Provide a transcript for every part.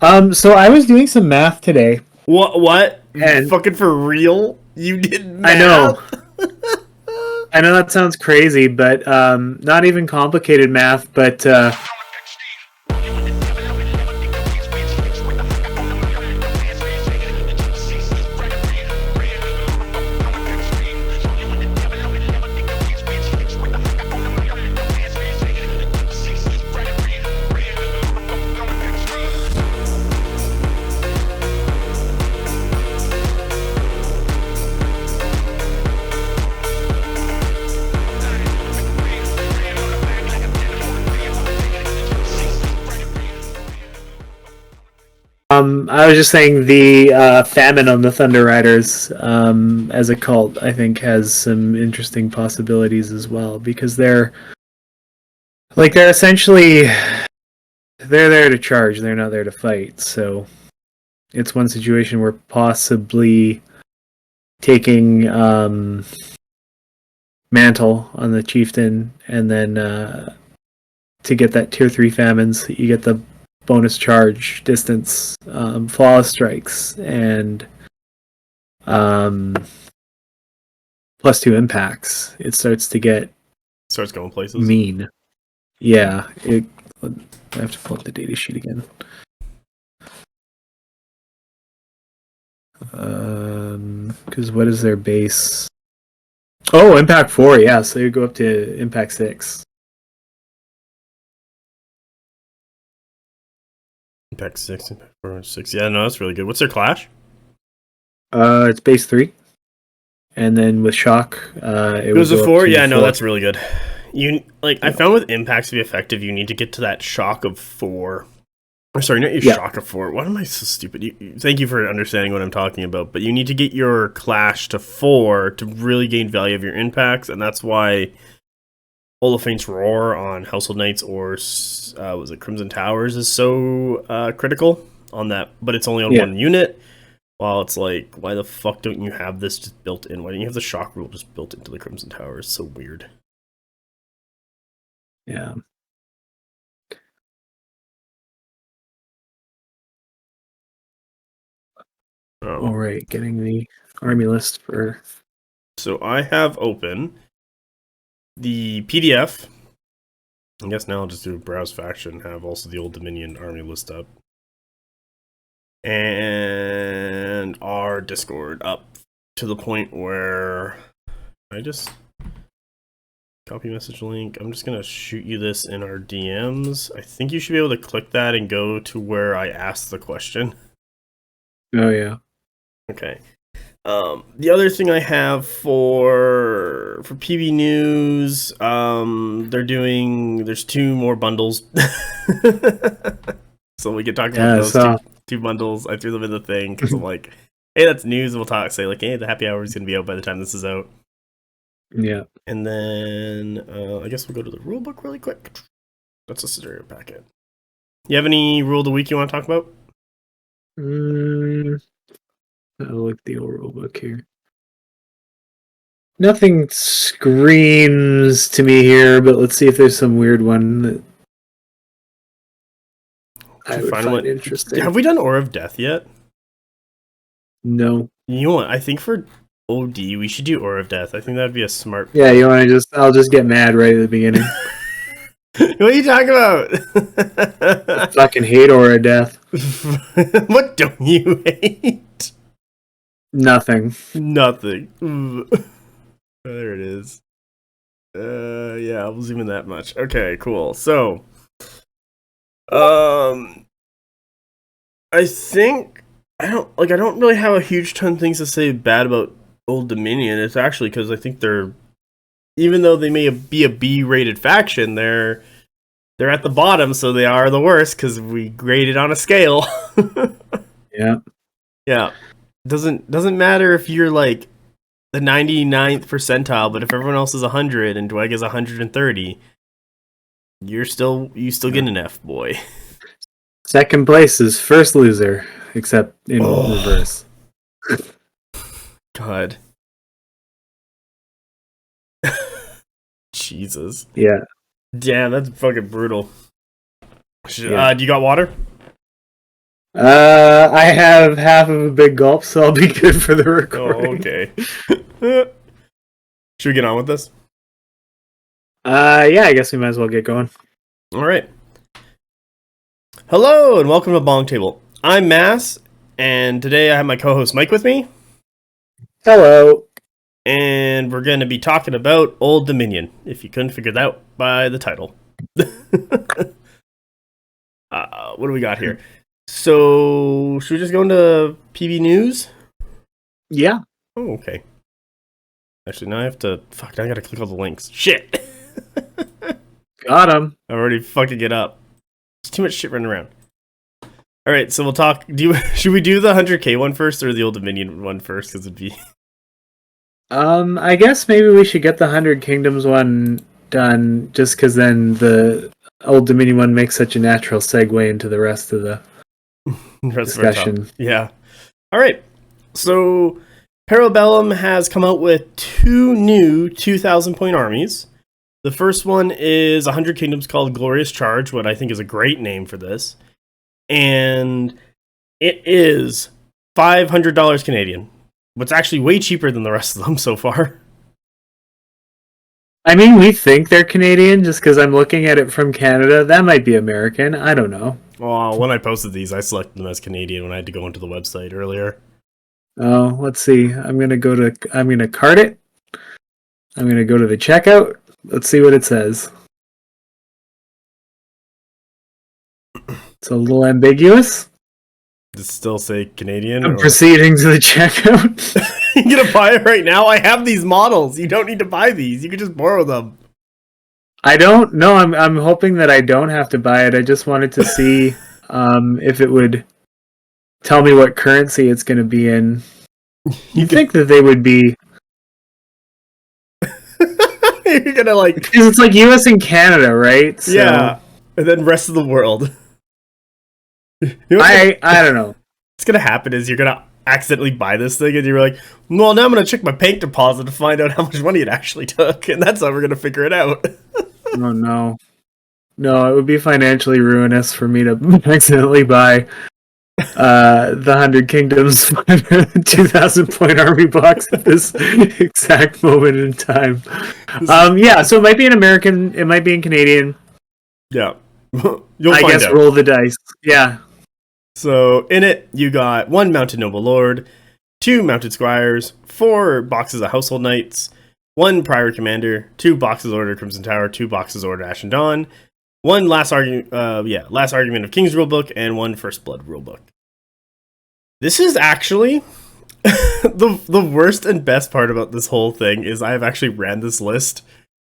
So I was doing some math today, What? and Fucking for real? You did I know, math? I know that sounds crazy, but not even complicated math. But I was just saying the famine on the Thunder Riders as a cult, I think, has some interesting possibilities as well because they're essentially they're there to charge, they're not there to fight. So it's one situation where possibly taking mantle on the chieftain, and then to get that tier 3 famines, you get the bonus charge distance, flawless strikes, and um, +2 impacts. It starts to get Starts going places. mean. Yeah, I have to pull up the data sheet again. Because what is their base? Oh, impact 4, yeah, so you go up to impact 6. Impact 6, Impact 4, 6. Yeah, no, that's really good. What's their clash? It's base 3, and then with shock, it It would was a go up 4? to Yeah, no, 4. that's really good. I Yeah. found with impacts to be effective, you need to get to that shock of 4. Or sorry, not your Yeah. shock of 4. Why am I so stupid? Thank you for understanding what I'm talking about, but you need to get your clash to 4 to really gain value of your impacts, and that's why Olafhane's Roar on Household Knights or was it Crimson Towers is so critical on that, but it's only on Yeah. one unit. While it's like, why the fuck don't you have this just built in? Why don't you have the shock rule just built into the Crimson Towers? So weird. Yeah. All right, getting the army list for. So I have open the PDF. I guess now I'll just do a browse faction, have also the Old Dominion army list up. And our Discord up to the point where I just copy message link. I'm just going to shoot you this in our DMs. I think you should be able to click that and go to where I asked the question. Oh, yeah. Okay. The other thing I have for PB News, there's 2 more bundles. So we can talk about those two bundles. I threw them in the thing because I'm like, hey, that's news. We'll talk. Say like, hey, the happy hour is gonna be out by the time this is out. Yeah. And then I guess we'll go to the rule book really quick. That's a scenario packet. You have any rule of the week you want to talk about? I'll look at the old rule book here. Nothing screams to me here, but let's see if there's some weird one that I would find interesting. Have we done Aura of Death yet? No. You know what? I think for OD we should do Aura of Death. I think that'd be a smart. Yeah, you want to I'll just get mad right at the beginning. What are you talking about? I fucking hate Aura of Death. What don't you hate? Nothing. There it is. Yeah, I'll zoom in that much. Okay, cool. So, I think I don't really have a huge ton of things to say bad about Old Dominion. It's actually because I think they're, even though they may be a B-rated faction, they're at the bottom, so they are the worst because we graded on a scale. Yeah. Doesn't matter if you're like the 99th percentile, but if everyone else is 100 and Dweg is 130, you still get an F, boy. Second place is first loser, except in reverse. God. Jesus. Yeah. Damn, that's fucking brutal. Do you got water? I have half of a big gulp, so I'll be good for the recording. Oh, okay. Should we get on with this? Yeah, I guess we might as well get going. All right. Hello and welcome to BonkTable. I'm Mass, and today I have my co-host Mike with me, Hello. and we're going to be talking about Old Dominion, if you couldn't figure that out by the title. What do we got here? So, should we just go into PB News? Yeah. Oh, okay. Actually, now I have to... Fuck, now I gotta click all the links. Shit! Got him. I'm already fucking it up. There's too much shit running around. Alright, so we'll talk... Should we do the 100k one first, or the Old Dominion one first? Because it'd be... I guess maybe we should get the 100 Kingdoms one done, just because then the Old Dominion one makes such a natural segue into the rest of the discussion. Yeah. Alright, so... Parabellum has come out with 2 new 2,000 point armies. The first one is 100 Kingdoms called Glorious Charge, what I think is a great name for this. And it is $500 Canadian. What's actually way cheaper than the rest of them so far. I mean, we think they're Canadian just because I'm looking at it from Canada. That might be American. I don't know. Well, when I posted these, I selected them as Canadian when I had to go into the website earlier. Oh, let's see. I'm gonna cart it. I'm gonna go to the checkout. Let's see what it says. It's a little ambiguous. Does it still say Canadian? I'm proceeding to the checkout. You're gonna buy it right now? I have these models. You don't need to buy these. You can just borrow them. I don't know. I'm hoping that I don't have to buy it. I just wanted to see if it would tell me what currency it's going to be in. You'd think that they would be. You're gonna like. Because it's like US and Canada, right? So, yeah. And then rest of the world. You know I don't know. What's gonna happen is you're gonna accidentally buy this thing and you're like, well, now I'm gonna check my bank deposit to find out how much money it actually took, and that's how we're gonna figure it out. Oh no. No, it would be financially ruinous for me to accidentally buy the 100 Kingdoms 2,000 point army box at this exact moment in time. Yeah, so it might be an American, it might be in Canadian. Yeah. You'll I find guess out. roll the dice. Yeah. So in it, you got 1 mounted noble lord, 2 mounted squires, 4 boxes of household knights, 1 prior commander, 2 boxes order Crimson Tower, 2 boxes order Ashen Dawn, 1 last argument of King's Rulebook, and 1 First Blood Rulebook. This is actually the worst and best part about this whole thing is I have actually ran this list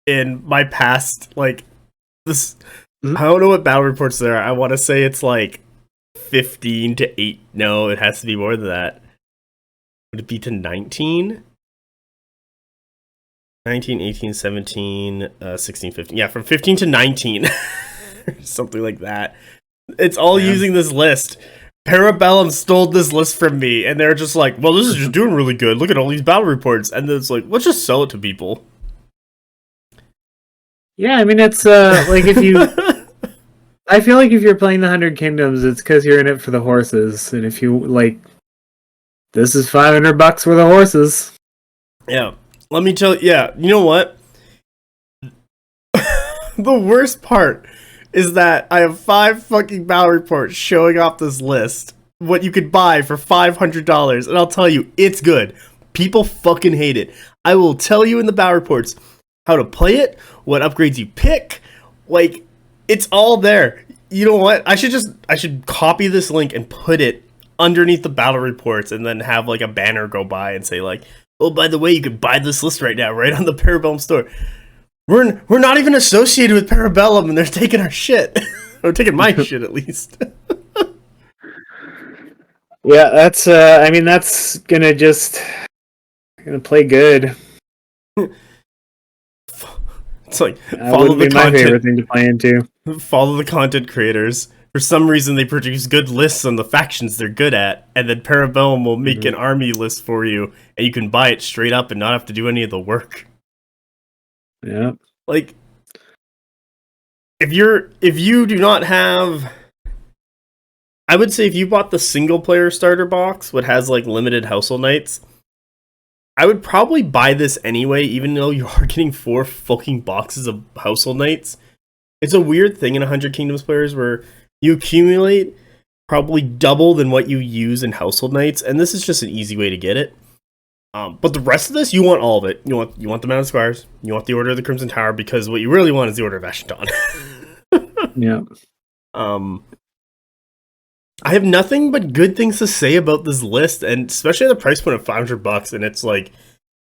in my past, like this. I don't know what battle reports there are. I want to say it's like 15 to 8. No, it has to be more than that. Would it be to 19? 19, 18, 17, 16, 15. Yeah, from 15 to 19. Something like that. It's all using this list. Parabellum stole this list from me, and they're just like, well, this is just doing really good. Look at all these battle reports. And then it's like, let's just sell it to people. Yeah, I mean, it's like if you... I feel like if you're playing the 100 Kingdoms, it's because you're in it for the horses. And if you, like... This is $500 worth of horses. Yeah. Let me tell you, yeah, you know what? The worst part is that I have 5 fucking battle reports showing off this list. What you could buy for $500. And I'll tell you, it's good. People fucking hate it. I will tell you in the battle reports how to play it, what upgrades you pick. Like, it's all there. You know what? I should copy this link and put it underneath the battle reports and then have like a banner go by and say like, oh, by the way, you could buy this list right now, right on the Parabellum store. We're not even associated with Parabellum, and they're taking our shit. Or taking my shit, at least. Yeah, that's, I mean, that's gonna play good. It's like, that follow the content. My favorite thing to play into. Follow the content creators. For some reason, they produce good lists on the factions they're good at, and then Parabellum will make an army list for you, and you can buy it straight up and not have to do any of the work. Yeah. Like, if you do not have... I would say if you bought the single player starter box, what has like limited household nights, I would probably buy this anyway, even though you are getting 4 fucking boxes of household nights. It's a weird thing in 100 Kingdoms players where you accumulate probably double than what you use in household nights, and this is just an easy way to get it. But the rest of this, you want all of it. You want the Mount of Squires, you want the Order of the Crimson Tower, because what you really want is the Order of Ashenton. Yeah. I have nothing but good things to say about this list, and especially at the price point of $500, and it's like,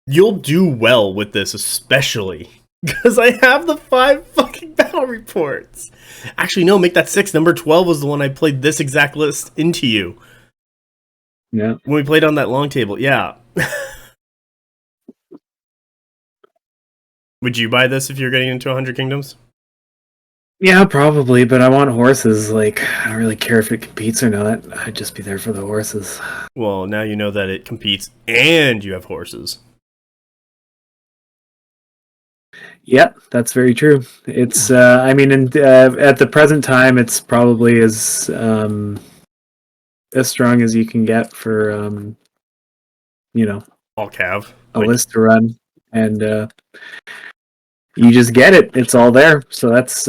you'll do well with this, especially because I have the 5 fucking battle reports. Actually, no, make that 6. Number 12 was the one I played this exact list into you. Yeah. When we played on that long table, yeah. Would you buy this if you're getting into 100 Kingdoms? Yeah, probably, but I want horses. Like, I don't really care if it competes or not. I'd just be there for the horses. Well, now you know that it competes and you have horses. Yep, that's very true. It's, I mean, at the present time, it's probably as strong as you can get for, All cav. a list to run, and you just get it. It's all there. So that's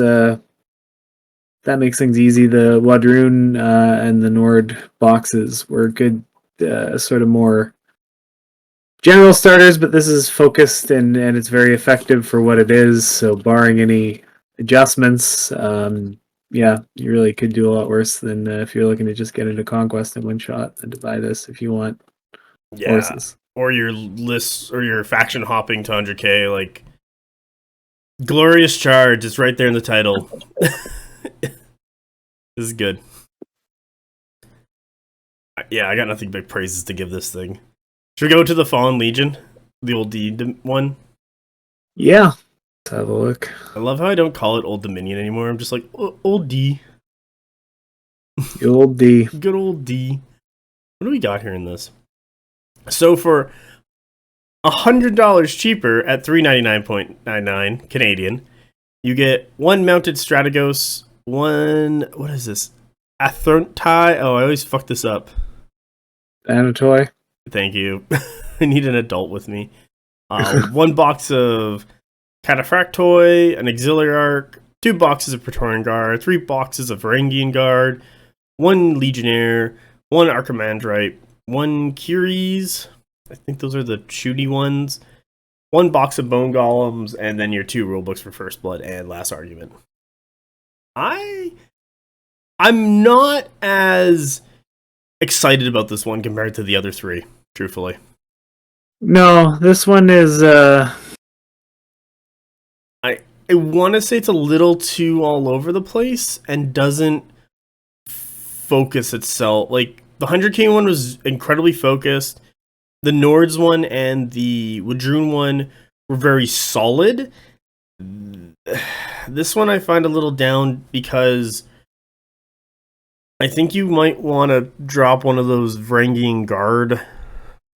that makes things easy. The Wadrun and the Nord boxes were good, sort of more general starters, but this is focused and it's very effective for what it is. So barring any adjustments, yeah, you really could do a lot worse than if you're looking to just get into Conquest in one shot and to buy this if you want horses. Or your lists or your faction hopping to 100k, like Glorious Charge is right there in the title. This is good. Yeah, I got nothing but praises to give this thing. Should we go to the Fallen Legion? The old D one? Yeah. Let's have a look. I love how I don't call it Old Dominion anymore. I'm just like, old D. The old D. Good old D. What do we got here in this? So for $100 cheaper at $399.99 Canadian, you get 1 mounted Strategos, 1, what is this? Athrontai? Oh, I always fuck this up. Anatoy. Thank you. I need an adult with me. 1 box of Cataphractoi, an Auxiliary Arc, 2 boxes of Praetorian Guard, 3 boxes of Varangian Guard, 1 Legionnaire, 1 Archimandrite, 1 Curies, I think those are the shooty ones, 1 box of Bone Golems, and then your 2 rulebooks for First Blood and Last Argument. I'm not as excited about this one compared to the other 3, truthfully. No, this one is I want to say it's a little too all over the place and doesn't focus itself. Like, the 100k one was incredibly focused. The Nords one and the Wadrun one were very solid. This one I find a little down because I think you might want to drop one of those Varangian Guard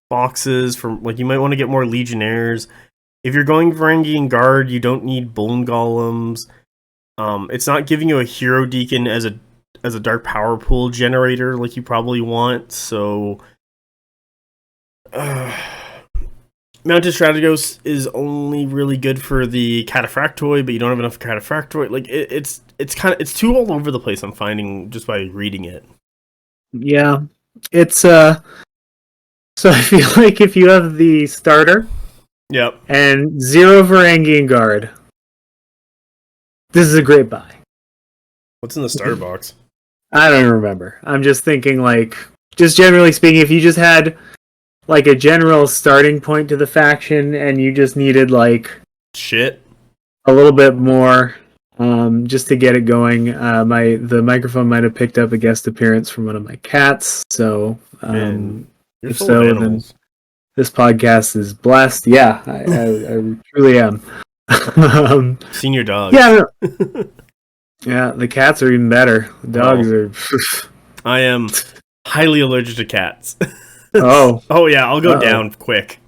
boxes from, like, you might want to get more Legionnaires. If you're going Varangian Guard, you don't need Bone Golems. It's not giving you a Hero Deacon as a Dark Power Pool generator like you probably want, so Mounted Strategos is only really good for the Cataphractoi, but you don't have enough Cataphractoi. Like, it's too all over the place, I'm finding, just by reading it. Yeah. It's so I feel like if you have the starter, yep, and 0 Varangian Guard, this is a great buy. What's in the starter box? I don't remember. I'm just thinking, like, just generally speaking, if you just had like a general starting point to the faction and you just needed like shit a little bit more just to get it going. The microphone might have picked up a guest appearance from one of my cats, so if so, then this podcast is blessed. Yeah, I truly am. Senior dog. Yeah. Yeah, the cats are even better. The dogs are. I am highly allergic to cats. Oh. Oh yeah, I'll go down quick.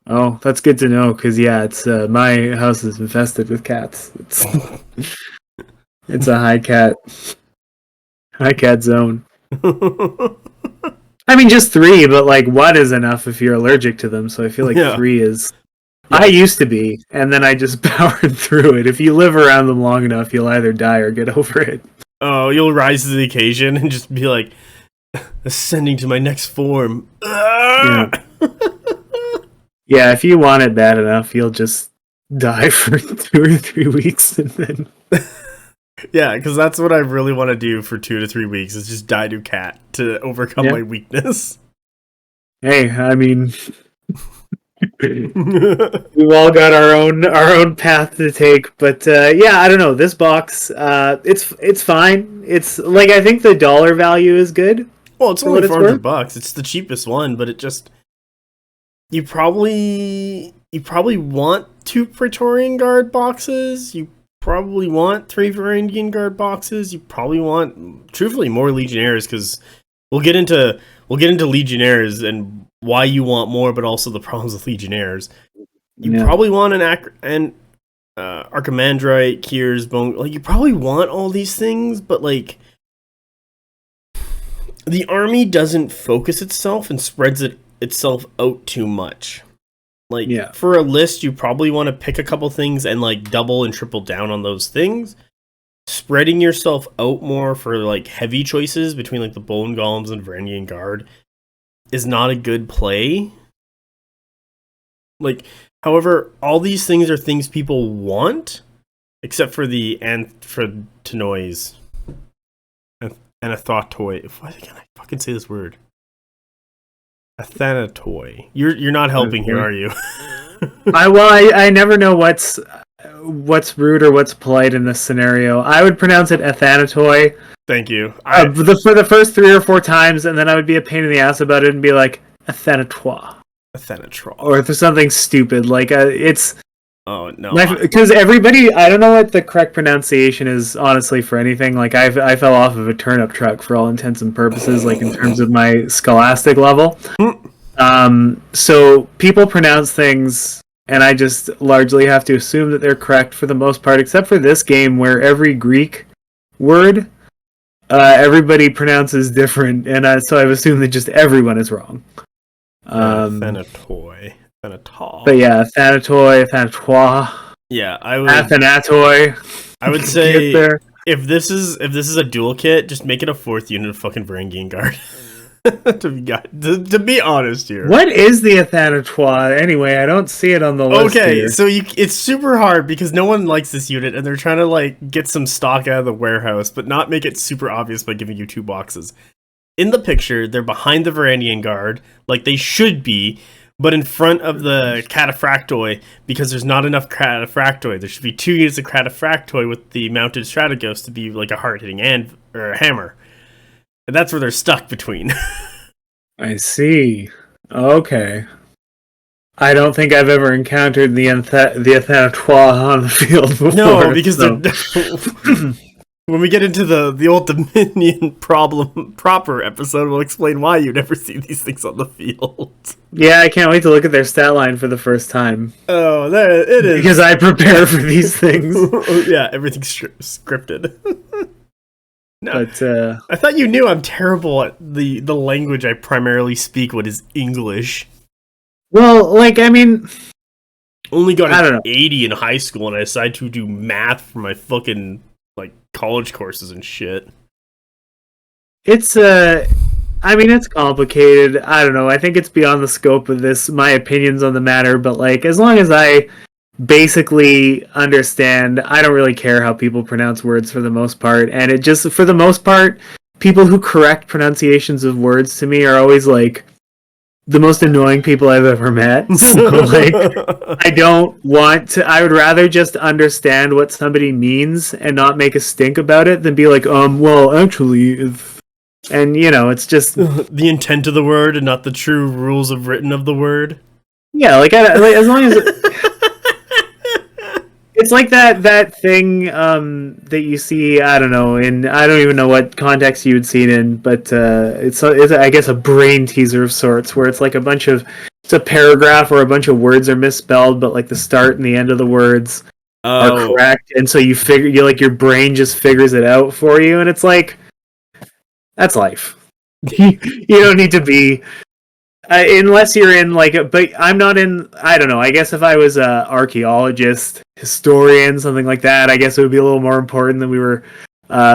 Oh, that's good to know, because yeah, it's my house is infested with cats. It's a high cat zone. I mean, just 3, but like 1 is enough if you're allergic to them. So I feel like Yeah. 3 is. Yeah. I used to be, and then I just powered through it. If you live around them long enough, you'll either die or get over it. Oh, you'll rise to the occasion and just be like, ascending to my next form. Yeah. Yeah, if you want it bad enough, you'll just die for 2 or 3 weeks, and then. Yeah, because that's what I really want to do for 2 to 3 weeks is just die to cat to overcome my weakness. Hey, I mean, we've all got our own path to take, but yeah, I don't know. This box, it's fine. It's like I think the dollar value is good. Well, it's only $400. It's the cheapest one, but it just you probably want 2 Praetorian Guard boxes. You probably want 3 Varangian Guard boxes. You probably want, truthfully, more Legionnaires because we'll get into Legionnaires and why you want more, but also the problems with Legionnaires. You probably want an Archimandrite, Kier's Bone. Like you probably want all these things, but like the army doesn't focus itself and spreads itself out too much. Like for a list, you probably want to pick a couple things and like double and triple down on those things. Spreading yourself out more for like heavy choices between like the Bone Golems and Varangian Guard is not a good play. Like, however, all these things are things people want, except for the Anthratonoids. Anathatoi. Why can't I fucking say this word? Athanatoi. You're not helping here, are you? I never know what's rude or what's polite in this scenario. I would pronounce it Athanatoi. Thank you. For the first 3 or 4 times, and then I would be a pain in the ass about it and be like Athanatois. Or if there's something stupid like it's. Oh no! Because everybody, I don't know what the correct pronunciation is, honestly, for anything. Like I fell off of a turnip truck for all intents and purposes, like in terms of my scholastic level. So people pronounce things, and I just largely have to assume that they're correct for the most part, except for this game where every Greek word, everybody pronounces different, and so I've assumed that just everyone is wrong. Athanatoi. But yeah, Athanatoi, Athanatois. Yeah, I would. Athanatoi. I would say if this is a dual kit, just make it a 4th unit of fucking Varangian Guard. to be honest here. What is the Athanatois anyway? I don't see it on the list. Okay, here. so it's super hard because no one likes this unit, and they're trying to like get some stock out of the warehouse, but not make it super obvious by giving you 2 boxes. In the picture, they're behind the Varangian Guard, like they should be. But in front of the Cataphractoi, because there's not enough Cataphractoi, there should be 2 units of Cataphractoi with the mounted Strategos to be like a hard-hitting or a hammer. And that's where they're stuck between. I see. Okay. I don't think I've ever encountered the Athanatois on the field before. No, because they're... When we get into the Old Dominion proper episode, we'll explain why you never see these things on the field. Yeah, I can't wait to look at their stat line for the first time. Oh, there it is. Because I prepare for these things. Yeah, everything's scripted. No, but I thought you knew I'm terrible at the language I primarily speak, what is English. Well, like, I mean... Only got an 80 in high school, and I decided to do math for my fucking... like college courses and shit. It's I mean, it's complicated. I don't know. I think it's beyond the scope of my opinions on the matter, but like as long as I basically understand, I don't really care how people pronounce words for the most part, and it just for the most part, people who correct pronunciations of words to me are always like the most annoying people I've ever met. So, like, I would rather just understand what somebody means and not make a stink about it than be like, well, actually, and, you know, it's just... the intent of the word and not the true rules of written of the word. Yeah, like as long as... It's like that thing that you see, I don't know, I don't even know what context you would see it in, but it's I guess a brain teaser of sorts, where it's like it's a paragraph or a bunch of words are misspelled, but like the start and the end of the words are correct, and so your brain just figures it out for you, and it's like, that's life. You don't need to be unless you're in like but I'm not in. I don't know. I guess if I was a archaeologist, historian, something like that, I guess it would be a little more important than we were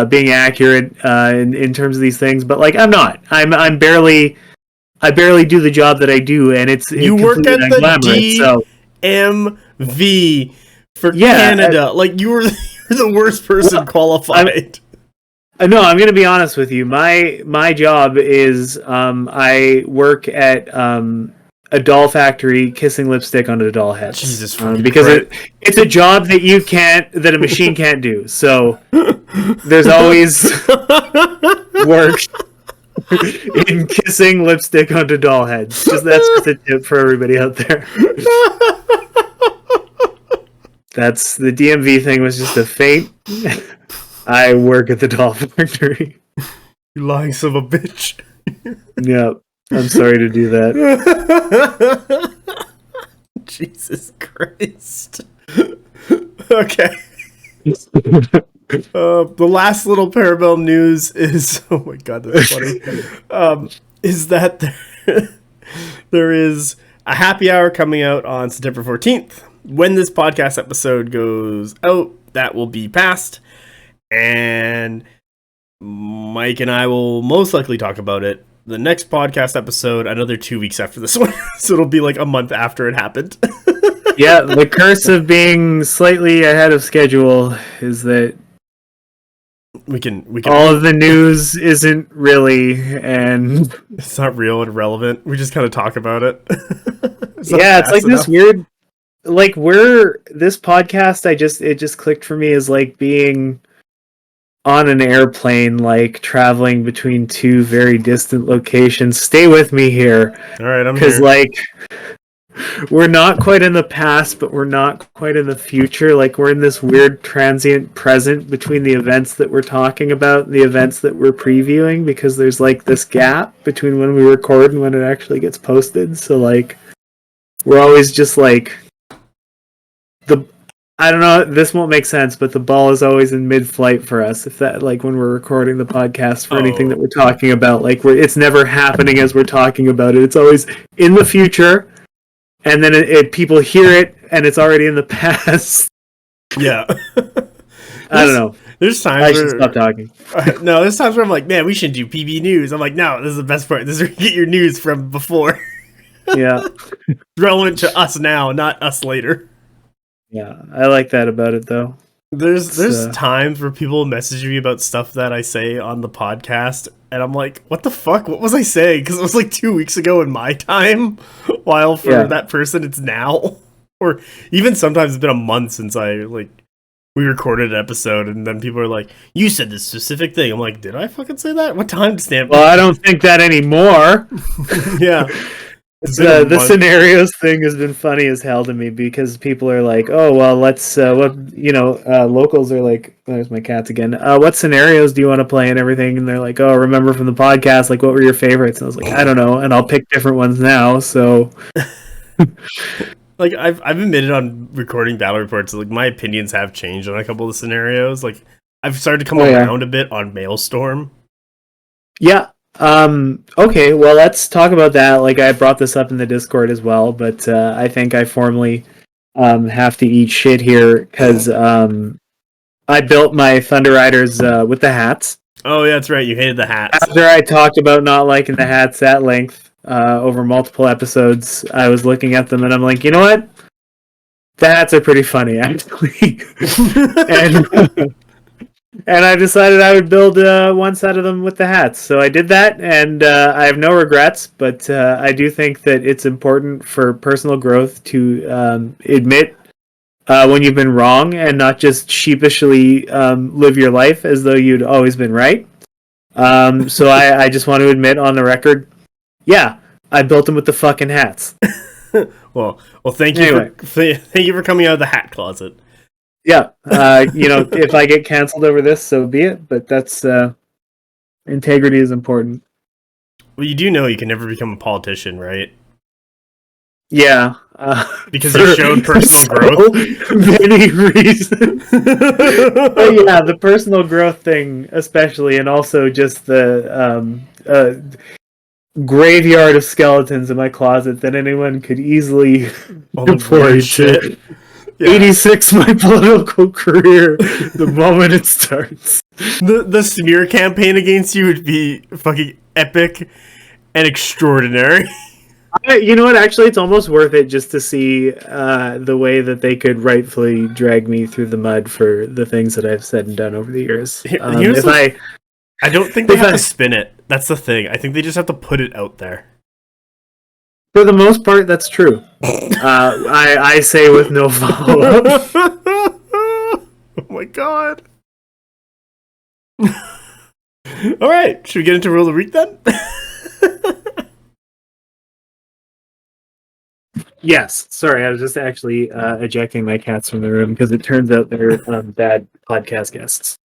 being accurate in terms of these things. But like I'm not. I'm barely. I barely do the job that I do, and you work at the DMV for Canada. Like you're the worst person qualified. No, I'm going to be honest with you. My job is I work at a doll factory, kissing lipstick onto the doll heads. Jesus, because it's a job that a machine can't do. So there's always work in kissing lipstick onto doll heads. That's just a tip for everybody out there. That's the DMV thing was just a feint. I work at the doll factory. You lying son of a bitch. Yep. I'm sorry to do that. Jesus Christ. Okay. The last little Parabellum news is... Oh my god, that's funny. Is that there is a happy hour coming out on September 14th. When this podcast episode goes out, that will be past. And Mike and I will most likely talk about it the next podcast episode another 2 weeks after this one. So it'll be like a month after it happened. Yeah, the curse of being slightly ahead of schedule is that we can all of the news isn't really, and it's not real and relevant. We just kind of talk about it. It's like enough. This weird, like this podcast. It just clicked for me as like being on an airplane, like traveling between two very distant locations. Stay with me here. All right, I'm here. Because like we're not quite in the past, but we're not quite in the future. Like we're in this weird transient present between the events that we're talking about and the events that we're previewing, because there's like this gap between when we record and when it actually gets posted. So like we're always just like I don't know, this won't make sense, but the ball is always in mid-flight for us. If that, like, when we're recording the podcast for anything that we're talking about, like, it's never happening as we're talking about it. It's always in the future, and then people hear it, and it's already in the past. Yeah. I don't know. There's times I should stop talking. No, there's times where I'm like, man, we should do PB News. I'm like, no, this is the best part. This is where you get your news from before. Yeah. Relevant to us now, not us later. Yeah, I like that about it, though. There's times where people message me about stuff that I say on the podcast, and I'm like, what the fuck? What was I saying? Because it was like 2 weeks ago in my time, while for that person it's now. Or even sometimes it's been a month since we recorded an episode, and then people are like, you said this specific thing. I'm like, did I fucking say that? What time stamp? Well, I don't think that anymore. Yeah. The scenarios thing has been funny as hell to me, because people are like, oh, well, let's, locals are like, there's my cats again. What scenarios do you want to play and everything? And they're like, oh, remember from the podcast, like, what were your favorites? And I was like, I don't know. And I'll pick different ones now. So like I've admitted on recording battle reports, like my opinions have changed on a couple of the scenarios. Like I've started to come around a bit on Maelstrom. Yeah. Okay, well, let's talk about that. Like, I brought this up in the Discord as well, but I think I formally have to eat shit here, because I built my Thunder Riders with the hats. Oh, yeah, that's right. You hated the hats. After I talked about not liking the hats at length over multiple episodes, I was looking at them and I'm like, you know what? The hats are pretty funny, actually. And I decided I would build one set of them with the hats. So I did that, and I have no regrets, but I do think that it's important for personal growth to admit when you've been wrong, and not just sheepishly live your life as though you'd always been right. So I just want to admit on the record, yeah, I built them with the fucking hats. well, thank you. Thank you for coming out of the hat closet. Yeah, if I get canceled over this, so be it. But that's integrity is important. Well, you do know you can never become a politician, right? Yeah, because you showed personal growth. Many reasons. But yeah, the personal growth thing, especially, and also just the a graveyard of skeletons in my closet that anyone could easily deploy to 86 my political career the moment it starts. The smear campaign against you would be fucking epic and extraordinary. You know what? Actually, it's almost worth it just to see the way that they could rightfully drag me through the mud for the things that I've said and done over the years. I don't think they have to spin it. That's the thing. I think they just have to put it out there. For the most part, that's true. I say with no follow-up. Oh my god. All right. Should we get into Rule of the Week then? Yes. Sorry, I was just actually ejecting my cats from the room because it turns out they're bad podcast guests.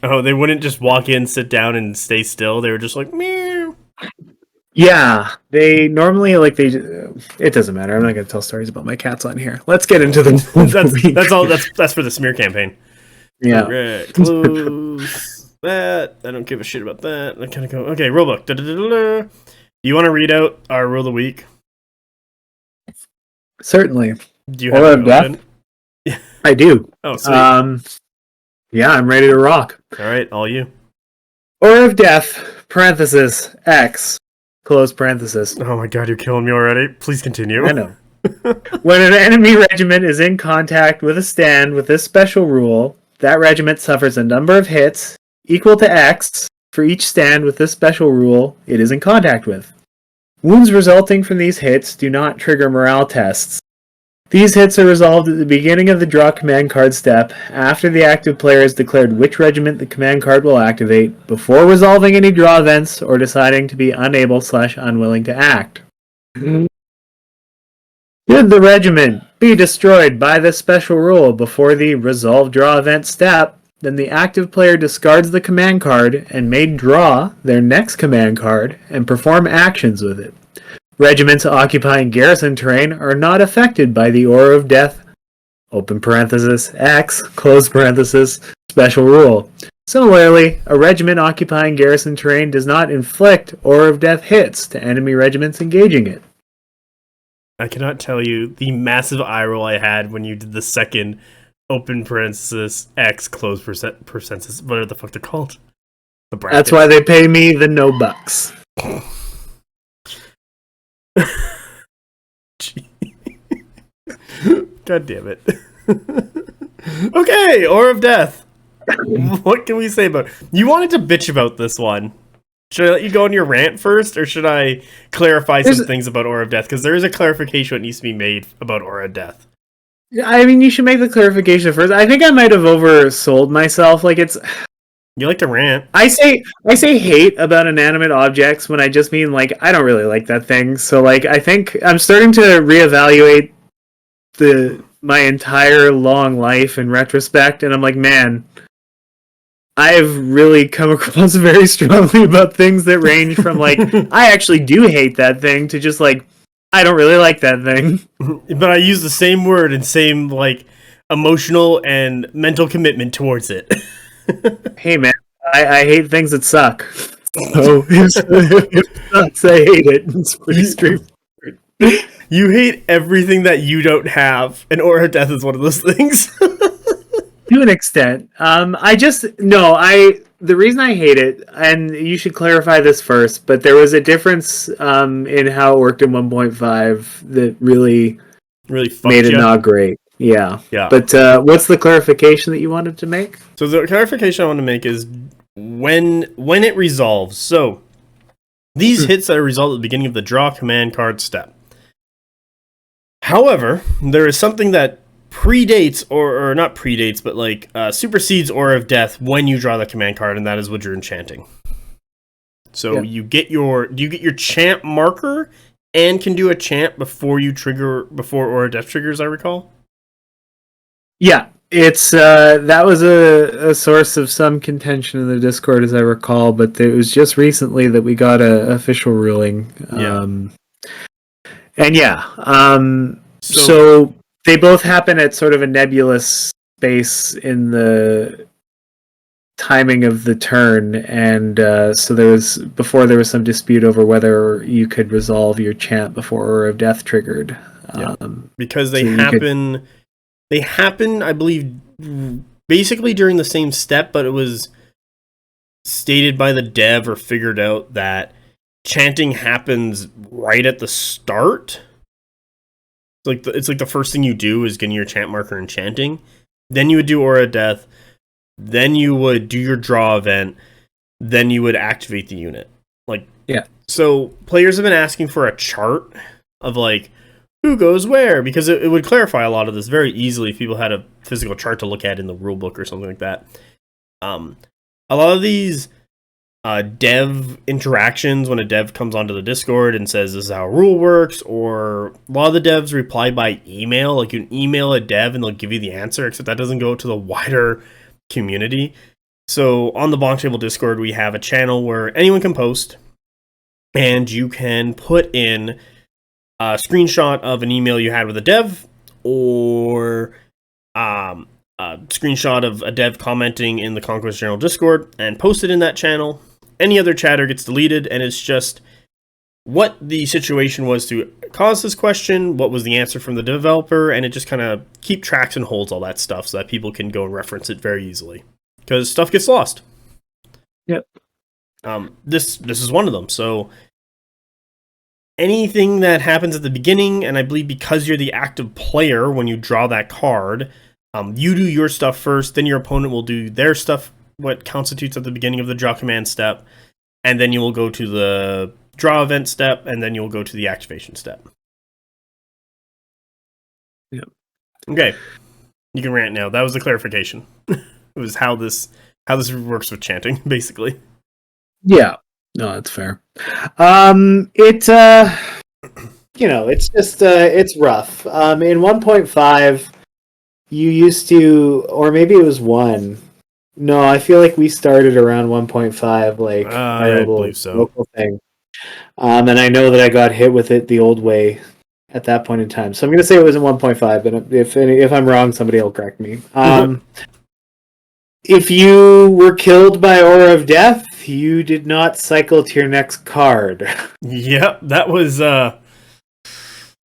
Oh, they wouldn't just walk in, sit down, and stay still. They were just like, meow. Yeah, they normally it doesn't matter. I'm not going to tell stories about my cats on here. Let's get into the that's all. That's for the smear campaign. Yeah. Right, close that. I don't give a shit about that. I kind of go, okay, rulebook. Da-da-da-da-da. You want to read out our rule of the week? Certainly. Do you have it open? I do. Oh, sweet. Yeah, I'm ready to rock. All right, all you. Order of Death, parenthesis, X, close parenthesis. Oh my god, you're killing me already. Please continue. I know. When an enemy regiment is in contact with a stand with this special rule, that regiment suffers a number of hits equal to X for each stand with this special rule it is in contact with. Wounds resulting from these hits do not trigger morale tests. These hits are resolved at the beginning of the draw command card step, after the active player has declared which regiment the command card will activate, before resolving any draw events or deciding to be unable/unwilling to act. Should the regiment be destroyed by this special rule before the resolve draw event step, then the active player discards the command card and may draw their next command card and perform actions with it. Regiments occupying garrison terrain are not affected by the Order of Death, open parenthesis, X, close parenthesis, special rule. Similarly, a regiment occupying garrison terrain does not inflict Order of Death hits to enemy regiments engaging it. I cannot tell you the massive eye roll I had when you did the second open parenthesis X close parenthesis. What the fuck they're called? The brackets. That's why they pay me the no bucks. God damn it. Okay, Order of Death. What can we say about it? You wanted to bitch about this one. Should I let you go on your rant first, or should I clarify some things about Order of Death? Because there is a clarification that needs to be made about Order of Death. I mean, you should make the clarification first. I think I might have oversold myself. You like to rant. I say hate about inanimate objects when I just mean, I don't really like that thing. So, I think I'm starting to reevaluate my entire long life in retrospect, and I'm like, man, I've really come across very strongly about things that range from, I actually do hate that thing, to just, I don't really like that thing. But I use the same word and same, emotional and mental commitment towards it. Hey, man, I hate things that suck. So, if it sucks, I hate it. It's pretty straightforward. You hate everything that you don't have, and Order of Death is one of those things. To an extent. The reason I hate it, and you should clarify this first, but there was a difference in how it worked in 1.5 that really made it not great. Yeah. But what's the clarification that you wanted to make? So the clarification I want to make is when it resolves. So these hits that are resolved at the beginning of the draw command card step. However, there is something that predates, or not predates, but supersedes Order of Death when you draw the command card, and that is what you're enchanting. So you get your chant marker and can do a chant before Order of Death triggers, I recall. Yeah, it's that was a source of some contention in the Discord, as I recall, but it was just recently that we got an official ruling. So they both happen at sort of a nebulous space in the timing of the turn, and so there was some dispute over whether you could resolve your chant before Aura of Death triggered. Yeah. Because they so happen, I believe, basically during the same step, but it was stated by the dev or figured out that chanting happens right at the start. It's like the first thing you do is getting your chant marker and chanting. Then you would do Aura of Death. Then you would do your draw event. Then you would activate the unit. Yeah. So players have been asking for a chart of like who goes where, because it would clarify a lot of this very easily if people had a physical chart to look at in the rulebook or something like that. A lot of these dev interactions, when a dev comes onto the Discord and says this is how a rule works, or a lot of the devs reply by email. Like, you can email a dev and they'll give you the answer, except that doesn't go to the wider community. So on the BonkTable Discord, we have a channel where anyone can post, and you can put in a screenshot of an email you had with a dev, or a screenshot of a dev commenting in the Conquest General Discord, and post it in that channel. Any other chatter gets deleted, and it's just what the situation was to cause this question, what was the answer from the developer, and it just kind of keep tracks and holds all that stuff so that people can go and reference it very easily, because stuff gets lost. Yep. This is one of them. So anything that happens at the beginning, and I believe because you're the active player when you draw that card, you do your stuff first, then your opponent will do their stuff, what constitutes at the beginning of the draw command step, and then you will go to the draw event step, and then you'll go to the activation step. Yep. Okay, you can rant now. That was the clarification. It was how this works with chanting, basically. Yeah, no, that's fair. It's just it's rough. In 1.5, you used to, or maybe it was 1. No, I feel like we started around 1.5, like our I believe so. local thing. And I know that I got hit with it the old way at that point in time. So I'm going to say it was in 1.5, but if I'm wrong, somebody will correct me. If you were killed by Aura of Death, you did not cycle to your next card. Yep, that was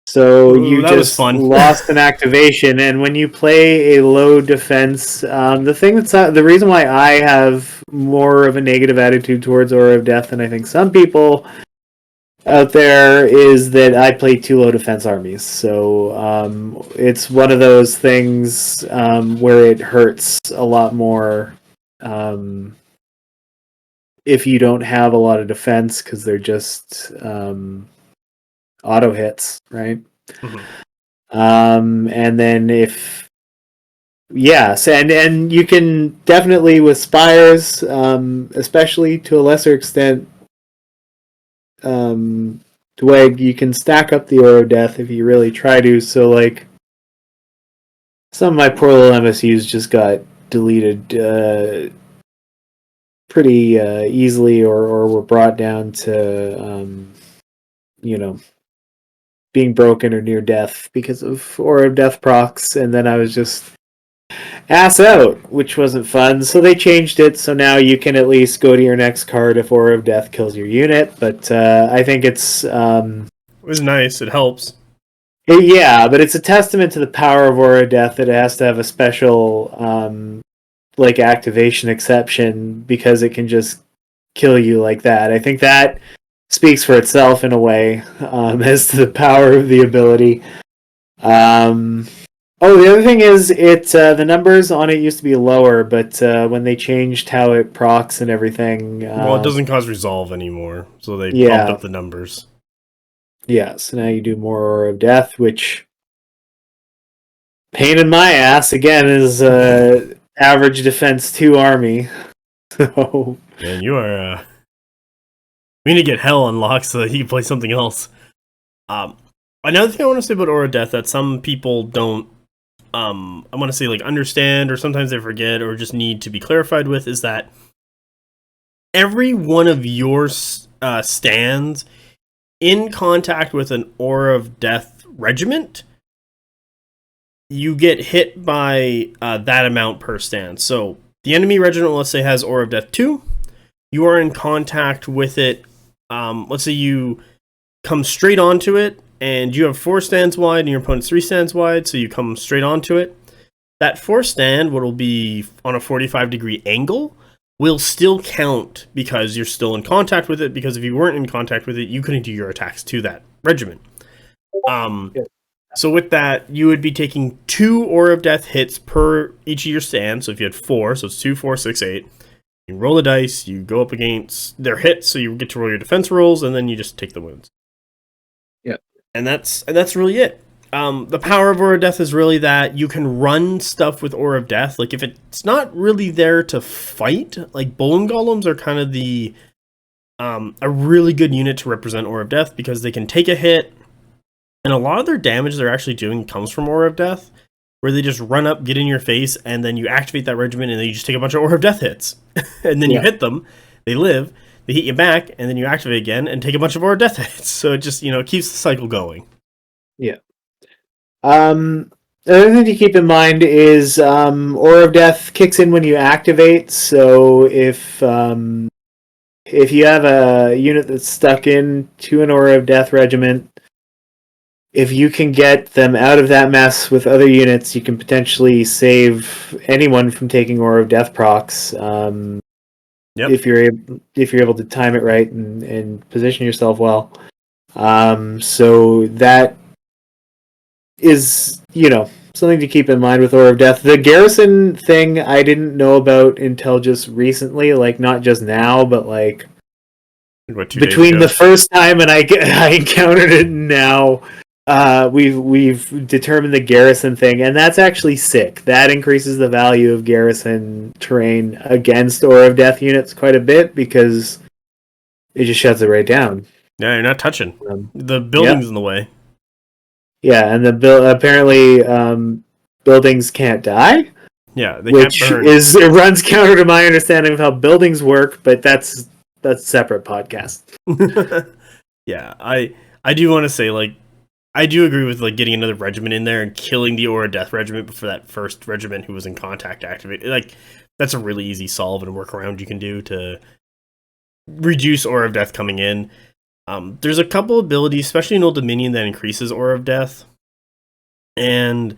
so you just lost an activation, and when you play a low defense, the reason why I have more of a negative attitude towards Aura of Death than I think some people out there is that I play 2 low defense armies. So it's one of those things where it hurts a lot more if you don't have a lot of defense, because they're just auto hits, right? Mm-hmm. And then and you can definitely with Spires, especially to a lesser extent, Dweg, you can stack up the Aura of Death if you really try to. So, like, some of my poor little MSUs just got deleted pretty easily, or were brought down to being broken or near death because of Aura of Death procs, and then I was just ass out, which wasn't fun. So they changed it, so now you can at least go to your next card if Aura of Death kills your unit. But I think it's it was nice. It helps. But it's a testament to the power of Aura of Death that it has to have a special activation exception, because it can just kill you like that. I think that speaks for itself in a way, as to the power of the ability. The other thing is, the numbers on it used to be lower, but when they changed how it procs and everything, it doesn't cause resolve anymore, so they bumped up the numbers. Yeah, so now you do more Aura of Death, which, pain in my ass again, is average defense 2 army. So, man, you are. We need to get Hell unlocked so that you can play something else. Another thing I want to say about Aura of Death that some people don't, I want to say, like, understand, or sometimes they forget, or just need to be clarified with, is that every one of your stands in contact with an Aura of Death regiment, you get hit by that amount per stand. So the enemy regiment, let's say, has Aura of Death 2. You are in contact with it. Let's say you come straight onto it, and you have 4 stands wide, and your opponent's 3 stands wide, so you come straight onto it. That 4 stand, what will be on a 45-degree angle, will still count because you're still in contact with it, because if you weren't in contact with it, you couldn't do your attacks to that regiment. So with that, you would be taking 2 Aura of Death hits per each of your stands. So if you had 4, so it's 2, 4, 6, 8. You roll the dice, you go up against their hits, so you get to roll your defense rolls, and then you just take the wounds. Yeah. And that's really it. The power of Aura of Death is really that you can run stuff with Aura of Death. Like, if it's not really there to fight, like, Bone Golems are kind of a really good unit to represent Aura of Death, because they can take a hit, and a lot of their damage they're actually doing comes from Aura of Death, where they just run up, get in your face, and then you activate that regiment, and then you just take a bunch of Aura of Death hits. And then you hit them, they live, they hit you back, and then you activate again, and take a bunch of Aura of Death hits. So it just, it keeps the cycle going. Yeah. The other thing to keep in mind is Aura of Death kicks in when you activate. So if you have a unit that's stuck in to an Aura of Death regiment, if you can get them out of that mess with other units, you can potentially save anyone from taking Aura of Death procs. If you're able to time it right and position yourself well. So that is, something to keep in mind with Aura of Death. The garrison thing I didn't know about until just recently, like not just now, but like between the first time and I encountered it now. We've determined the garrison thing, and that's actually sick. That increases the value of garrison terrain against Aura of Death units quite a bit, because it just shuts it right down. Yeah, you're not touching. The building's in the way. Yeah, and apparently buildings can't die. Yeah, they which can't burn. It runs counter to my understanding of how buildings work, but that's a separate podcast. Yeah, I do want to say, like, I do agree with like getting another regiment in there and killing the Aura of Death regiment before that first regiment who was in contact activated. Like, that's a really easy solve and workaround you can do to reduce Aura of Death coming in. There's a couple abilities, especially in Old Dominion, that increases Aura of Death, and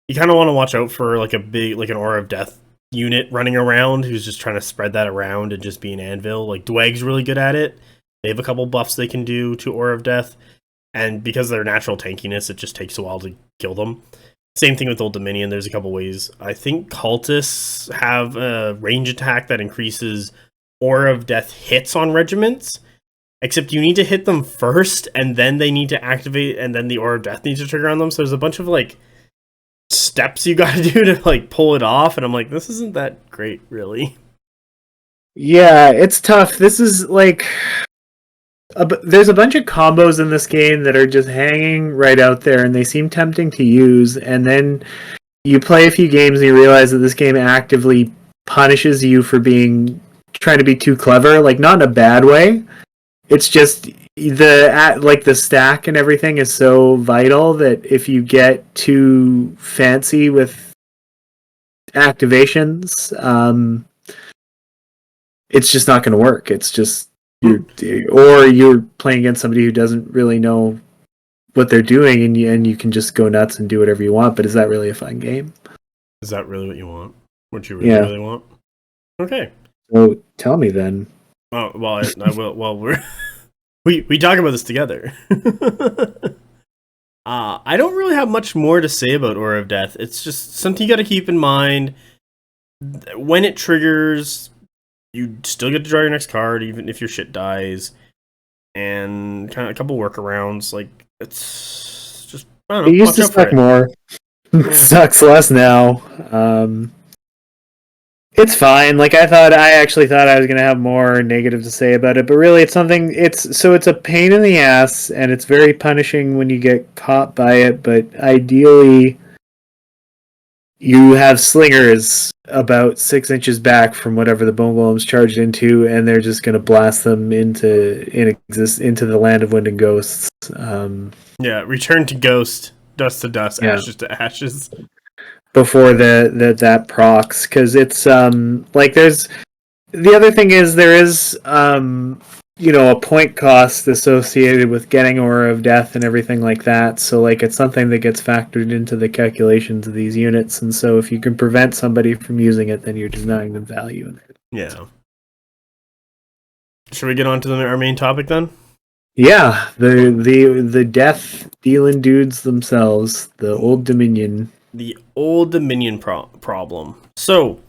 you kind of want to watch out for like an Aura of Death unit running around who's just trying to spread that around and just be an anvil. Like, Dwag's really good at it. They have a couple buffs they can do to Aura of Death. And because of their natural tankiness, it just takes a while to kill them. Same thing with Old Dominion. There's a couple ways. I think Cultists have a range attack that increases Aura of Death hits on regiments. Except you need to hit them first, and then they need to activate, and then the Aura of Death needs to trigger on them. So there's a bunch of, like, steps you gotta do to, like, pull it off. And I'm like, this isn't that great, really. Yeah, it's tough. This is, like... there's a bunch of combos in this game that are just hanging right out there, and they seem tempting to use, and then you play a few games and you realize that this game actively punishes you for trying to be too clever, like not in a bad way. It's just the stack and everything is so vital that if you get too fancy with activations, it's just not going to work. It's just you're playing against somebody who doesn't really know what they're doing, and you can just go nuts and do whatever you want. But is that really a fun game? Is that really what you want? What you really want? Okay. So tell me then. Oh, well, I will. Well, we talk about this together. I don't really have much more to say about Aura of Death. It's just something you got to keep in mind. When it triggers, you still get to draw your next card, even if your shit dies. And kind of a couple workarounds. Like, it's just, I don't know. It used to suck more. It sucks less now. It's fine. Like, I actually thought I was going to have more negative to say about it, but really it's a pain in the ass, and it's very punishing when you get caught by it, but ideally you have slingers about 6 inches back from whatever the Bone Golem's charged into, and they're just going to blast them into the land of wind and ghosts. Return to ghost, dust to dust, ashes to ashes. before that procs, because it's like there's the other thing is there is a point cost associated with getting Aura of Death and everything like that. So like it's something that gets factored into the calculations of these units, and so if you can prevent somebody from using it, then you're denying them value in it. Yeah. Should we get on to our main topic then? Yeah, the death dealing dudes themselves, the Old Dominion. The Old Dominion problem. So,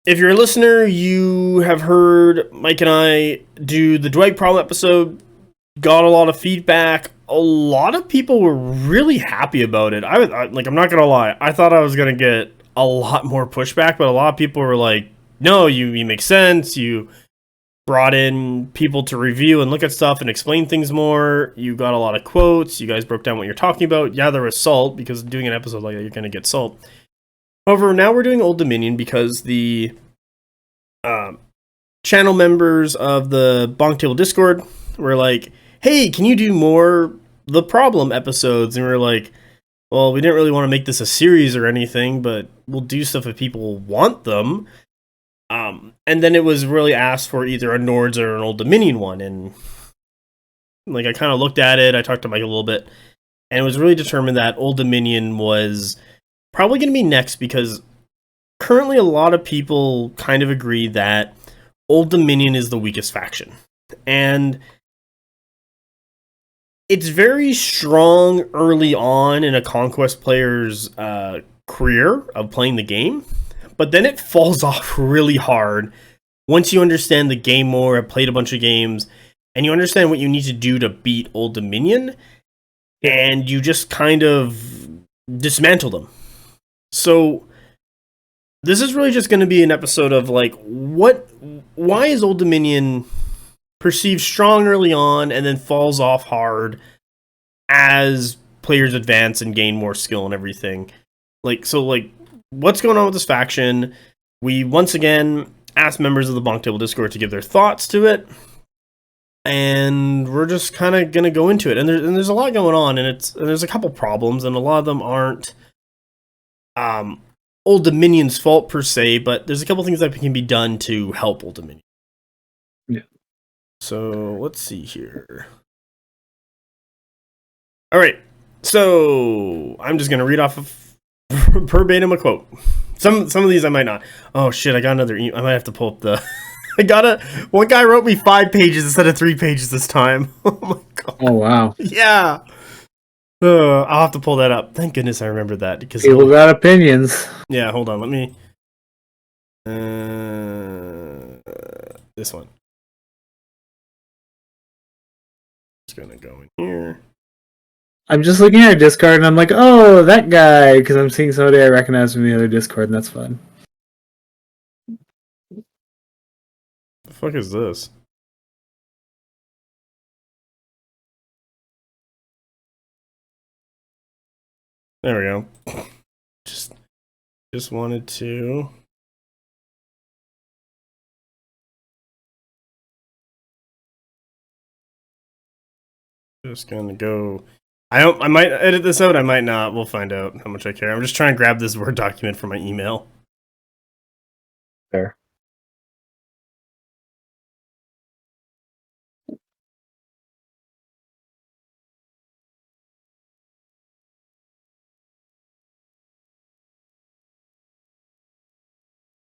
if you're a listener, you have heard Mike and I do the Dwight problem episode, got a lot of feedback. A lot of people were really happy about it. I'm not going to lie. I thought I was going to get a lot more pushback, but a lot of people were like, no, you make sense. You brought in people to review and look at stuff and explain things more. You got a lot of quotes. You guys broke down what you're talking about. Yeah, there was salt, because doing an episode like that, you're going to get salt. However, now we're doing Old Dominion because the channel members of the BonkTable Discord were like, hey, can you do more The Problem episodes? And we were like, well, we didn't really want to make this a series or anything, but we'll do stuff if people want them. And then it was really asked for either a Nords or an Old Dominion one. And like I kind of looked at it, I talked to Mike a little bit, and it was really determined that Old Dominion was probably going to be next, because currently a lot of people kind of agree that Old Dominion is the weakest faction. And it's very strong early on in a Conquest player's career of playing the game, but then it falls off really hard once you understand the game more, have played a bunch of games, and you understand what you need to do to beat Old Dominion, and you just kind of dismantle them. So this is really just going to be an episode of like, why is Old Dominion perceived strong early on and then falls off hard as players advance and gain more skill and everything. What's going on with this faction? We once again asked members of the BonkTable Discord to give their thoughts to it, and we're just kind of going to go into it. And there's a lot going on, and there's a couple problems, and a lot of them aren't Old Dominion's fault per se, but there's a couple things that can be done to help Old Dominion. Yeah. So let's see here. All right. So I'm just gonna read off of verbatim a quote. Some of these I might not. Oh shit! I got another. I might have to pull up the. One guy wrote me 5 pages instead of 3 pages this time. Oh my god. Oh wow. Yeah. I'll have to pull that up. Thank goodness I remembered that, because people got opinions. Yeah, hold on. Let me. This one. Just gonna go in here. I'm just looking at Discord and I'm like, oh, that guy, because I'm seeing somebody I recognize from the other Discord, and that's fun. The fuck is this? There we go. Just wanted to. Just gonna go. I might edit this out. I might not. We'll find out how much I care. I'm just trying to grab this Word document from my email. There.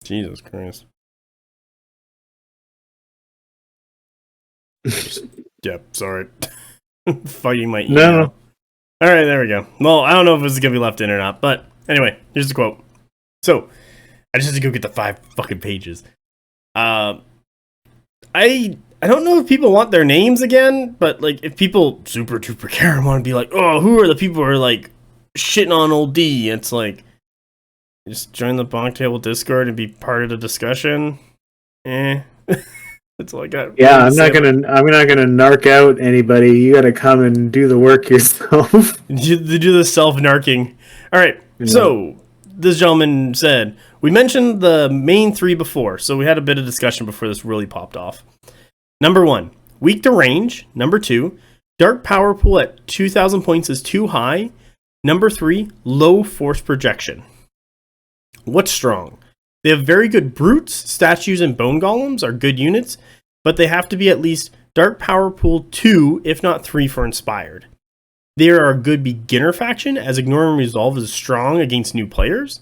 Jesus Christ. Yep, sorry. Fighting my email. No. Alright, there we go. Well, I don't know if this is going to be left in or not, but anyway, here's the quote. So, I just had to go get the 5 fucking pages. I don't know if people want their names again, but like if people super duper care and want to be like, oh, who are the people who are like shitting on old D? It's like, just join the BonkTable Discord and be part of the discussion. That's all I got. Yeah, I'm not gonna narc out anybody. You gotta come and do the work yourself. You do the self-narking. All right. Yeah. So this gentleman said, we mentioned the main 3 before, so we had a bit of discussion before this really popped off. Number 1, weak to range. Number 2, dark power pool at 2,000 points is too high. Number 3, low force projection. What's strong? They have very good brutes, statues, and bone golems are good units, but they have to be at least Dark Power Pool 2, if not 3 for inspired. They are a good beginner faction, as Ignore and Resolve is strong against new players.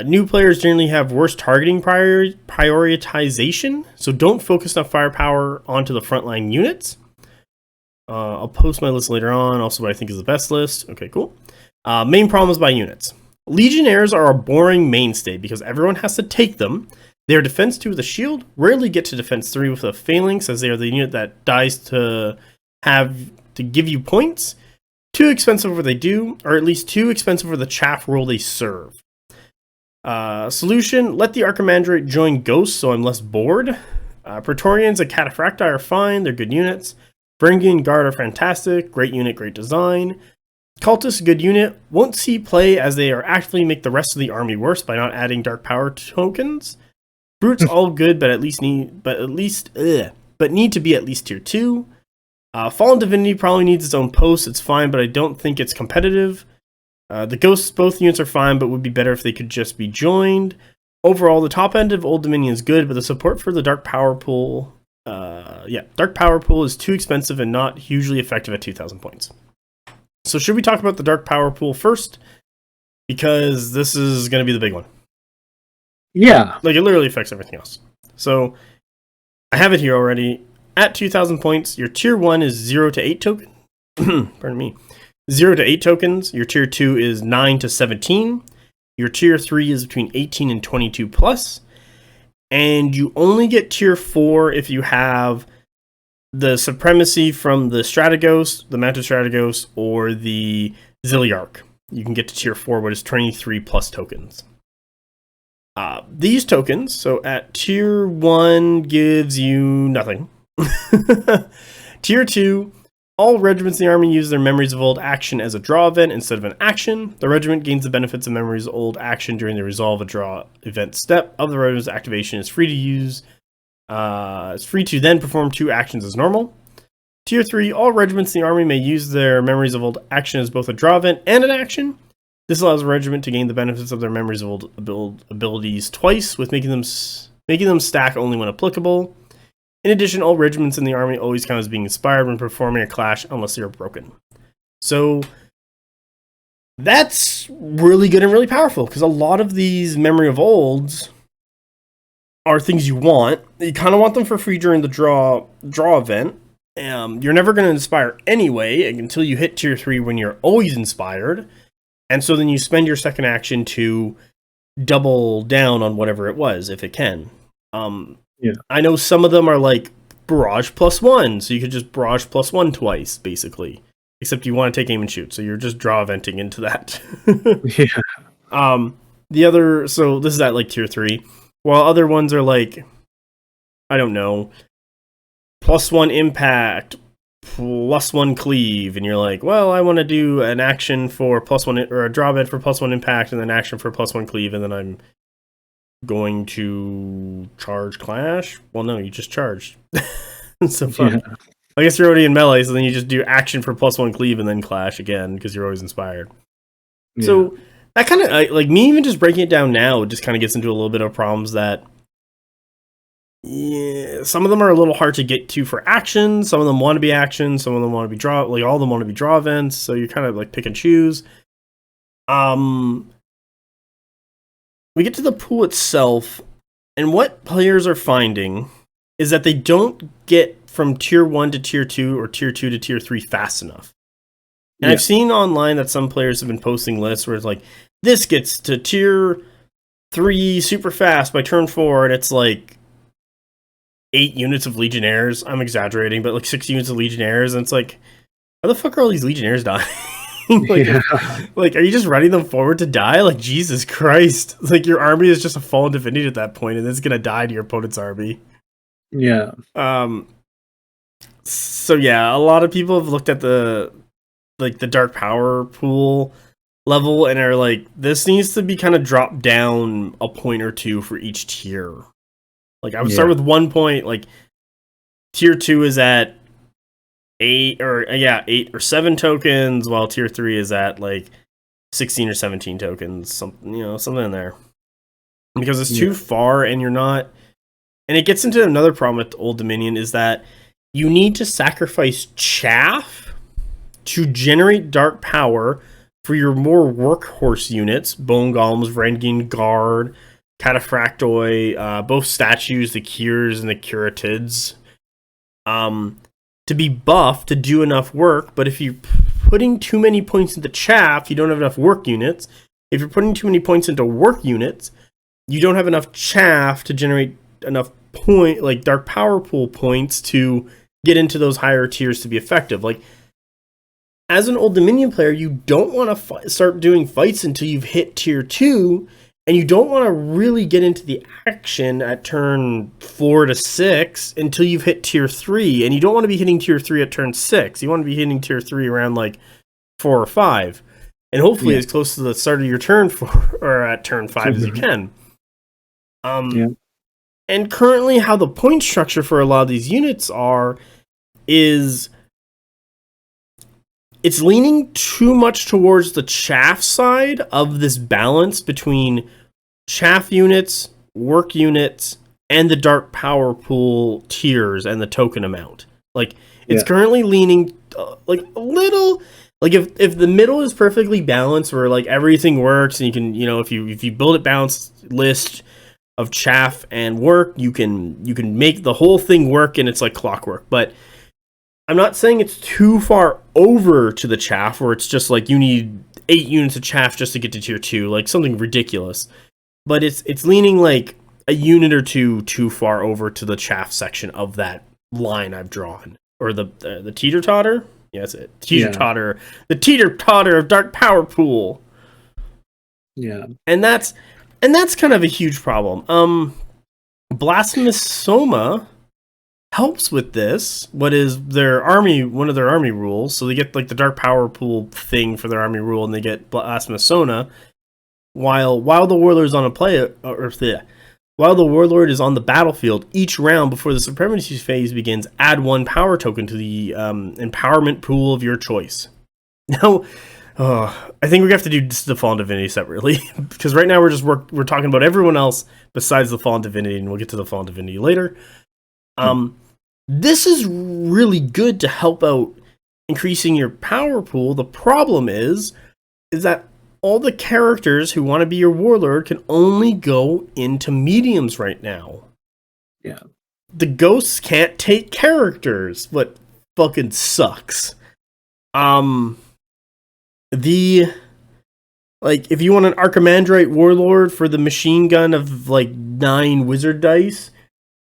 New players generally have worse targeting prioritization, so don't focus on firepower onto the frontline units. I'll post my list later on, also what I think is the best list. Okay, cool. Main problems by units. Legionnaires are a boring mainstay because everyone has to take them. They are defense 2 with a shield, rarely get to defense 3 with a phalanx, as they are the unit that dies to give you points. Too expensive for they do, or at least too expensive for the chaff role they serve. Solution, let the Archimandrite join Ghosts so I'm less bored. Praetorians and Cataphracti are fine, they're good units. Varangian Guard are fantastic, great unit, great design. Cultists, good unit, won't see play as they are actively make the rest of the army worse by not adding dark power tokens. Brutes all good, but need to be at least tier 2. Fallen Divinity probably needs its own post, it's fine, but I don't think it's competitive. The Ghosts, both units are fine, but would be better if they could just be joined. Overall, the top end of Old Dominion is good, but the support for the Dark Power Pool, Dark Power Pool is too expensive and not hugely effective at 2,000 points. So should we talk about the Dark Power Pool first? Because this is going to be the big one. Yeah. Like, it literally affects everything else. So, I have it here already. At 2,000 points, your tier 1 is 0 to 8 tokens. Pardon me. 0 to 8 tokens. Your tier 2 is 9 to 17. Your tier 3 is between 18 and 22 plus. And you only get tier 4 if you have the Supremacy from the Strategos, the Mounted Strategos, or the Ziliarch. You can get to tier 4, which is 23 plus tokens. These tokens, so at tier 1 gives you nothing. Tier 2, all regiments in the army use their Memories of Old action as a draw event instead of an action. The regiment gains the benefits of Memories of Old action during the resolve a draw event step of the regiment's activation. Is free to use. It's free to then perform 2 actions as normal. Tier 3, all regiments in the army may use their Memories of Old action as both a draw event and an action. This allows a regiment to gain the benefits of their Memories of Old abilities twice, with making them stack only when applicable. In addition, all regiments in the army always count as being inspired when performing a clash unless they are broken. So that's really good and really powerful, because a lot of these Memory of Olds are things you want. You kind of want them for free during the draw event. You're never going to inspire anyway until you hit tier 3 when you're always inspired. And so then you spend your second action to double down on whatever it was, if it can. I know some of them are like Barrage +1, so you could just Barrage +1 twice, basically. Except you want to take aim and shoot, so you're just draw eventing into that. So this is at like tier 3. While other ones are like, I don't know, +1 impact, +1 cleave, and you're like, well, I want to do an action for +1, or a draw event for +1 impact, and then action for +1 cleave, and then I'm going to charge clash? Well, no, you just charged. So fuck. Yeah. I guess you're already in melee, so then you just do action for +1 cleave and then clash again, because you're always inspired. Yeah. So that kind of, like, me even just breaking it down now just kind of gets into a little bit of problems that, yeah, some of them are a little hard to get to for action. Some of them want to be action. Some of them want to be draw. Like, all of them want to be draw events. So you kind of like pick and choose. We get to the pool itself, and what players are finding is that they don't get from tier 1 to tier 2 or tier 2 to tier 3 fast enough. And I've seen online that some players have been posting lists where it's like, this gets to tier 3 super fast by turn 4, and it's like 8 units of Legionnaires. I'm exaggerating, but like 6 units of Legionnaires, and it's like, how the fuck are all these Legionnaires dying? Like, are you just running them forward to die? Like, Jesus Christ. Like, your army is just a fallen divinity at that point, and it's gonna die to your opponent's army. Yeah. So yeah, a lot of people have looked at the dark power pool level and are like, this needs to be kind of dropped down a point or 2 for each tier. Like, I would start with 1 point, like, tier 2 is at 8 or 7 tokens, while tier 3 is at like 16 or 17 tokens, something in there. Because it's too far, and you're not. And it gets into another problem with Old Dominion is that you need to sacrifice chaff to generate dark power for your more workhorse units, Bone Golems, Rengen Guard, Cataphractoi, both statues, the Cures and the Curatids, to be buffed to do enough work. But if you're putting too many points into chaff, you don't have enough work units. If you're putting too many points into work units, you don't have enough chaff to generate enough dark power pool points to get into those higher tiers to be effective. Like, as an Old Dominion player, you don't want to start doing fights until you've hit tier 2, and you don't want to really get into the action at turn 4 to 6 until you've hit tier 3, and you don't want to be hitting tier 3 at turn 6. You want to be hitting tier 3 around like 4 or 5, and hopefully as close to the start of your turn 4 or at turn 5 as you can. And currently how the point structure for a lot of these units is it's leaning too much towards the chaff side of this balance between chaff units, work units, and the dark power pool tiers and the token amount. Like, it's currently leaning like a little, like if the middle is perfectly balanced where like everything works and you can, if you build it balanced list of chaff and work, you can make the whole thing work and it's like clockwork. But I'm not saying it's too far over to the chaff where it's just like you need 8 units of chaff just to get to tier 2, like something ridiculous. But it's leaning like a unit or two too far over to the chaff section of that line I've drawn. Or the teeter-totter? Yeah, that's it. Teeter-totter. Yeah. The teeter-totter of Dark Power Pool. Yeah. And that's kind of a huge problem. Blasphemous Soma helps with this. What is one of their army rules? So they get like the Dark Power Pool thing for their army rule, and they get Blasphemous Soma. While the warlord is while the warlord is on the battlefield, each round before the supremacy phase begins, add 1 power token to the empowerment pool of your choice. Now, I think we have to do the Fallen Divinity separately, because right now we're talking about everyone else besides the Fallen Divinity, and we'll get to the Fallen Divinity later. This is really good to help out increasing your power pool. The problem is that all the characters who want to be your warlord can only go into mediums right now. Yeah. The ghosts can't take characters, what fucking sucks. If you want an Archimandrite warlord for the machine gun of like 9 wizard dice,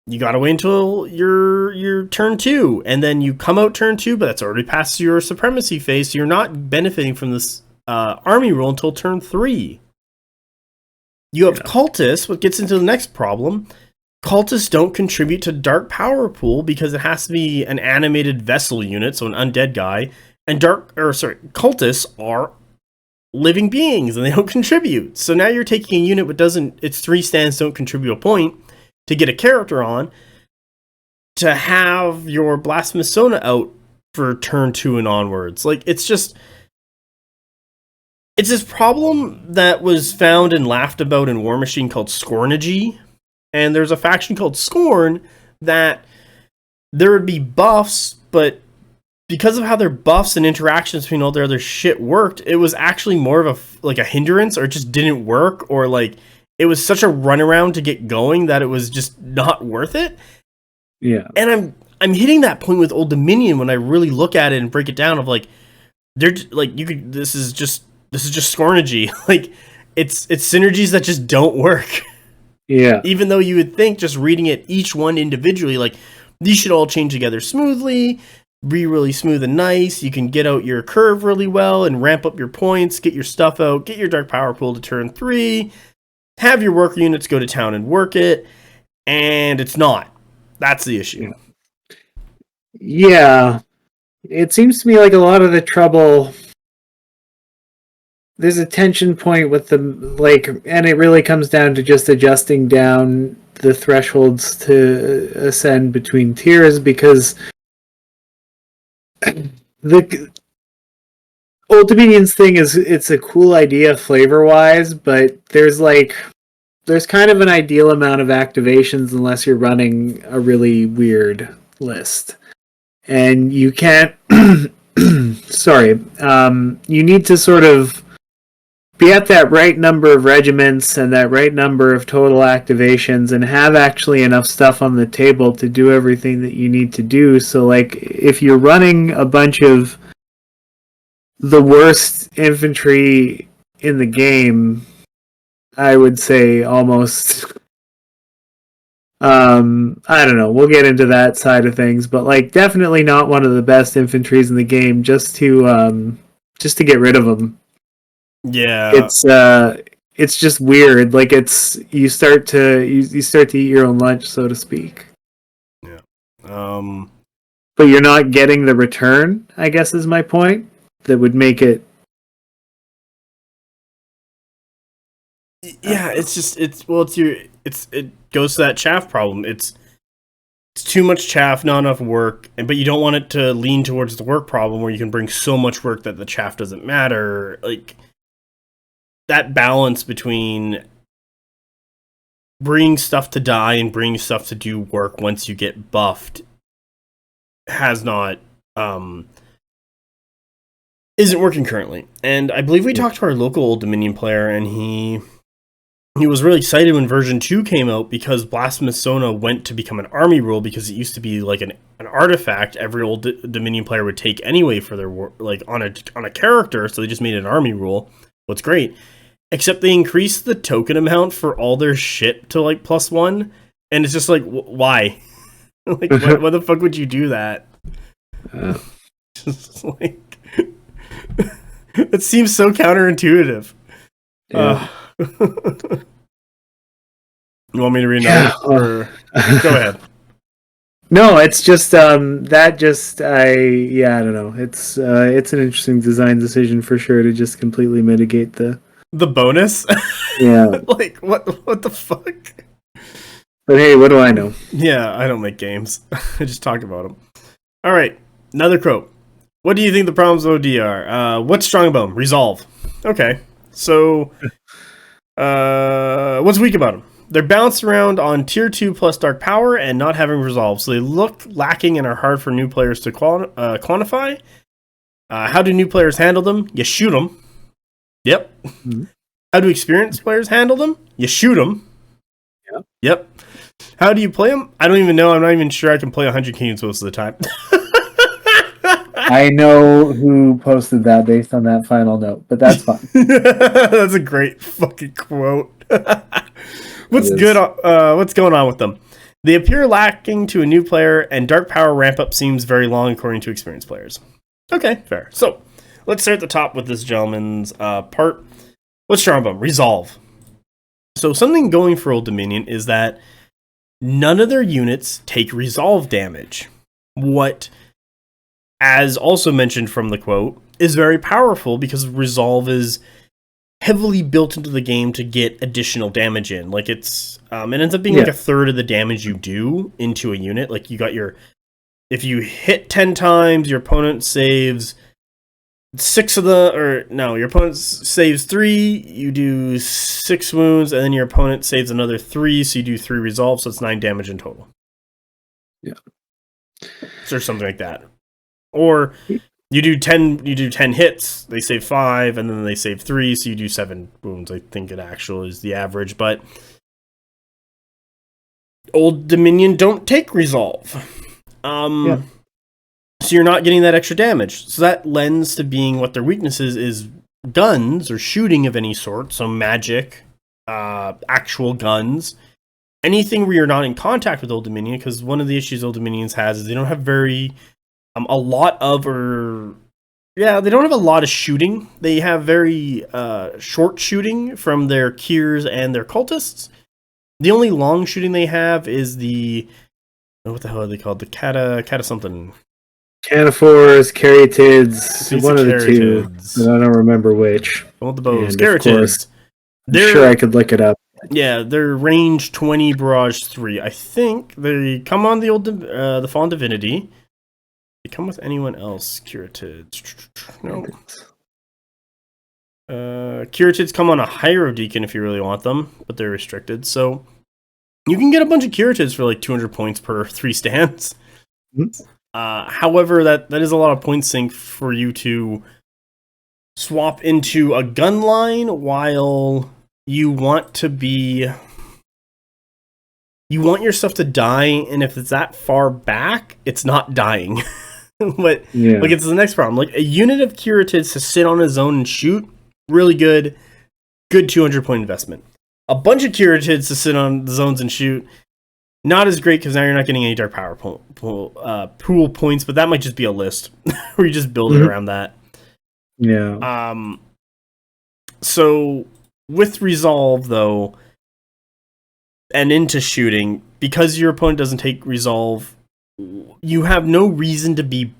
you gotta wait until your turn 2, and then you come out turn 2, but that's already past your supremacy phase, so you're not benefiting from this army rule until turn 3. You have cultists, what gets into the next problem. Cultists don't contribute to dark power pool because it has to be an animated vessel unit, so an undead guy. And cultists are living beings and they don't contribute. So now you're taking a unit its 3 stands don't contribute a point to get a character on to have your Blasphemous Sona out for turn 2 and onwards. Like, it's this problem that was found and laughed about in War Machine called Scornergy. And there's a faction called Scorn that there would be buffs, but because of how their buffs and interactions between all their other shit worked, it was actually more of a hindrance, or it just didn't work, or like it was such a runaround to get going that it was just not worth it. Yeah. And I'm hitting that point with Old Dominion when I really look at it and break it down of like, they're like, this is just Scornergy. Like, it's synergies that just don't work. Yeah. Even though you would think, just reading it each one individually, like, these should all change together smoothly, be really smooth and nice. You can get out your curve really well and ramp up your points, get your stuff out, get your dark power pool to turn 3, have your worker units go to town and work it, and it's not. That's the issue. Yeah. It seems to me like a lot of the trouble, there's a tension point with the, and it really comes down to just adjusting down the thresholds to ascend between tiers, because the Old Dominion's thing is it's a cool idea flavor wise, but there's kind of an ideal amount of activations unless you're running a really weird list. And you can't sorry. You need to sort of be at that right number of regiments and that right number of total activations and have actually enough stuff on the table to do everything that you need to do. So like if you're running a bunch of the worst infantry in the game, I would say almost I don't know, we'll get into that side of things, but like definitely not one of the best infantries in the game just to get rid of them. Yeah. It's just weird. Like it's you start to eat your own lunch, so to speak. Yeah. But you're not getting the return, I guess is my point. That would make it. Yeah, it goes to that chaff problem. It's too much chaff, not enough work, but you don't want it to lean towards the work problem where you can bring so much work that the chaff doesn't matter. Like that balance between bringing stuff to die and bringing stuff to do work once you get buffed has not isn't working currently. And I believe we talked to our local Old Dominion player, and he was really excited when version 2 came out because Blasphemous Sona went to become an army rule, because it used to be like an artifact every Old Dominion player would take anyway for their like on a character, so they just made an army rule. What's great, except they increased the token amount for all their shit to like +1, and it's just like why? Like why the fuck would you do that? Just like it seems so counterintuitive. Yeah. You want me to read another? Go ahead. No, it's just I don't know. It's an interesting design decision for sure to just completely mitigate the bonus. Yeah. Like what the fuck? But hey, what do I know? Yeah, I don't make games. I just talk about them. All right, another quote. What do you think the problems with OD are? What's strong about them? Resolve. Okay, so what's weak about them? They're bounced around on tier 2 plus dark power and not having resolve, so they look lacking and are hard for new players to quantify. How do new players handle them? You shoot them. Yep. Mm-hmm. How do experienced players handle them? You shoot them. Yep. How do you play them? I don't even know. I'm not even sure I can play 100 kings most of the time. I know who posted that based on that final note, but that's fine. That's a great fucking quote. What's going on with them? They appear lacking to a new player, and dark power ramp up seems very long according to experienced players. Okay, fair. So let's start at the top with this gentleman's part. What's strong about them? Resolve. So something going for Old Dominion is that none of their units take resolve damage. What, as also mentioned from the quote, is very powerful because resolve is heavily built into the game to get additional damage in. Like it's it ends up being like a third of the damage you do into a unit. Like you got if you hit 10 times, your opponent saves your opponent saves 3, you do 6 wounds, and then your opponent saves another 3, so you do 3 resolves, so it's 9 damage in total. Yeah. Or something like that. Or you do 10 hits, they save 5, and then they save 3, so you do 7 wounds. I think it actually is the average, but Old Dominion don't take resolve. So you're not getting that extra damage. So that lends to being what their weaknesses is guns or shooting of any sort. So magic, actual guns, anything where you're not in contact with Old Dominion, because one of the issues Old Dominions has is they don't have very they don't have a lot of shooting. They have very short shooting from their Kiers and their cultists. The only long shooting they have is what the hell are they called? The Cata something. Cataphors, Caryatids, one of the two. But I don't remember which. Well, the bows. Caryatids. I'm sure I could look it up. Yeah, they're range 20, barrage 3. I think they come on the Fallen Divinity. They come with anyone else? Curatids. No. Curatids come on a higher Deacon if you really want them, but they're restricted. So you can get a bunch of Curatids for like 200 points per 3 stands. Mm-hmm. However, that is a lot of point sink for you to swap into a gun line while you want your stuff to die, and if it's that far back, it's not dying. But like, it's the next problem. Like, a unit of Curatids to sit on his own and shoot, really good 200 point investment. A bunch of Curatids to sit on the zones and shoot, not as great, because now you're not getting any dark power pool points, but that might just be a list where you just build it around that. Yeah. So with resolve though, and into shooting, because your opponent doesn't take resolve, you have no reason to be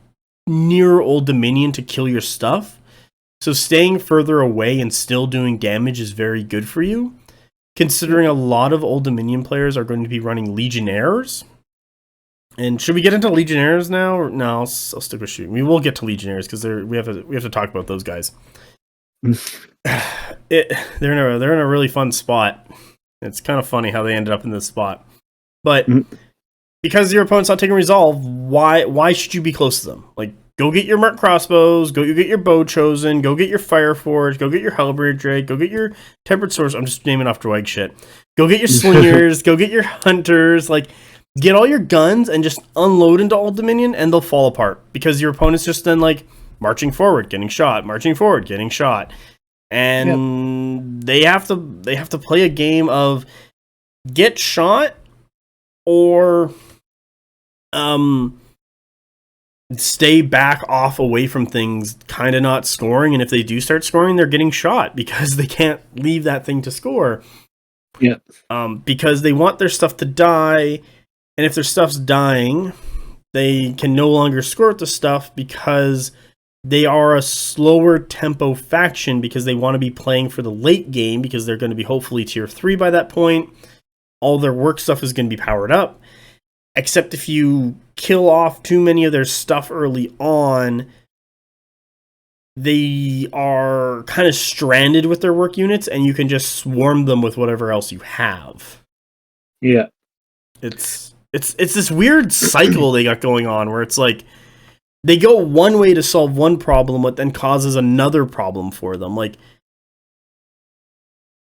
near Old Dominion to kill your stuff. So staying further away and still doing damage is very good for you, considering a lot of Old Dominion players are going to be running Legionnaires. And should we get into Legionnaires now? Or no, I'll stick with shooting. We will get to Legionnaires because we have to talk about those guys. They're in a really fun spot. It's kind of funny how they ended up in this spot, but because your opponent's not taking resolve, why should you be close to them? Like, go get your Merc crossbows, go get your bow chosen, go get your fire forge, go get your halberd drake, go get your tempered swords. I'm just naming off droid shit. Go get your slingers, go get your hunters. Like, get all your guns and just unload into Old Dominion, and they'll fall apart because your opponent's just then like marching forward, getting shot, marching forward, getting shot. And they have to play a game of get shot or stay back off away from things, kind of not scoring, and if they do start scoring, they're getting shot because they can't leave that thing to score. Yeah. Because they want their stuff to die, and if their stuff's dying, they can no longer score with the stuff because they are a slower tempo faction because they want to be playing for the late game because they're going to be hopefully tier 3 by that point. All their work stuff is going to be powered up. Except if you kill off too many of their stuff early on, they are kind of stranded with their work units and you can just swarm them with whatever else you have. Yeah. It's this weird cycle they got going on where it's like, they go one way to solve one problem, but then causes another problem for them. Like,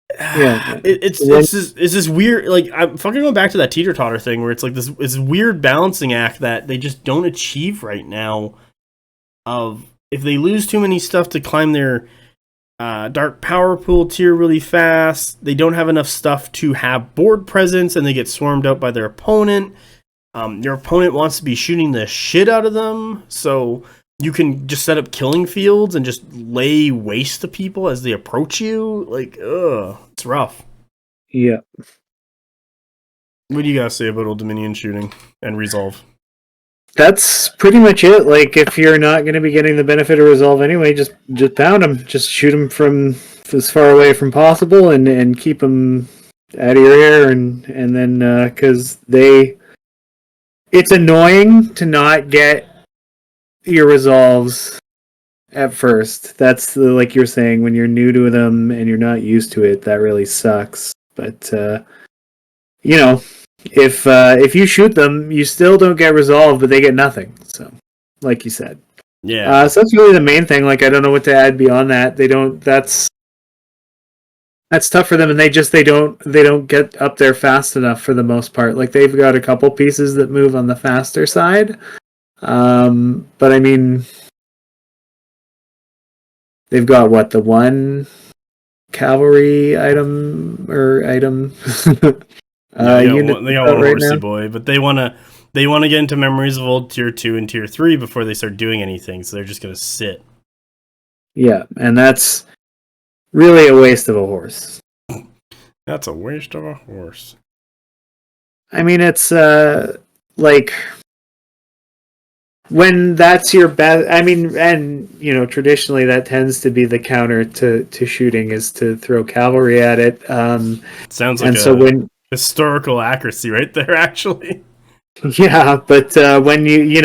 it's this weird. Like, I'm fucking going back to that teeter totter thing where it's like this weird balancing act that they just don't achieve right now. Of if they lose too many stuff to climb their dark power pool tier really fast, they don't have enough stuff to have board presence, and they get swarmed out by their opponent. Your opponent wants to be shooting the shit out of them, so you can just set up killing fields and just lay waste to people as they approach you. Like, it's rough. Yeah. What do you guys say about Old Dominion shooting and resolve? That's pretty much it. Like, if you're not going to be getting the benefit of resolve anyway, just pound them. Just shoot them from as far away from possible and keep them out of your hair, and then because it's annoying to not get your resolves at first. That's like you're saying, when you're new to them and you're not used to it, that really sucks. But if you shoot them, you still don't get resolve, but they get nothing. So, like you said, yeah. So that's really the main thing. Like, I don't know what to add beyond that. They don't. That's tough for them, and they don't get up there fast enough for the most part. Like, they've got a couple pieces that move on the faster side, but I mean, they've got the one cavalry item. They got one horsey boy, but they want to get into memories of old tier 2 and tier 3 before they start doing anything. So they're just gonna sit. Yeah, and that's really a waste of a horse. That's a waste of a horse. I mean, it's like when that's your best. I mean, and traditionally that tends to be the counter to shooting, is to throw cavalry at it. Sounds like historical accuracy right there, actually. Yeah, but when you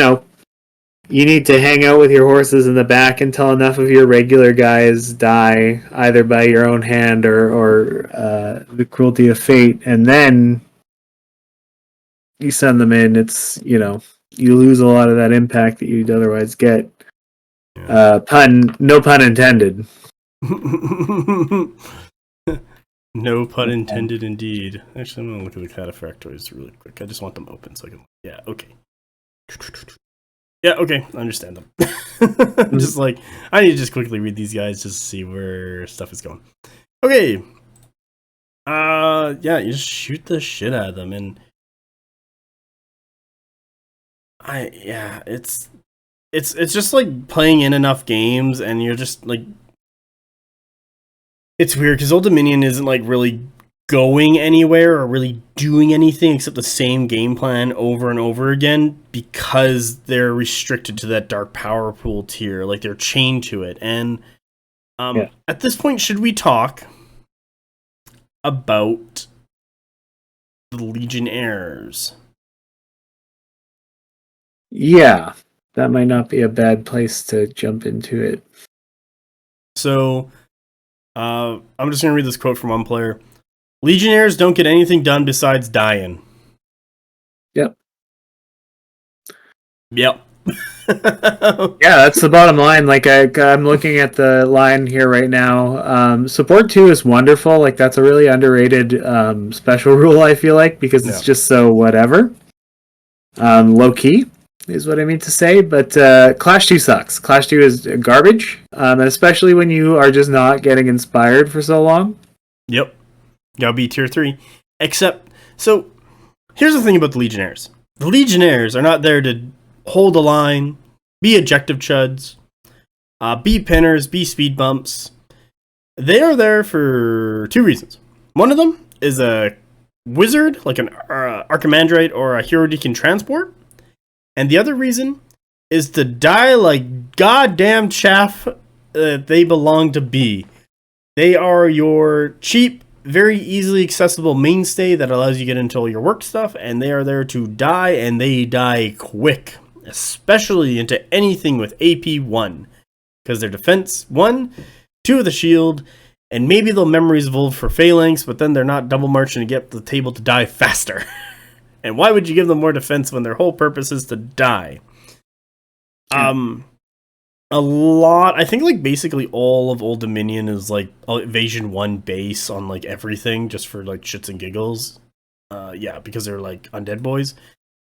you need to hang out with your horses in the back until enough of your regular guys die, either by your own hand or the cruelty of fate, and then you send them in. It's, you lose a lot of that impact that you'd otherwise get. Yeah. No pun intended. No pun intended, indeed. Actually, I'm gonna look at the cataphractoids really quick. I just want them open so I can. Yeah. Okay. Yeah. Okay. I understand them. Just like I need to just quickly read these guys just to see where stuff is going. Okay. Yeah. You just shoot the shit out of them, and it's just like playing in enough games, and you're just like. It's weird because Old Dominion isn't like really going anywhere or really doing anything except the same game plan over and over again because they're restricted to that dark power pool tier. Like they're chained to it. And at this point, should we talk about the Legionnaires? Yeah, that might not be a bad place to jump into it. So, I'm just going to read this quote from one player. Legionnaires don't get anything done besides dying. Yep. Yeah, that's the bottom line. Like I'm looking at the line here right now. Support 2 is wonderful. Like that's a really underrated special rule, I feel like, because it's just so whatever. Low key is what I mean to say, but Clash 2 sucks. Clash 2 is garbage, especially when you are just not getting inspired for so long. Yep. Gotta be tier 3. Except, so, here's the thing about the Legionnaires. The Legionnaires are not there to hold a line, be objective chuds, be pinners, be speed bumps. They are there for 2 reasons. One of them is a wizard, like an Archimandrite or a hero deacon transport. And the other reason is to die like goddamn chaff that they belong to be. They are your cheap, very easily accessible mainstay that allows you to get into all your work stuff, and they are there to die, and they die quick, especially into anything with AP1, because their defense 1, 2 with a shield, and maybe they'll memories evolve for phalanx, but then they're not double marching to get the table to die faster. And why would you give them more defense when their whole purpose is to die? A lot, I think like basically all of Old Dominion is like Evasion 1 base on like everything just for like shits and giggles. Because they're like undead boys.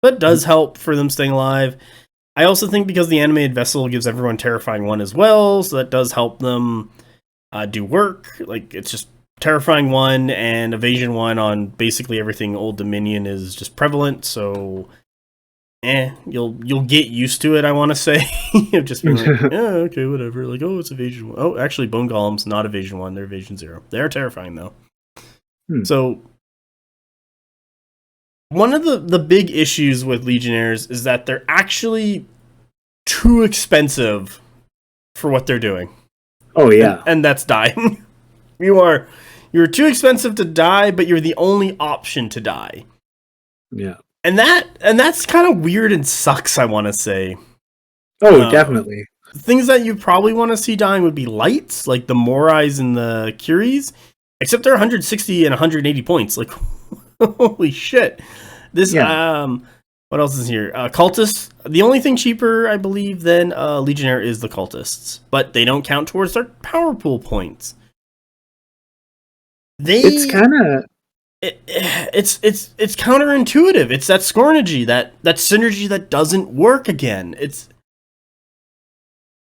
That does help for them staying alive. I also think because the animated vessel gives everyone Terrifying 1 as well, so that does help them do work. Like it's just Terrifying 1 and Evasion 1 on basically everything Old Dominion is just prevalent, so you'll get used to it, I want to say. Just being like, okay, whatever. Like, oh, it's Evasion 1. Oh, actually, Bone Golem's not Evasion 1, they're Evasion 0. They're terrifying, though. So, one of the big issues with Legionnaires is that they're actually too expensive for what they're doing. Oh, yeah. And that's dying. You're too expensive to die, but you're the only option to die. Yeah. And that's kind of weird and sucks, I want to say. Oh, definitely. Things that you probably want to see dying would be lights, like the Morais and the Curies, except they're 160 and 180 points. Like, holy shit. This, what else is here? Cultists. The only thing cheaper, I believe, than Legionnaire is the Cultists, but they don't count towards their power pool points. It's kind of... It's counterintuitive. It's that scornergy, that synergy that doesn't work again.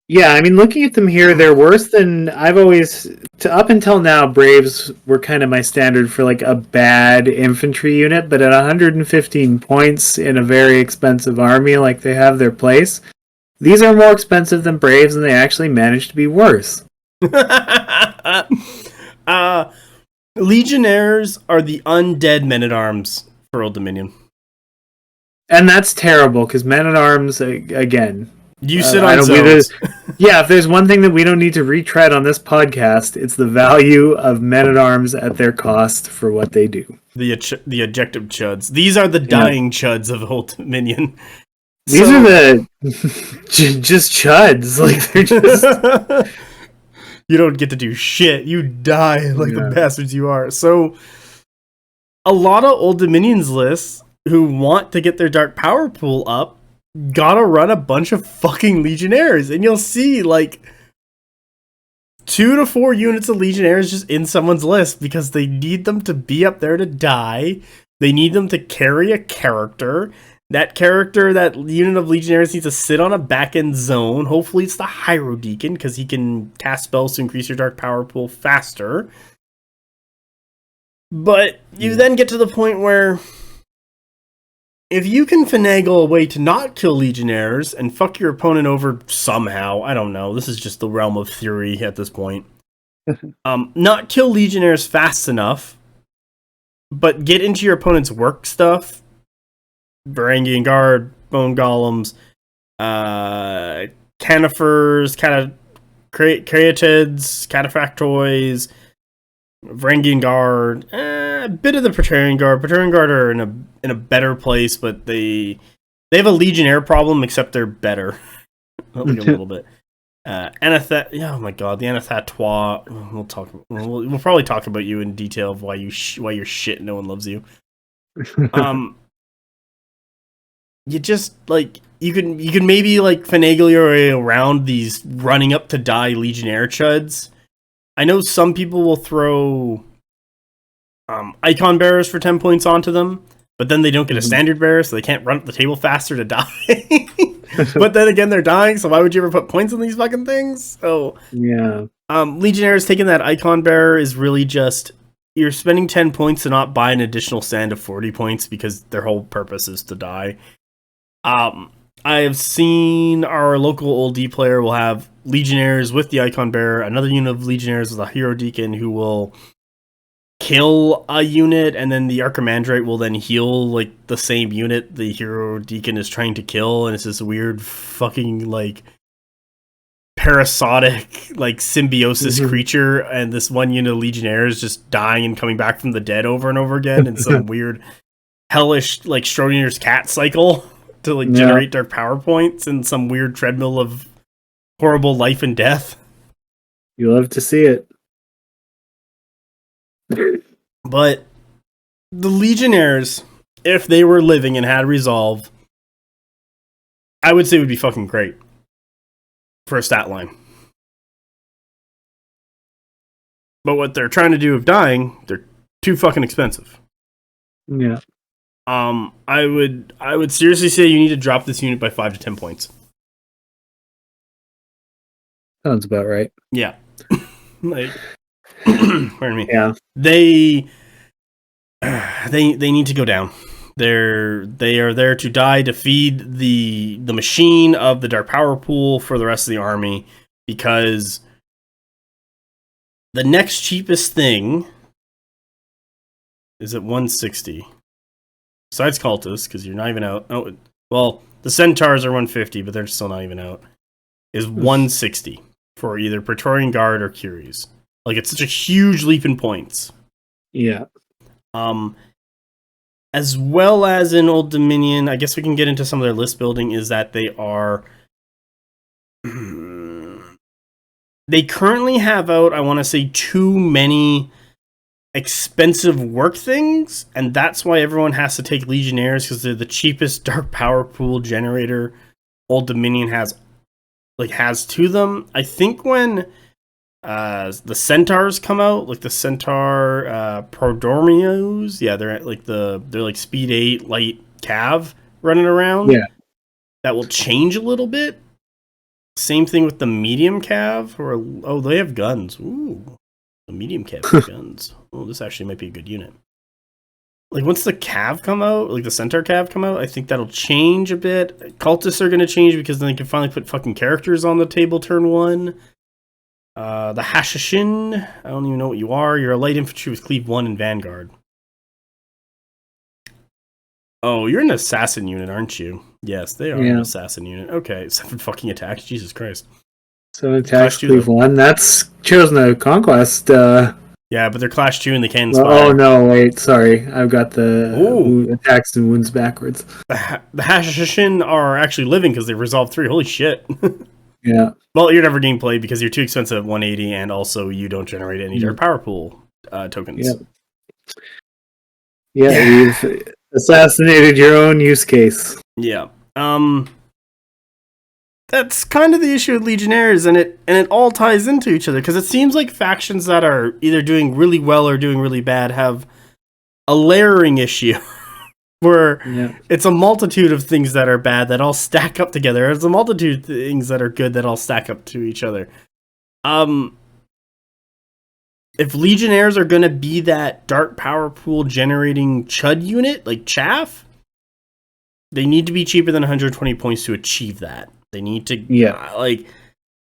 Yeah, I mean, looking at them here, they're worse than I've always... up until now, Braves were kind of my standard for like a bad infantry unit, but at 115 points in a very expensive army, like they have their place, these are more expensive than Braves, and they actually managed to be worse. Legionnaires are the undead men-at-arms for Old Dominion. And that's terrible, because men-at-arms, again... You sit on zones. If there's one thing that we don't need to retread on this podcast, it's the value of men-at-arms at their cost for what they do. The objective chuds. These are the dying chuds of Old Dominion. These are the just chuds. Like they're just. You don't get to do shit. You die like the bastards you are. So, a lot of Old Dominions lists who want to get their dark power pool up gotta run a bunch of fucking Legionnaires, and you'll see like 2 to 4 units of Legionnaires just in someone's list because they need them to be up there to die. They need them to carry a character. That character, that unit of Legionnaires needs to sit on a back-end zone. Hopefully it's the Hyro Deacon, because he can cast spells to increase your dark power pool faster. But you then get to the point where if you can finagle a way to not kill Legionnaires and fuck your opponent over somehow, I don't know, this is just the realm of theory at this point. Not kill Legionnaires fast enough, but get into your opponent's work stuff, Varangian Guard, Bone Golems, Canifers, Creatids, Cataphractoids, Varangian Guard, a bit of the Praetorian Guard. Praetorian Guard are in a better place, but they have a Legionnaire problem, except they're better. Like a little bit. Oh my god, the Anathatois. We'll probably talk about you in detail of why you're shit and no one loves you. You just like you can maybe like finagle your way around these running up to die Legionnaire chuds. I know some people will throw icon bearers for 10 points onto them, but then they don't get a standard bearer, so they can't run up the table faster to die. But then again, they're dying, so why would you ever put points on these fucking things? So yeah, Legionnaires taking that icon bearer is really just you're spending 10 points to not buy an additional stand of 40 points because their whole purpose is to die. I have seen our local old D player will have Legionnaires with the icon bearer, another unit of Legionnaires with a Hero Deacon who will kill a unit, and then the Archimandrite will then heal like the same unit the Hero Deacon is trying to kill, and it's this weird fucking like parasitic like symbiosis creature, and this one unit of Legionnaires just dying and coming back from the dead over and over again in some weird hellish like Schrodinger's cat cycle to like generate dark power points and some weird treadmill of horrible life and death. You love to see it. But the Legionnaires, if they were living and had resolve, I would say would be fucking great for a stat line. But what they're trying to do of dying, they're too fucking expensive. Yeah. I would seriously say you need to drop this unit by 5 to 10 points. Sounds about right. Yeah. Like, pardon me. Yeah. They need to go down. They are there to die to feed the machine of the dark power pool for the rest of the army, because the next cheapest thing is at 160. Besides Cultists, because you're not even out. Oh, well, the Centaurs are 150, but they're still not even out. Is 160 for either Praetorian Guard or Curies. Like, it's such a huge leap in points. Yeah. As well as in Old Dominion, I guess we can get into some of their list building, is that they are... they currently have out, I want to say, too many expensive work things, and that's why everyone has to take Legionnaires, because they're the cheapest dark power pool generator Old Dominion has to them. I think when the Centaurs come out, like the Centaur Prodormios, yeah, they're like speed 8 light cav running around. Yeah, that will change a little bit. Same thing with the medium cav, or they have guns. Ooh, the medium cav has guns. Oh, this actually might be a good unit. Like, once the cav come out, like the Centaur cav come out, I think that'll change a bit. Cultists are going to change because then they can finally put fucking characters on the table turn 1. The Hashashin, I don't even know what you are. You're a light infantry with cleave 1 and Vanguard. Oh, you're an assassin unit, aren't you? Yes, they are an assassin unit. Okay, 7 fucking attacks. Jesus Christ. 7 attacks, cleave 1. That's Chosen of Conquest. Yeah, but they're Clash 2 and they can't Well, inspire. oh no, wait, sorry. I've got the attacks and wounds backwards. The Hashashin are actually living because they resolved 3. Holy shit. Yeah. Well, you're never getting played because you're too expensive at 180, and also you don't generate any Dark Power Pool tokens. Yeah, you've assassinated your own use case. Yeah. That's kind of the issue with Legionnaires, and it all ties into each other, because it seems like factions that are either doing really well or doing really bad have a layering issue where it's a multitude of things that are bad that all stack up together. It's a multitude of things that are good that all stack up to each other. If Legionnaires are going to be that dark power pool generating chud unit, like chaff, they need to be cheaper than 120 points to achieve that. They need to, like,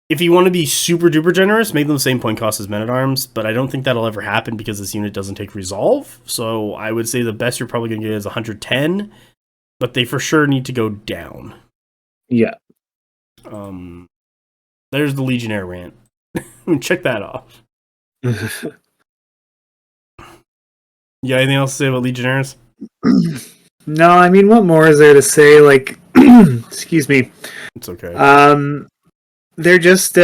if you want to be super duper generous, make them the same point cost as Men-at-Arms, but I don't think that'll ever happen because this unit doesn't take Resolve. So I would say the best you're probably going to get is 110, but they for sure need to go down. Yeah. There's the Legionnaire rant. Check that off. You got anything else to say about Legionnaires? No, I mean, what more is there to say? Like, excuse me. It's okay. They're just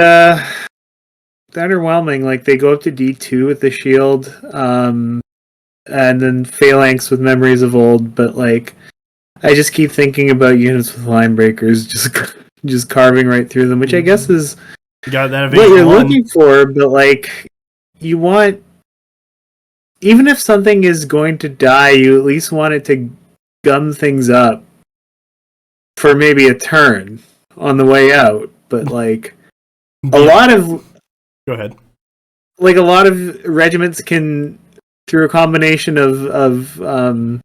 underwhelming. Like, they go up to D2 with the shield, and then Phalanx with Memories of Old, but, like, I just keep thinking about units with line breakers, just carving right through them, which I guess is got that what you're looking for, but, like, you want... Even if something is going to die, you at least want it to gum things up for maybe a turn on the way out, but like a lot of like a lot of regiments can, through a combination of well,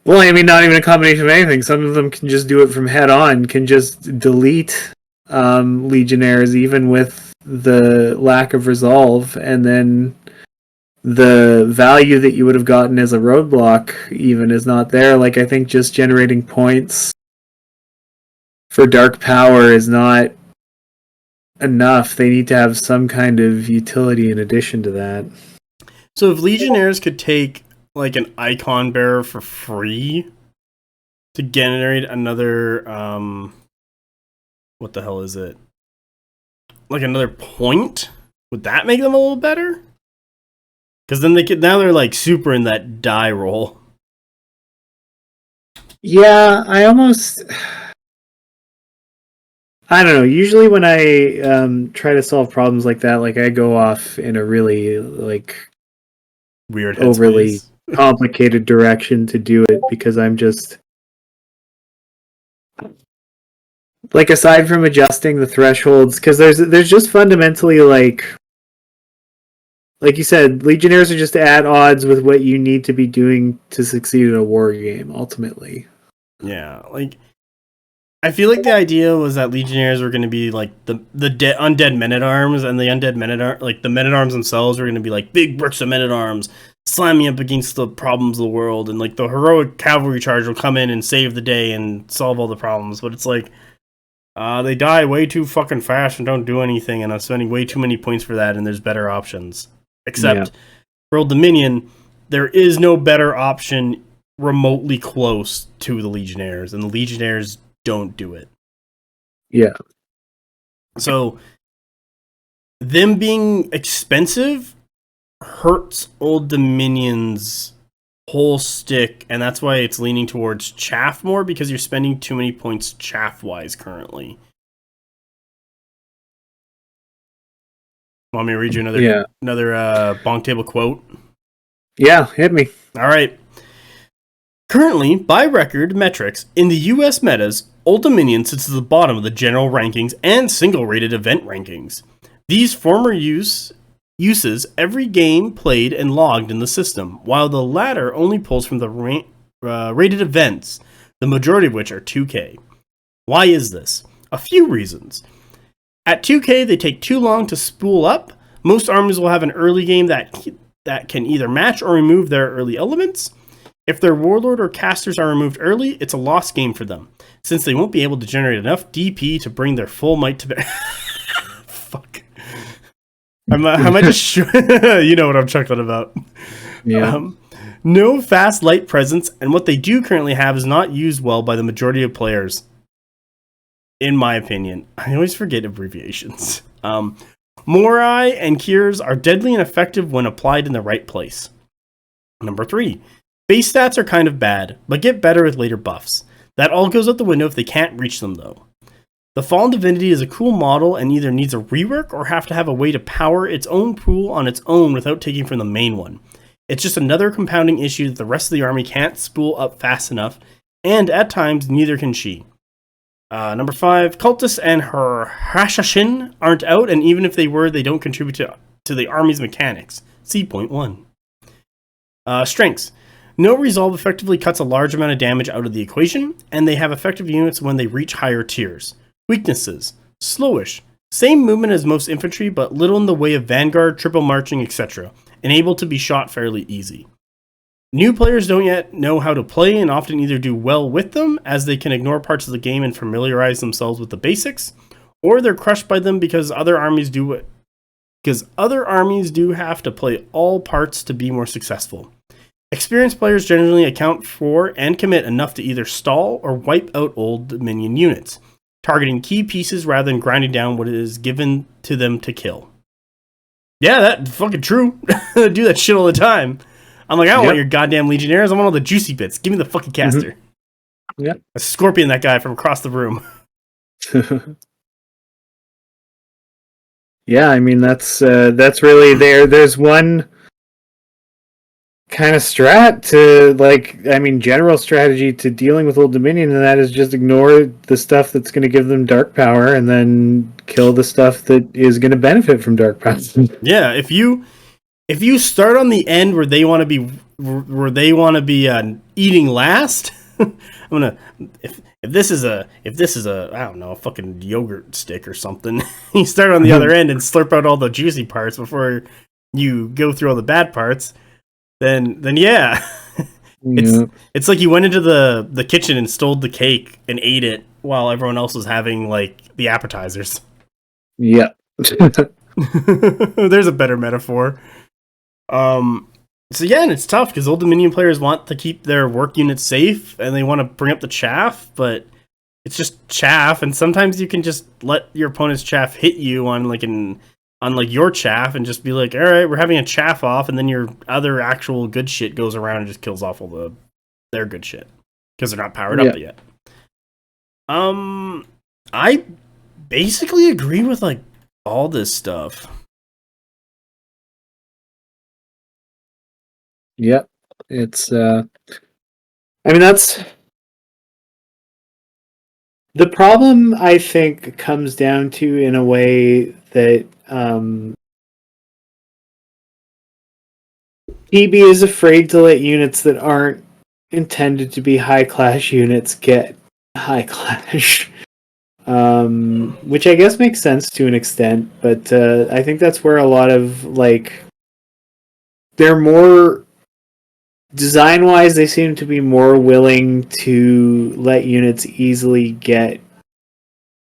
I mean, not even a combination of anything, some of them can just do it from head on, can just delete Legionnaires even with the lack of resolve, and then the value that you would have gotten as a roadblock even is not there. Like, I think just generating points for dark power is not enough. They need to have some kind of utility in addition to that. So if Legionnaires could take like an icon bearer for free to generate another what the hell is it? Like another point? Would that make them a little better? Because then they're like super in that die roll. Yeah, I don't know. Usually when I try to solve problems like that, like I go off in a really like weird, overly complicated direction to do it, because I'm just like, aside from adjusting the thresholds, because there's just fundamentally like you said, Legionnaires are just at odds with what you need to be doing to succeed in a war game, ultimately. Yeah, like, I feel like the idea was that Legionnaires were going to be like the undead Men-at-Arms, and the undead Men-at-Arms, like the Men-at-Arms themselves, were going to be like big bricks of Men-at-Arms slamming up against the problems of the world, and like the heroic cavalry charge will come in and save the day and solve all the problems. But it's like, they die way too fucking fast and don't do anything, and I'm spending way too many points for that, and there's better options. Except for Old Dominion, there is no better option remotely close to the Legionnaires, and the Legionnaires don't do it. Yeah. So them being expensive hurts Old Dominion's whole stick, and that's why it's leaning towards chaff more, because you're spending too many points chaff-wise currently. Want me to read you another BonkTable quote? Yeah, hit me. All right. Currently, by record metrics, in the US metas, Old Dominion sits at the bottom of the general rankings and single-rated event rankings. These former uses every game played and logged in the system, while the latter only pulls from the rated events, the majority of which are 2K. Why is this? A few reasons. At 2K, they take too long to spool up. Most armies will have an early game that can either match or remove their early elements. If their warlord or casters are removed early, it's a lost game for them, since they won't be able to generate enough DP to bring their full might to bear. Fuck. I might just you know what I'm chuckling about. Yeah. No fast light presence, and what they do currently have is not used well by the majority of players. In my opinion, I always forget abbreviations. Morai and Cures are deadly and effective when applied in the right place. Number 3. Base stats are kind of bad, but get better with later buffs. That all goes out the window if they can't reach them, though. The Fallen Divinity is a cool model and either needs a rework or have to have a way to power its own pool on its own without taking from the main one. It's just another compounding issue that the rest of the army can't spool up fast enough, and at times neither can she. Number 5, Cultists and her Hashashin aren't out, and even if they were, they don't contribute to the army's mechanics. See point 1. Strengths. No Resolve effectively cuts a large amount of damage out of the equation, and they have effective units when they reach higher tiers. Weaknesses. Slowish. Same movement as most infantry, but little in the way of vanguard, triple marching, etc., and able to be shot fairly easy. New players don't yet know how to play and often either do well with them, as they can ignore parts of the game and familiarize themselves with the basics, or they're crushed by them because other armies do have to play all parts to be more successful. Experienced players generally account for and commit enough to either stall or wipe out old Dominion units, targeting key pieces rather than grinding down what is given to them to kill. Yeah, that's fucking true. I do that shit all the time. I'm like, I don't want your goddamn Legionnaires. I want all the juicy bits. Give me the fucking caster. Yeah. I scorpion that guy from across the room. Yeah, I mean that's really there. There's one kind of strat to general strategy to dealing with Old Dominion, and that is just ignore the stuff that's going to give them dark power, and then kill the stuff that is going to benefit from dark power. Yeah, if you start on the end where they want to be eating last, I'm gonna if this is a I don't know, a fucking yogurt stick or something. You start on the other end and slurp out all the juicy parts before you go through all the bad parts. Then yeah. It's like you went into the kitchen and stole the cake and ate it while everyone else was having like the appetizers. Yeah. There's a better metaphor. So yeah, and it's tough because Old Dominion players want to keep their work units safe and they want to bring up the chaff, but it's just chaff, and sometimes you can just let your opponent's chaff hit you on your chaff and just be like, all right, we're having a chaff off, and then your other actual good shit goes around and just kills off all their good shit because they're not powered up yet. I basically agree with like all this stuff. Yep. It's I mean that's the problem. I think comes down to, in a way, that PB is afraid to let units that aren't intended to be high clash units get high clash. Which I guess makes sense to an extent, but I think that's where a lot of they're more design-wise, they seem to be more willing to let units easily get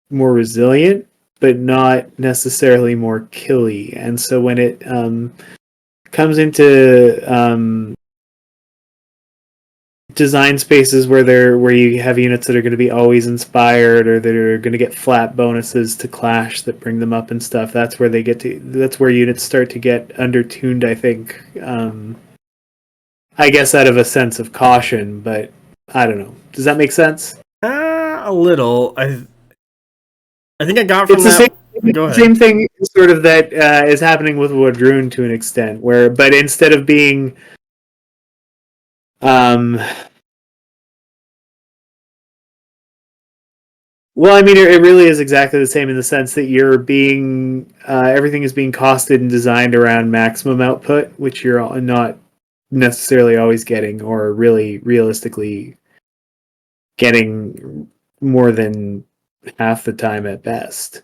more resilient, but not necessarily more killy. And so when it comes into design spaces where you have units that are going to be always inspired, or that are going to get flat bonuses to clash that bring them up and stuff, that's where units start to get undertuned, I think. I guess out of a sense of caution, but I don't know. Does that make sense? A little. I think I got from it's that. The same thing sort of that is happening with Wadroon to an extent, but instead of being well, I mean, it really is exactly the same in the sense that you're being everything is being costed and designed around maximum output, which you're not necessarily always getting, or really realistically getting more than half the time at best.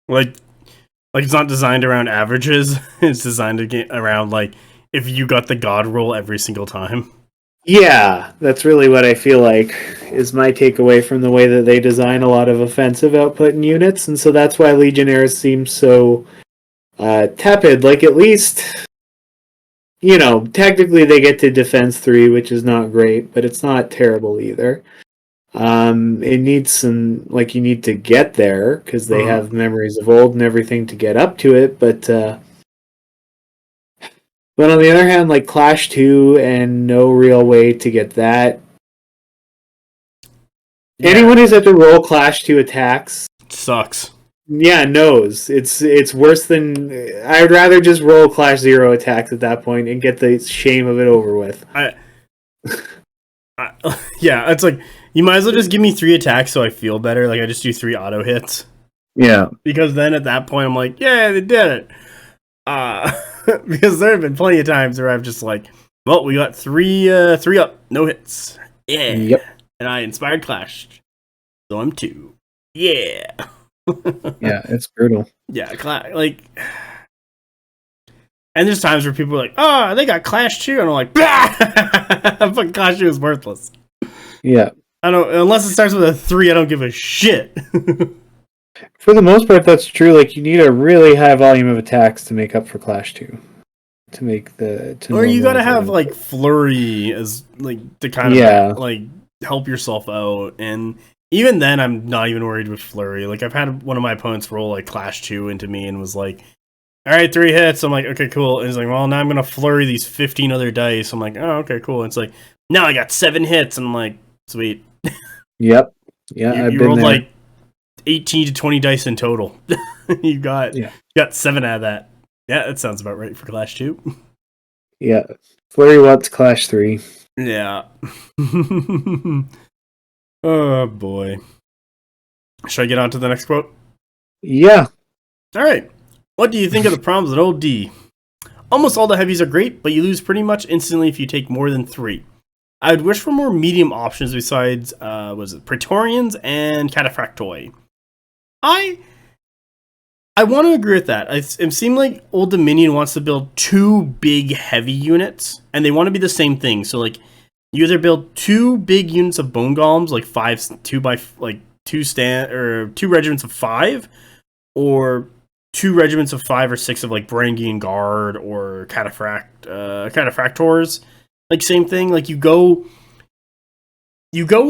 Like it's not designed around averages. It's designed to get around if you got the god roll every single time. Yeah, that's really what I feel like is my takeaway from the way that they design a lot of offensive output in units, and so that's why Legionnaires seem so tepid. Like, at least, technically they get to defense 3, which is not great, but it's not terrible either. It needs some, like, you need to get there because they have memories of old and everything to get up to it, but on the other hand, like Clash 2 and no real way to get that. Yeah. Anyone who's had to roll Clash 2 attacks Sucks. yeah, knows. It's worse than I would rather just roll Clash 0 attacks at that point and get the shame of it over with. Yeah, it's like you might as well just give me 3 attacks so I feel better. Like I just do 3 auto hits. Yeah. Because then at that point I'm like, yeah, they did it. Because there have been plenty of times where I've just like, well, we got 3 up, no hits. Yeah. Yep. And I inspired Clash. So I'm 2. Yeah. Yeah, it's brutal. Yeah, like, and there's times where people are like, oh, they got Clash 2, and I'm like, bah! Fucking Clash 2 is worthless. Yeah. I don't, unless it starts with a 3, I don't give a shit. For the most part, that's true. Like, you need a really high volume of attacks to make up for Clash 2. To make the... Or you gotta have, like, Flurry as, like, to kind of, like, help yourself out, and... Even then, I'm not even worried with Flurry. Like, I've had one of my opponents roll, like, Clash 2 into me and was like, alright, 3 hits. I'm like, okay, cool. And he's like, well, now I'm gonna flurry these 15 other dice. I'm like, oh, okay, cool. And it's like, now I got 7 hits. And I'm like, sweet. Yep. Yeah, you rolled, like, 18 to 20 dice in total. you got 7 out of that. Yeah, that sounds about right for Clash 2. Yeah. Flurry wants Clash 3. Yeah. Oh, boy. Should I get on to the next quote? Yeah. All right. What do you think of the problems at Old D? Almost all the heavies are great, but you lose pretty much instantly if you take more than 3. I would wish for more medium options besides, Praetorians and Cataphractoi. I want to agree with that. It seemed like Old Dominion wants to build 2 big heavy units, and they want to be the same thing. So, like, you either build 2 big units of bone golems, like 2 regiments of 5, or 2 regiments of 5 or 6 of like Varangian Guard or Cataphractors. Like, same thing. Like, you go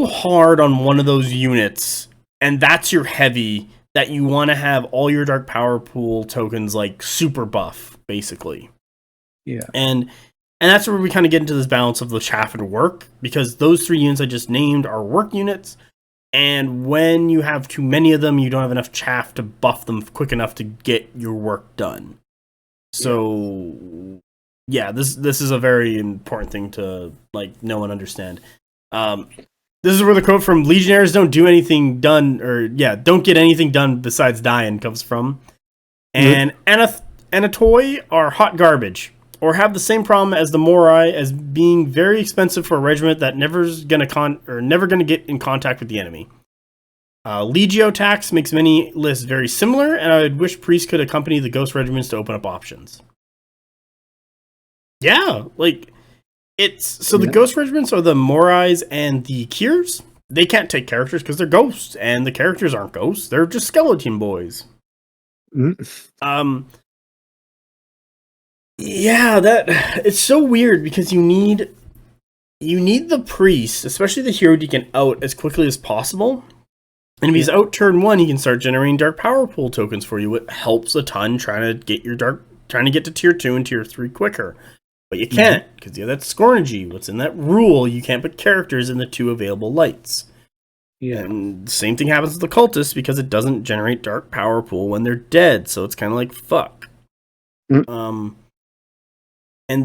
hard on one of those units, and that's your heavy that you want to have all your dark power pool tokens like super buff, basically. Yeah. And that's where we kind of get into this balance of the chaff and work, because those 3 units I just named are work units, and when you have too many of them, you don't have enough chaff to buff them quick enough to get your work done. So, yeah, this is a very important thing to like know and understand. This is where the quote from Legionnaires don't get anything done besides dying comes from. And Anatoi are hot garbage, or have the same problem as the Morai as being very expensive for a regiment that never gonna get in contact with the enemy. Legio tax makes many lists very similar, and I would wish priests could accompany the ghost regiments to open up options. Yeah, like the ghost regiments are the Morais and the Kirs. They can't take characters because they're ghosts, and the characters aren't ghosts; they're just skeleton boys. Yeah, it's so weird because you need the priest, especially the hero deacon, out as quickly as possible. And if he's out turn 1, he can start generating dark power pool tokens for you. It helps a ton trying to get to tier 2 and tier 3 quicker. But you can't, because you have that Scornergy. What's in that rule? You can't put characters in the 2 available lights. Yeah. And the same thing happens with the cultists because it doesn't generate dark power pool when they're dead. So it's kind of like fuck. And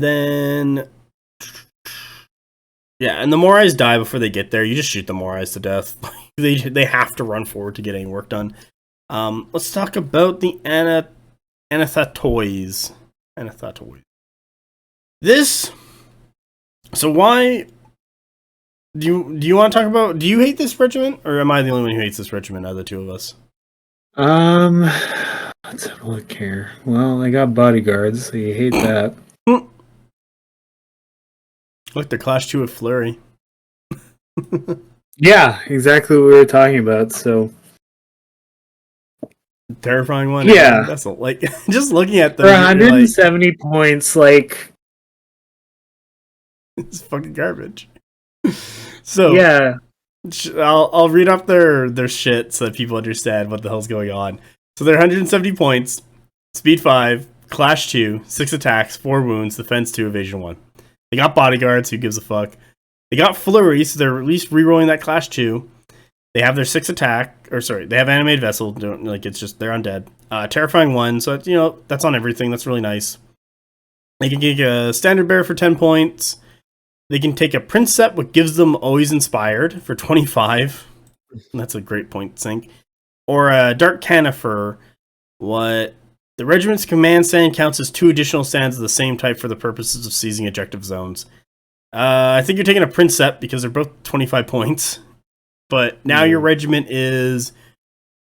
then, yeah, and the Morais die before they get there. You just shoot the Morais to death. they have to run forward to get any work done. Let's talk about the Anathatois. So why do you want to talk about? Do you hate this regiment, or am I the only one who hates this regiment out of the 2 of us? Let's have a look here. Well, they got bodyguards, so you hate that. Look, they're Clash 2 with Flurry. Yeah, exactly what we were talking about. So Terrifying one. yeah, Vessel. Like, just looking at them, for you're like, 170 points, like it's fucking garbage. So yeah, I'll read up their shit so that people understand what the hell's going on. So they're 170 points, speed 5, clash 2, 6 attacks, 4 wounds, defense 2, evasion 1. They got bodyguards, who gives a fuck. They got flurry, so they're at least rerolling that clash 2. They have their 6 attack, or sorry, they have animated vessel, like it's just they're undead. Terrifying 1, so you know that's on everything. That's really nice. They can get a standard bearer for 10 points. They can take a Princep, which gives them always inspired for 25. That's a great point sink. Or a Dark Canifer, what the regiment's command stand counts as 2 additional stands of the same type for the purposes of seizing objective zones. I think you're taking a Princep because they're both 25 points. But now your regiment is,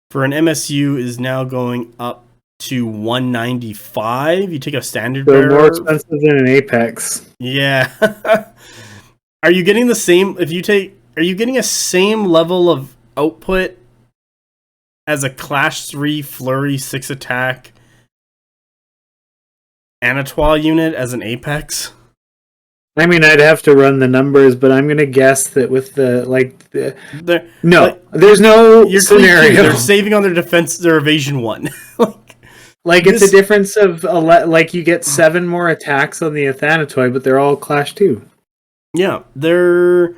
for an MSU, is now going up to 195. You take a standard bearer. more expensive than an Apex. Yeah. Are you getting the same are you getting a same level of output as a Clash 3 Flurry 6 attack Anatois unit as an Apex? I mean, I'd have to run the numbers, but I'm gonna guess that with there's no scenario. They're saving on their defense, their evasion 1. Like it's a difference of like you get 7 more attacks on the Athanatoi, but they're all Clash 2. Yeah, they're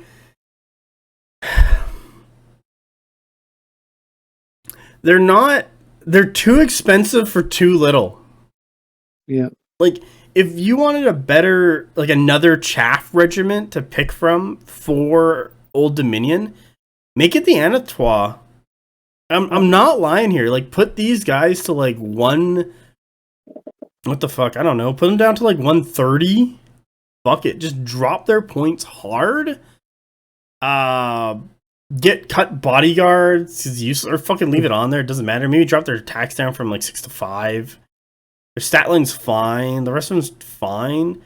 not. They're too expensive for too little. Yeah. Like, if you wanted a better, like another chaff regiment to pick from for Old Dominion, make it the Anatois. I'm not lying here. Like, put these guys to like what the fuck? I don't know. Put them down to like 130. Fuck it. Just drop their points hard. Get cut bodyguards is useless, or fucking leave it on there. It doesn't matter. Maybe drop their attacks down from like 6 to 5. Their stat line's fine. The rest of them's fine.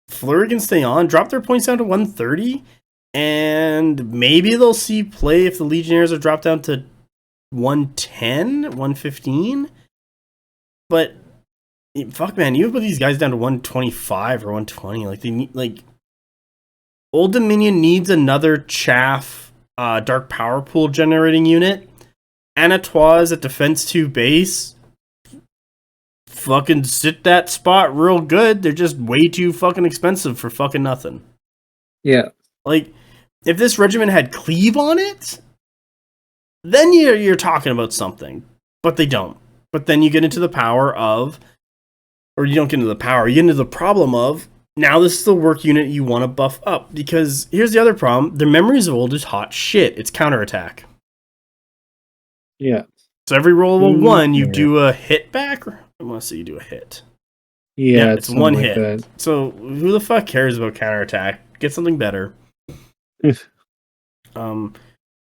Flurry can stay on. Drop their points down to 130. And maybe they'll see play if the Legionnaires are dropped down to 110, 115. But fuck, man, you put these guys down to 125 or 120. Like, they need, like, Old Dominion needs another chaff dark power pool generating unit. Anatois at defense 2 base. Fucking sit that spot real good. They're just way too fucking expensive for fucking nothing. Yeah. Like, if this regiment had cleave on it, then you're talking about something. But they don't. But then you get into the power of, or you don't get into the power, you get into the problem of, now this is the work unit you want to buff up. Because here's the other problem. The Memories of Old is hot shit. It's counterattack. Yeah. So every roll of a 1, you do a hit back. I want to say you do a hit. Yeah, it's 1 hit. That. So who the fuck cares about counterattack? Get something better.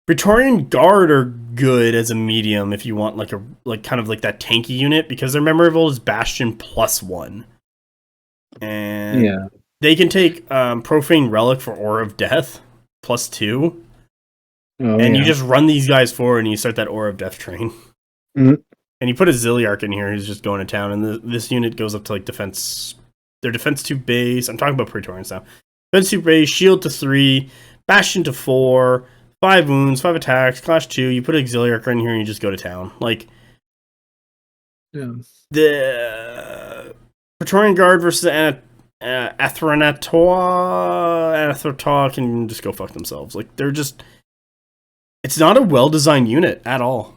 Praetorian Guard are good as a medium if you want like kind of like that tanky unit, because their Memory of Old is Bastion +1. And they can take Profane Relic for Aura of Death +2. And you just run these guys forward and you start that Aura of Death train. Mm-hmm. And you put a Zilliarch in here who's just going to town, and this unit goes up to like defense. Their defense 2 base. I'm talking about Praetorians now. Defense 2 base, shield to 3, Bastion to 4, 5 wounds, 5 attacks, Clash 2. You put a Zilliarch in here and you just go to town. Like, the Praetorian Guard versus Athanatois can just go fuck themselves. Like, they're just, it's not a well-designed unit at all.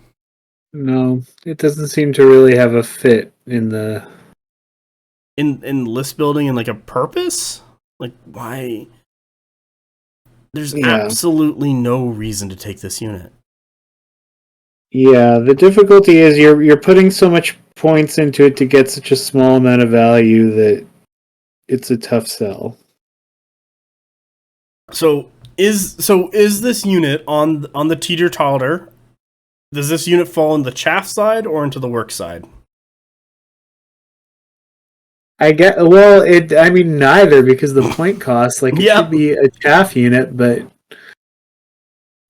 No, it doesn't seem to really have a fit in the in list building and like a purpose. Like, why? There's absolutely no reason to take this unit. Yeah, the difficulty is you're putting so much points into it to get such a small amount of value that it's a tough sell. So is this unit on the teeter-totter? Does this unit fall in the chaff side or into the work side? I mean, neither, because the point cost, like, it Yep. should be a chaff unit, but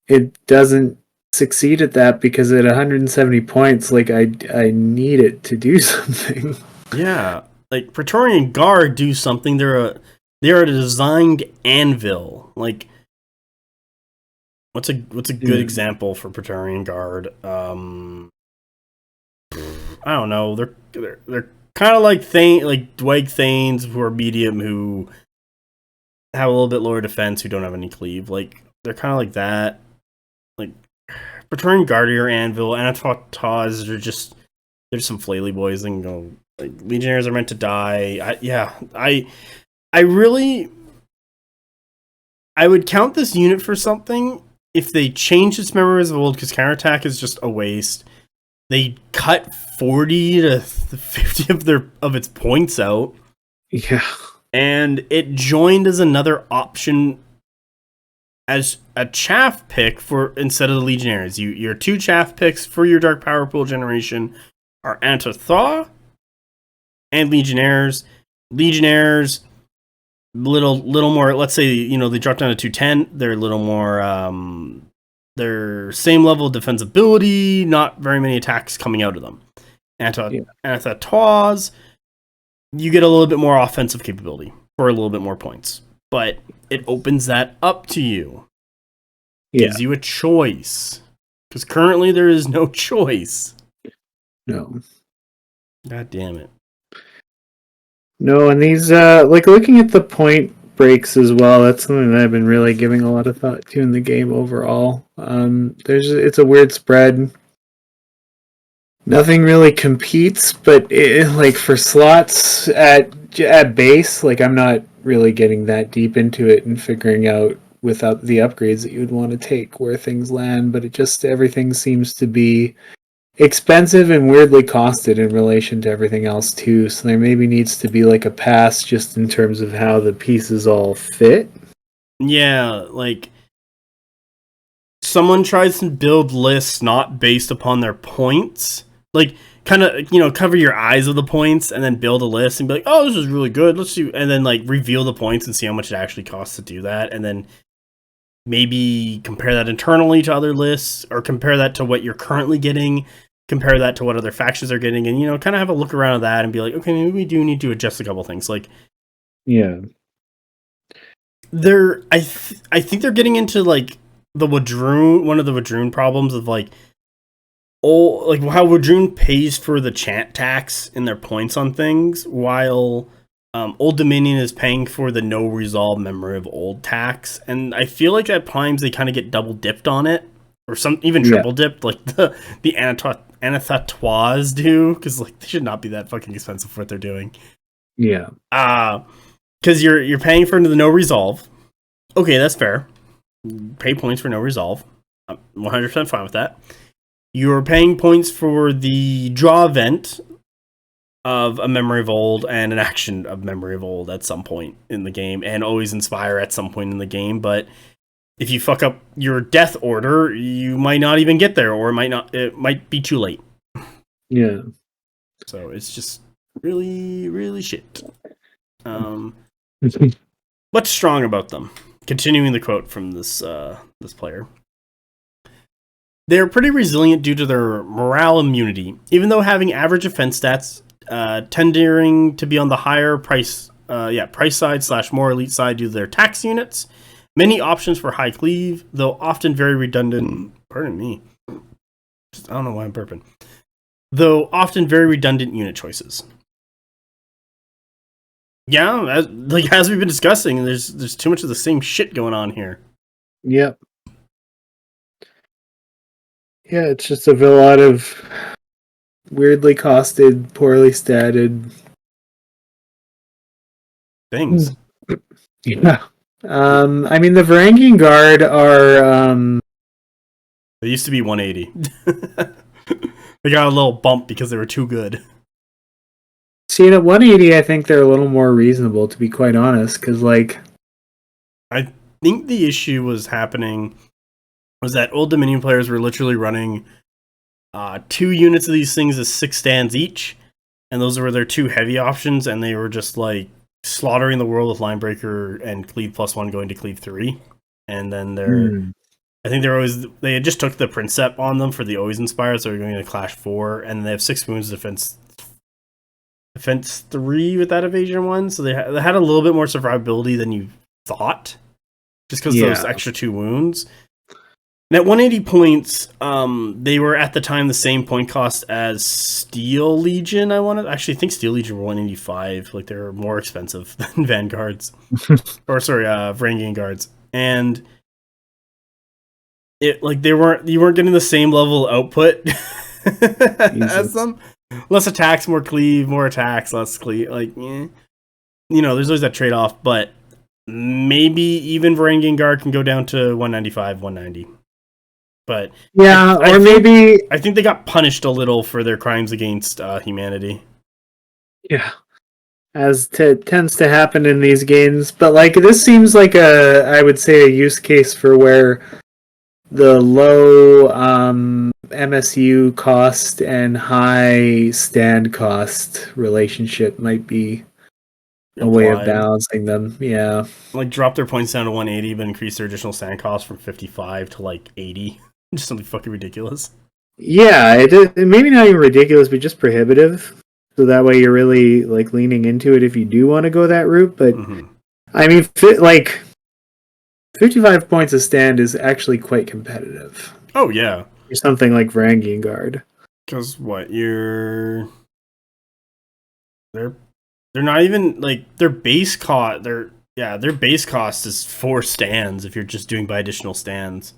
it doesn't succeed at that because at 170 points, like, I need it to do something. Yeah, like Praetorian Guard do something. They're a designed anvil. Like, what's a good example for Praetorian Guard? I don't know. They're kind of like Dweg Thanes, who are medium, who have a little bit lower defense, who don't have any cleave. Like, they're kind of like that. Like, Praetorian Guard or Anvil, Anatotaz are just, they're just some flaily boys and go, like, Legionnaires are meant to die. I would count this unit for something if they change its memories of old, because counterattack is just a waste. They cut 40 to 50 of its points out. Yeah. And it joined as another option as a chaff pick for instead of the Legionnaires. Your 2 chaff picks for your Dark Power Pool generation are Antathaw and Legionnaires. Legionnaires, little more. Let's say they drop down to 210. They're a little more. They're same level of defensibility. Not very many attacks coming out of them. Anathataw's, you get a little bit more offensive capability for a little bit more points, but it opens that up to you. Gives you a choice, because currently there is no choice. No. God damn it. No, and these like looking at the point breaks as well, that's something that I've been really giving a lot of thought to in the game overall. It's a weird spread. Nothing really competes, but like for slots at base, like I'm not really getting that deep into it and figuring out without the upgrades that you would want to take where things land, but everything seems to be expensive and weirdly costed in relation to everything else too, so there maybe needs to be like a pass just in terms of how the pieces all fit. Yeah, like someone tries to build lists not based upon their points, like kind of cover your eyes with the points and then build a list and be like, oh, this is really good, let's do, and then like reveal the points and see how much it actually costs to do that, and then maybe compare that internally to other lists, or compare that to what you're currently getting, compare that to what other factions are getting, and kind of have a look around at that and be like, okay, maybe we do need to adjust a couple things. Like, yeah, I think they're getting into like the Wadroon, one of the Wadroon problems of like how Wadroon pays for the chant tax in their points on things, while Old Dominion is paying for the no resolve memory of old tax, and I feel like at times they kind of get double dipped on it, or some even triple dipped, like the Anathatois do, because like they should not be that fucking expensive for what they're doing. Yeah. Because you're paying for the no resolve. Okay, that's fair. Pay points for no resolve. I'm 100% fine with that. You're paying points for the draw event of a memory of old and an action of memory of old at some point in the game, and always inspire at some point in the game. But if you fuck up your death order, you might not even get there, or it might be too late. Yeah. So it's just really, really shit. What's strong about them? Continuing the quote from this player. They're pretty resilient due to their morale immunity, even though having average defense stats, tending to be on the higher price side / more elite side due to their tax units. Many options for high cleave, though often very redundant. Pardon me. I don't know why I'm burping. Though often very redundant unit choices. Yeah, as we've been discussing, there's too much of the same shit going on here. Yep. Yeah, it's just a lot of weirdly costed, poorly statted things. Yeah. I mean, the Varangian Guard are... They used to be 180. They got a little bump because they were too good. See, at 180, I think they're a little more reasonable, to be quite honest, because, like... I think the issue was that Old Dominion players were literally running 2 units of these things as 6 stands each, and those were their two heavy options, and they were just like slaughtering the world with Linebreaker and Cleave +1 going to Cleave 3. And then I think they had just took the Princep on them for the Always Inspired, so they're going to Clash 4, and they have 6 wounds defense 3 with that evasion 1, so they had a little bit more survivability than you thought, just because those extra 2 wounds. And at 180 points, they were at the time the same point cost as Steel Legion. I think Steel Legion were 185. Like, they're more expensive than Vanguards, or sorry, Varangian Guards, and it like you weren't getting the same level of output as them. Less attacks, more cleave, more attacks, less cleave. Like, there's always that trade off, but maybe even Varangian Guard can go down to 195, 190. But I think they got punished a little for their crimes against humanity. Yeah, as tends to happen in these games. But like, this seems like I would say a use case for where the low MSU cost and high stand cost relationship might be a way of balancing them. Yeah, like drop their points down to 180, but increase their additional stand cost from 55 to like 80. Just something fucking ridiculous. Yeah, it maybe not even ridiculous, but just prohibitive. So that way you're really like leaning into it if you do want to go that route. But I mean, like 55 points a stand is actually quite competitive. Oh yeah, for something like Varangian Guard. Because they're not even like their base cost. Their base cost is 4 stands if you're just doing by additional stands.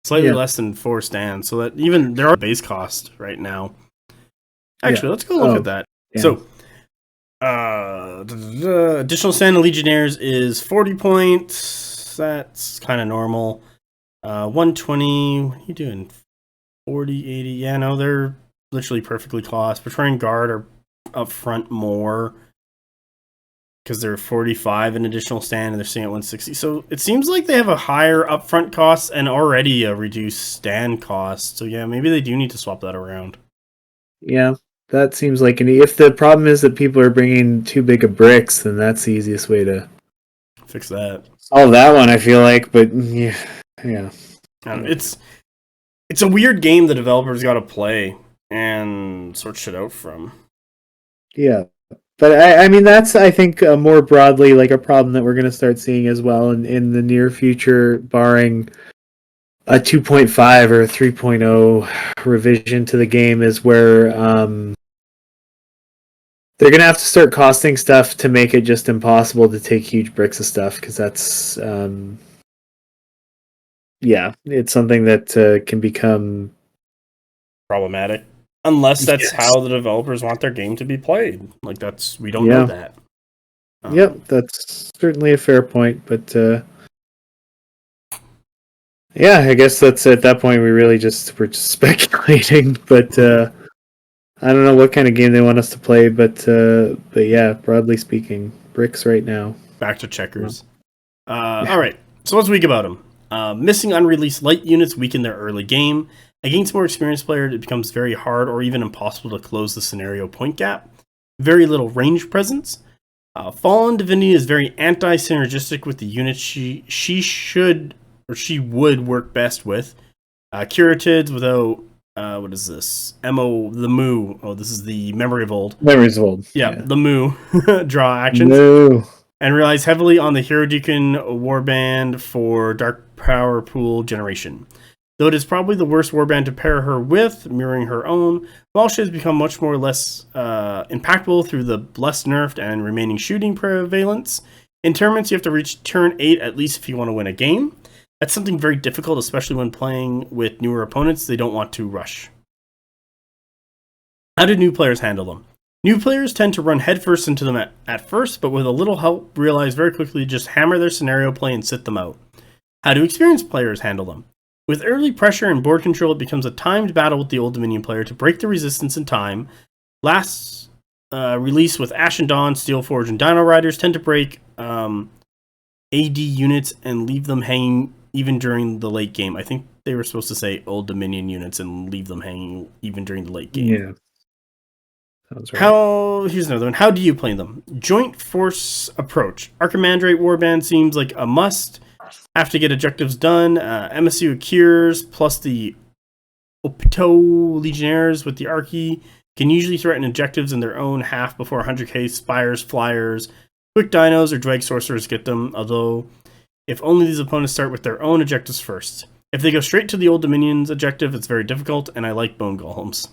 Slightly less than 4 stands, so that even there are base cost right now. Actually, let's go look at that. Yeah. So, additional stand of Legionnaires is 40 points. That's kind of normal. 120. What are you doing? 40, 80. Yeah, no, they're literally perfectly cost. Praetorian Guard are up front more because they're 45 an additional stand, and they're sitting at 160. So it seems like they have a higher upfront cost and already a reduced stand cost. So yeah, maybe they do need to swap that around. Yeah, that seems like if the problem is that people are bringing too big of bricks, then that's the easiest way to fix that. Solve that one, I feel like, but yeah. It's a weird game the developers got to play and sort shit out from. Yeah. But I mean, that's, I think, more broadly like a problem that we're going to start seeing as well in the near future, barring a 2.5 or a 3.0 revision to the game, is where they're going to have to start costing stuff to make it just impossible to take huge bricks of stuff, because that's, it's something that can become problematic. Unless that's how the developers want their game to be played. Like, we don't know that. Yep, that's certainly a fair point, but I guess that's at that point we're just speculating, but I don't know what kind of game they want us to play, but yeah, broadly speaking, bricks right now. Back to checkers. All right, so let's weak about them. Missing unreleased light units weaken their early game. Against more experienced players, it becomes very hard or even impossible to close the scenario point gap. Very little range presence. Fallen Divinity is very anti-synergistic with the units she would work best with. Curatids without, what is this? The Moo. Oh, this is the Memory of Old. Memories of Old. Yeah, the Moo. Draw actions. Moo. And relies heavily on the Hero Deacon Warband for Dark Power Pool generation. Though it is probably the worst warband to pair her with, mirroring her own, Walsh has become much more less impactful through the less nerfed and remaining shooting prevalence. In tournaments, you have to reach turn 8 at least if you want to win a game. That's something very difficult, especially when playing with newer opponents they don't want to rush. How do new players handle them? New players tend to run headfirst into them at first, but with a little help realize very quickly to just hammer their scenario play and sit them out. How do experienced players handle them? With early pressure and board control, it becomes a timed battle with the Old Dominion player to break the resistance in time. Last release with Ashen Dawn, Steelforge, and Dino Riders tend to break AD units and leave them hanging even during the late game. I think they were supposed to say Old Dominion units and leave them hanging even during the late game. Yeah. Sounds right. Here's another one. How do you play them? Joint force approach. Archimandrate Warband seems like a must. Have to get objectives done. MSU cures plus the Opto Legionnaires with the Archie can usually threaten objectives in their own half before 100k. Spires, Flyers, Quick Dinos, or Drag Sorcerers get them, although if only these opponents start with their own objectives first. If they go straight to the Old Dominion's objective, it's very difficult, and I like Bone Golems.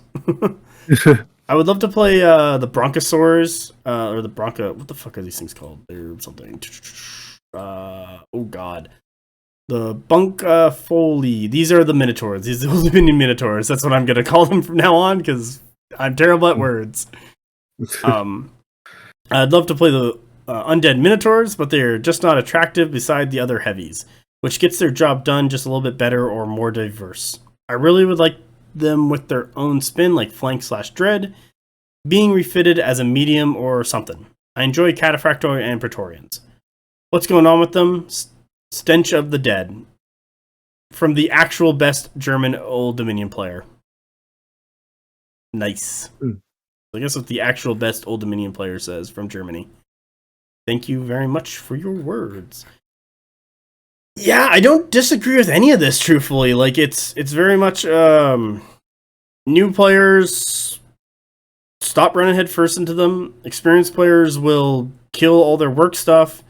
I would love to play the Bronchosaurs, or the Bronco... What the fuck are these things called? They're something... oh god. The Bunk Foley. These are the Minotaurs. These are the mini Minotaurs. That's what I'm going to call them from now on, because I'm terrible at words. I'd love to play the Undead Minotaurs, but they're just not attractive beside the other heavies, which gets their job done just a little bit better or more diverse. I really would like them with their own spin, like Flank/Dread, being refitted as a medium or something. I enjoy Cataphractoid and Praetorians. What's going on with them? Stench of the Dead. From the actual best German Old Dominion player. Nice. I guess what the actual best Old Dominion player says from Germany. Thank you very much for your words. Yeah, I don't disagree with any of this, truthfully. Like, it's very much new players stop running head first into them. Experienced players will kill all their work stuff,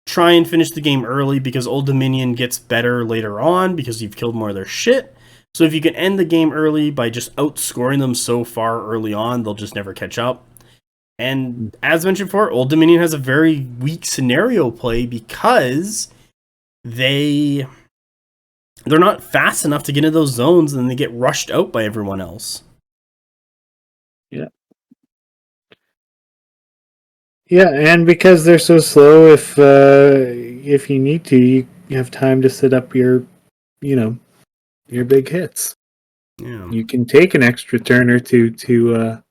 try and finish the game early, because Old Dominion gets better later on because you've killed more of their shit. So if you can end the game early by just outscoring them so far early on, they'll just never catch up. And as mentioned before, Old Dominion has a very weak scenario play because they're not fast enough to get into those zones, and they get rushed out by everyone else. Yeah, and because they're so slow, if you need to, you have time to set up your big hits. Yeah. You can take an extra turn or two to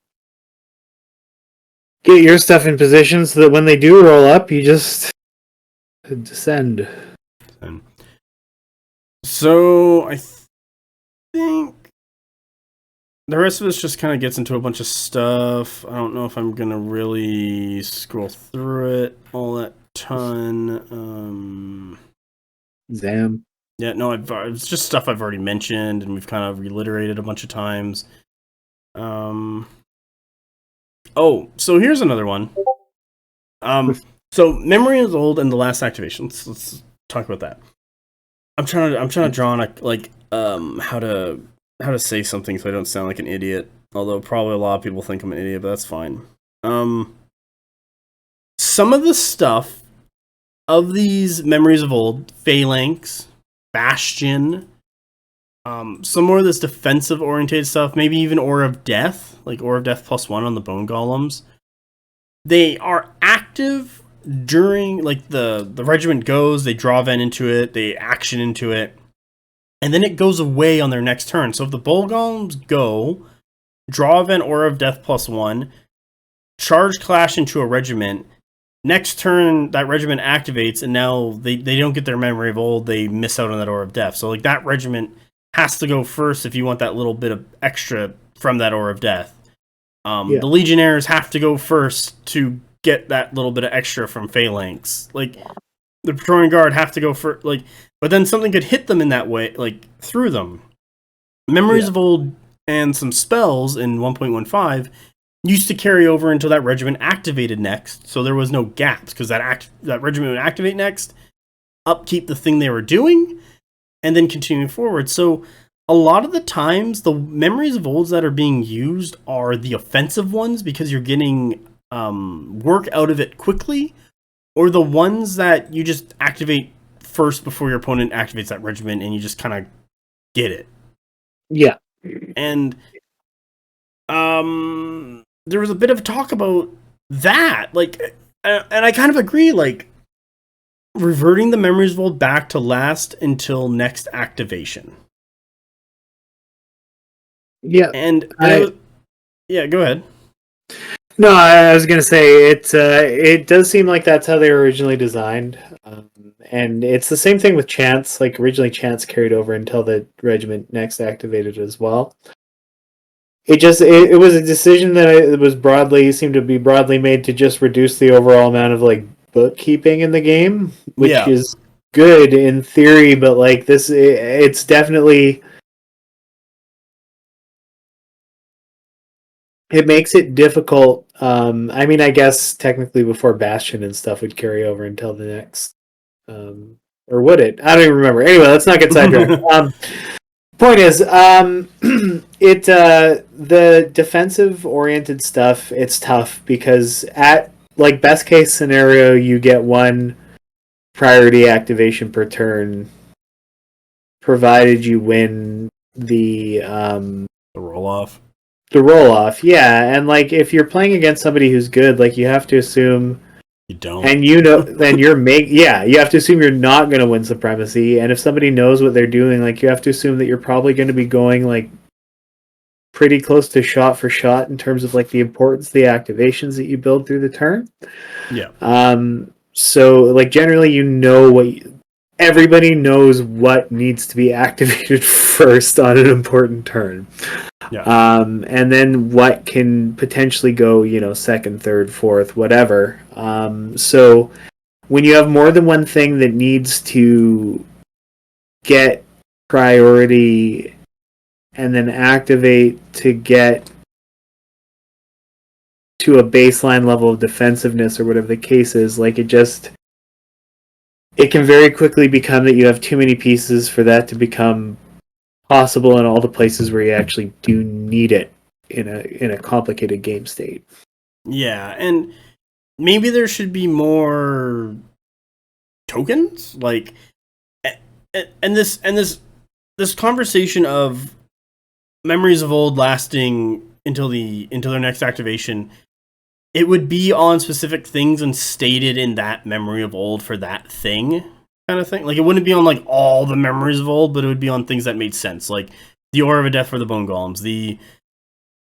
get your stuff in position so that when they do roll up, you just descend. So I think the rest of this just kind of gets into a bunch of stuff. I don't know if I'm going to really scroll through it all that ton. Zam. Yeah, no, it's just stuff I've already mentioned, and we've kind of reiterated a bunch of times. Oh, so here's another one. So Memory is Old and the last activation. Let's talk about that. I'm trying to draw on how to say something so I don't sound like an idiot. Although probably a lot of people think I'm an idiot, but that's fine. Some of the stuff of these Memories of Old, Phalanx, Bastion, some more of this defensive oriented stuff, maybe even Aura of Death, like Aura of Death +1 on the Bone Golems. They are active during, like, the regiment goes, they draw event into it, they action into it, and then it goes away on their next turn. So if the Bone Golems go, draw event Aura of Death +1, charge Clash into a regiment, next turn that regiment activates, and now they don't get their Memory of Old, they miss out on that Aura of Death. So like that regiment has to go first if you want that little bit of extra from that Aura of Death. The Legionnaires have to go first to get that little bit of extra from Phalanx. Like, the Praetorian Guard have to go first, like, but then something could hit them in that way, like, through them. Memories of Old and some spells in 1.15 used to carry over until that regiment activated next, so there was no gaps, because that regiment would activate next, upkeep the thing they were doing, and then continue forward. So a lot of the times, the Memories of Olds that are being used are the offensive ones, because you're getting work out of it quickly, or the ones that you just activate first before your opponent activates that regiment, and you just kind of get it. Yeah. And there was a bit of talk about that, like, and I kind of agree, like, reverting the Memories of Old back to last until next activation. Yeah. And yeah, go ahead. No, I was going to say it does seem like that's how they were originally designed. And it's the same thing with Chance. Like, originally Chance carried over until the regiment next activated as well. it was a decision that it was seemed to be broadly made to just reduce the overall amount of like bookkeeping in the game, which is good in theory, but like it's definitely, it makes it difficult. I mean, I guess technically before Bastion and stuff would carry over until the next, or would it? I don't even remember. Anyway, let's not get sidetracked. Point is, the defensive oriented stuff, it's tough because at like best case scenario, you get one priority activation per turn, provided you win the roll off. The roll off, yeah, and like if you're playing against somebody who's good, like you have to assume you don't, and then you have to assume you're not going to win supremacy, and if somebody knows what they're doing, like you have to assume that you're probably going to be going like pretty close to shot for shot in terms of like the importance of the activations that you build through the turn. Yeah. So like generally, everybody knows what needs to be activated first on an important turn. Yeah. And then what can potentially go, second, third, fourth, whatever. So when you have more than one thing that needs to get priority and then activate to get to a baseline level of defensiveness or whatever the case is, like it can very quickly become that you have too many pieces for that to become possible in all the places where you actually do need it in a complicated game state. Yeah, and maybe there should be more tokens, like, and this conversation of memories of old lasting until their next activation. It would be on specific things and stated in that memory of old for that thing. Kind of thing. Like, it wouldn't be on, like, all the memories of old, but it would be on things that made sense. Like, the Aura of Death for the Bone Golems, the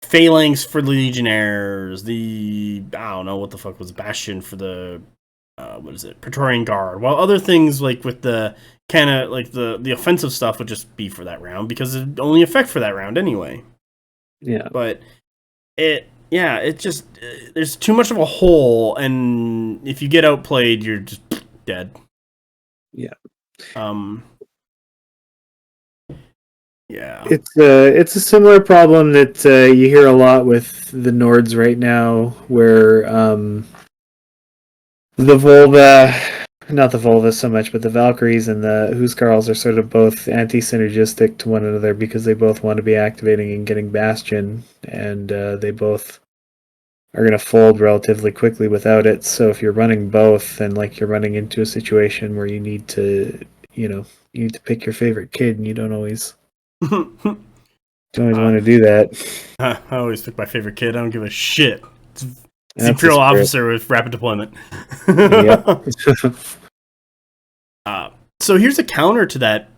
Phalanx for the Legionnaires, I don't know what the fuck was Bastion for the, Praetorian Guard. While other things, like, with the kind of, like, the offensive stuff would just be for that round, because it only affect for that round anyway. Yeah. But it just, there's too much of a hole, and if you get outplayed, you're just dead. Yeah. Yeah. It's a similar problem that you hear a lot with the Nords right now, where the not the Volva so much, but the Valkyries and the Huskarls are sort of both anti-synergistic to one another because they both want to be activating and getting Bastion, and they both are going to fold relatively quickly without it. So if you're running both, then like you're running into a situation where you need to pick your favorite kid, and you don't always want to do that. I always pick my favorite kid. I don't give a shit. It's the Imperial officer with rapid deployment. So here's a counter to that.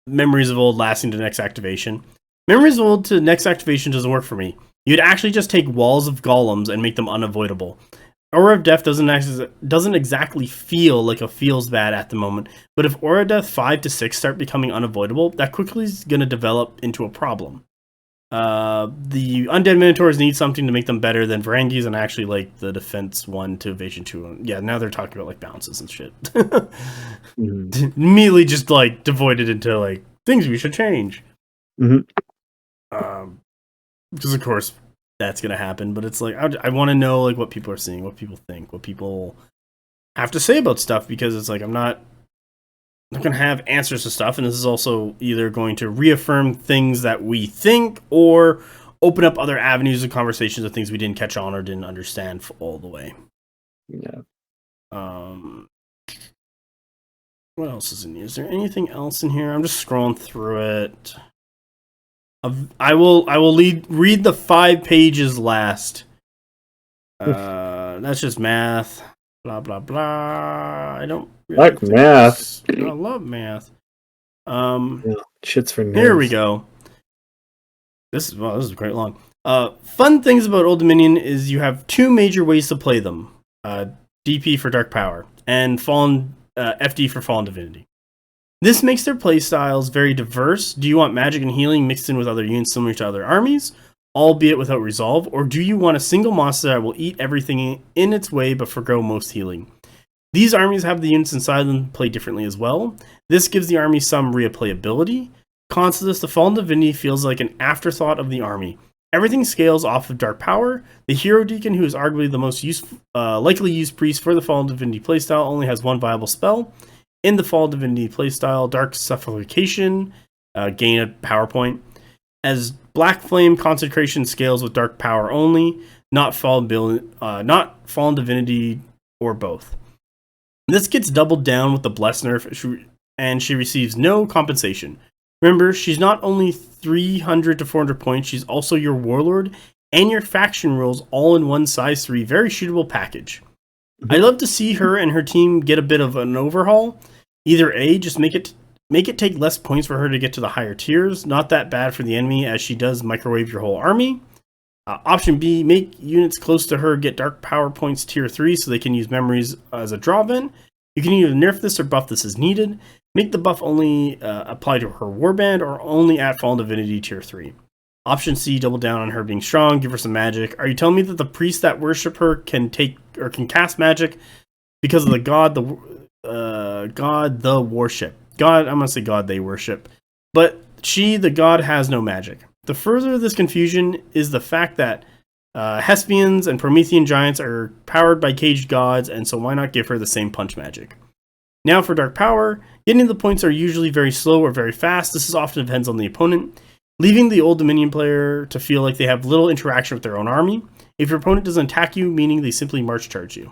Memories of old lasting to next activation. Memories of old to next activation doesn't work for me. You'd actually just take walls of golems and make them unavoidable. Aura of Death doesn't exactly feel like it feels bad at the moment, but if Aura of Death 5 to 6 start becoming unavoidable, that quickly is going to develop into a problem. The Undead Minotaurs need something to make them better than Varangis, and actually like the Defense 1 to Evasion 2. Yeah, now they're talking about like bounces and shit. Immediately just like devoided into like things we should change. Because of course that's gonna happen, but it's like I want to know like what people are seeing, what people think, what people have to say about stuff, because it's like I'm not gonna have answers to stuff, and this is also either going to reaffirm things that we think or open up other avenues of conversations of things we didn't catch on or didn't understand all the way. Yeah. What else is in here? Is there anything else in here? I'm just scrolling through it. I will read the 5 pages last. That's just math. Blah blah blah. I don't really like math. I love math. Shit's for nerds. Here we go. This is quite long. Fun things about Old Dominion is you have 2 major ways to play them. DP for Dark Power and Fallen FD for Fallen Divinity. This makes their playstyles very diverse. Do you want magic and healing mixed in with other units similar to other armies? albeit without resolve, or do you want a single monster that will eat everything in its way but forgo most healing? These armies have the units inside them play differently as well. This gives the army some replayability. Cons to this, the Fallen Divinity feels like an afterthought of the army. Everything scales off of Dark Power. The Hero Deacon, who is arguably the most likely used priest for the Fallen Divinity playstyle, only has one viable spell. In the Fallen Divinity playstyle, Dark Suffocation, gain a power point. As Black Flame Consecration scales with Dark Power only, not Fallen Divinity or both. This gets doubled down with the Bless nerf, and she receives no compensation. Remember, she's not only 300 to 400 points, she's also your Warlord and your faction rules all in one size 3, very shootable package. I'd love to see her and her team get a bit of an overhaul. Either A, just make it take less points for her to get to the higher tiers, not that bad for the enemy as she does microwave your whole army. Option B, make units close to her get Dark Power points tier 3 so they can use memories as a draw event. You can either nerf this or buff this as needed. Make the buff only apply to her warband or only at Fallen Divinity tier 3. Option C, double down on her being strong, give her some magic. Are you telling me that the priests that worship her can cast magic because of the god they worship? But she, the god, has no magic. The further this confusion is the fact that Hespians and Promethean giants are powered by caged gods, and so why not give her the same punch magic? Now for Dark Power, getting the points are usually very slow or very fast. This often depends on the opponent, leaving the Old Dominion player to feel like they have little interaction with their own army. If your opponent doesn't attack you, meaning they simply march charge you.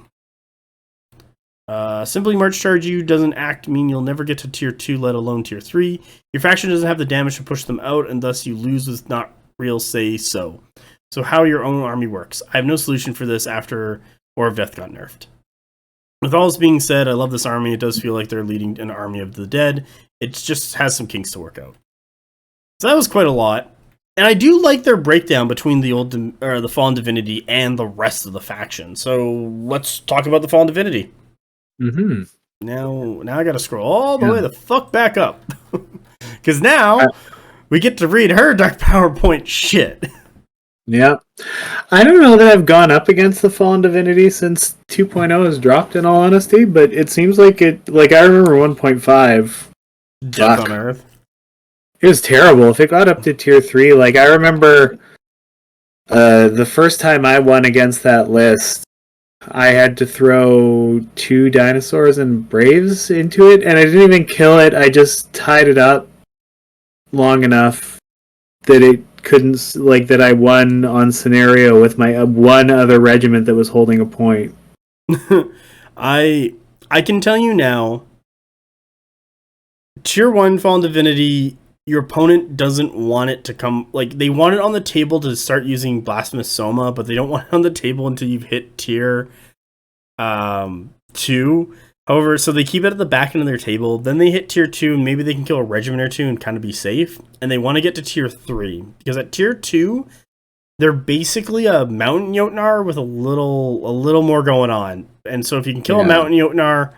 Simply march charge you doesn't mean you'll never get to tier 2, let alone tier 3. Your faction doesn't have the damage to push them out, and thus you lose with not real say so. So how your own army works. I have no solution for this after War of Death got nerfed. With all this being said, I love this army. It does feel like they're leading an army of the dead. It just has some kinks to work out. So that was quite a lot. And I do like their breakdown between the Fallen Divinity and the rest of the faction. So let's talk about the Fallen Divinity. Mm-hmm. Now I gotta scroll all the way the fuck back up. Because now we get to read her Dark PowerPoint shit. Yeah. I don't know that I've gone up against the Fallen Divinity since 2.0 has dropped, in all honesty, but it seems like I remember 1.5. Death on Earth. It was terrible. If it got up to tier 3, I remember the first time I won against that list, I had to throw 2 dinosaurs and Braves into it, and I didn't even kill it. I just tied it up long enough that it couldn't, that I won on scenario with my one other regiment that was holding a point. I can tell you now, tier 1 Fallen Divinity, your opponent doesn't want it to come, they want it on the table to start using Blasphemous Soma, but they don't want it on the table until you've hit tier 2. However, so they keep it at the back end of their table, then they hit tier 2, and maybe they can kill a regiment or 2 and kind of be safe, and they want to get to tier 3, because at tier 2, they're basically a Mountain Jotnar with a little more going on, and so if you can kill a Mountain Jotnar,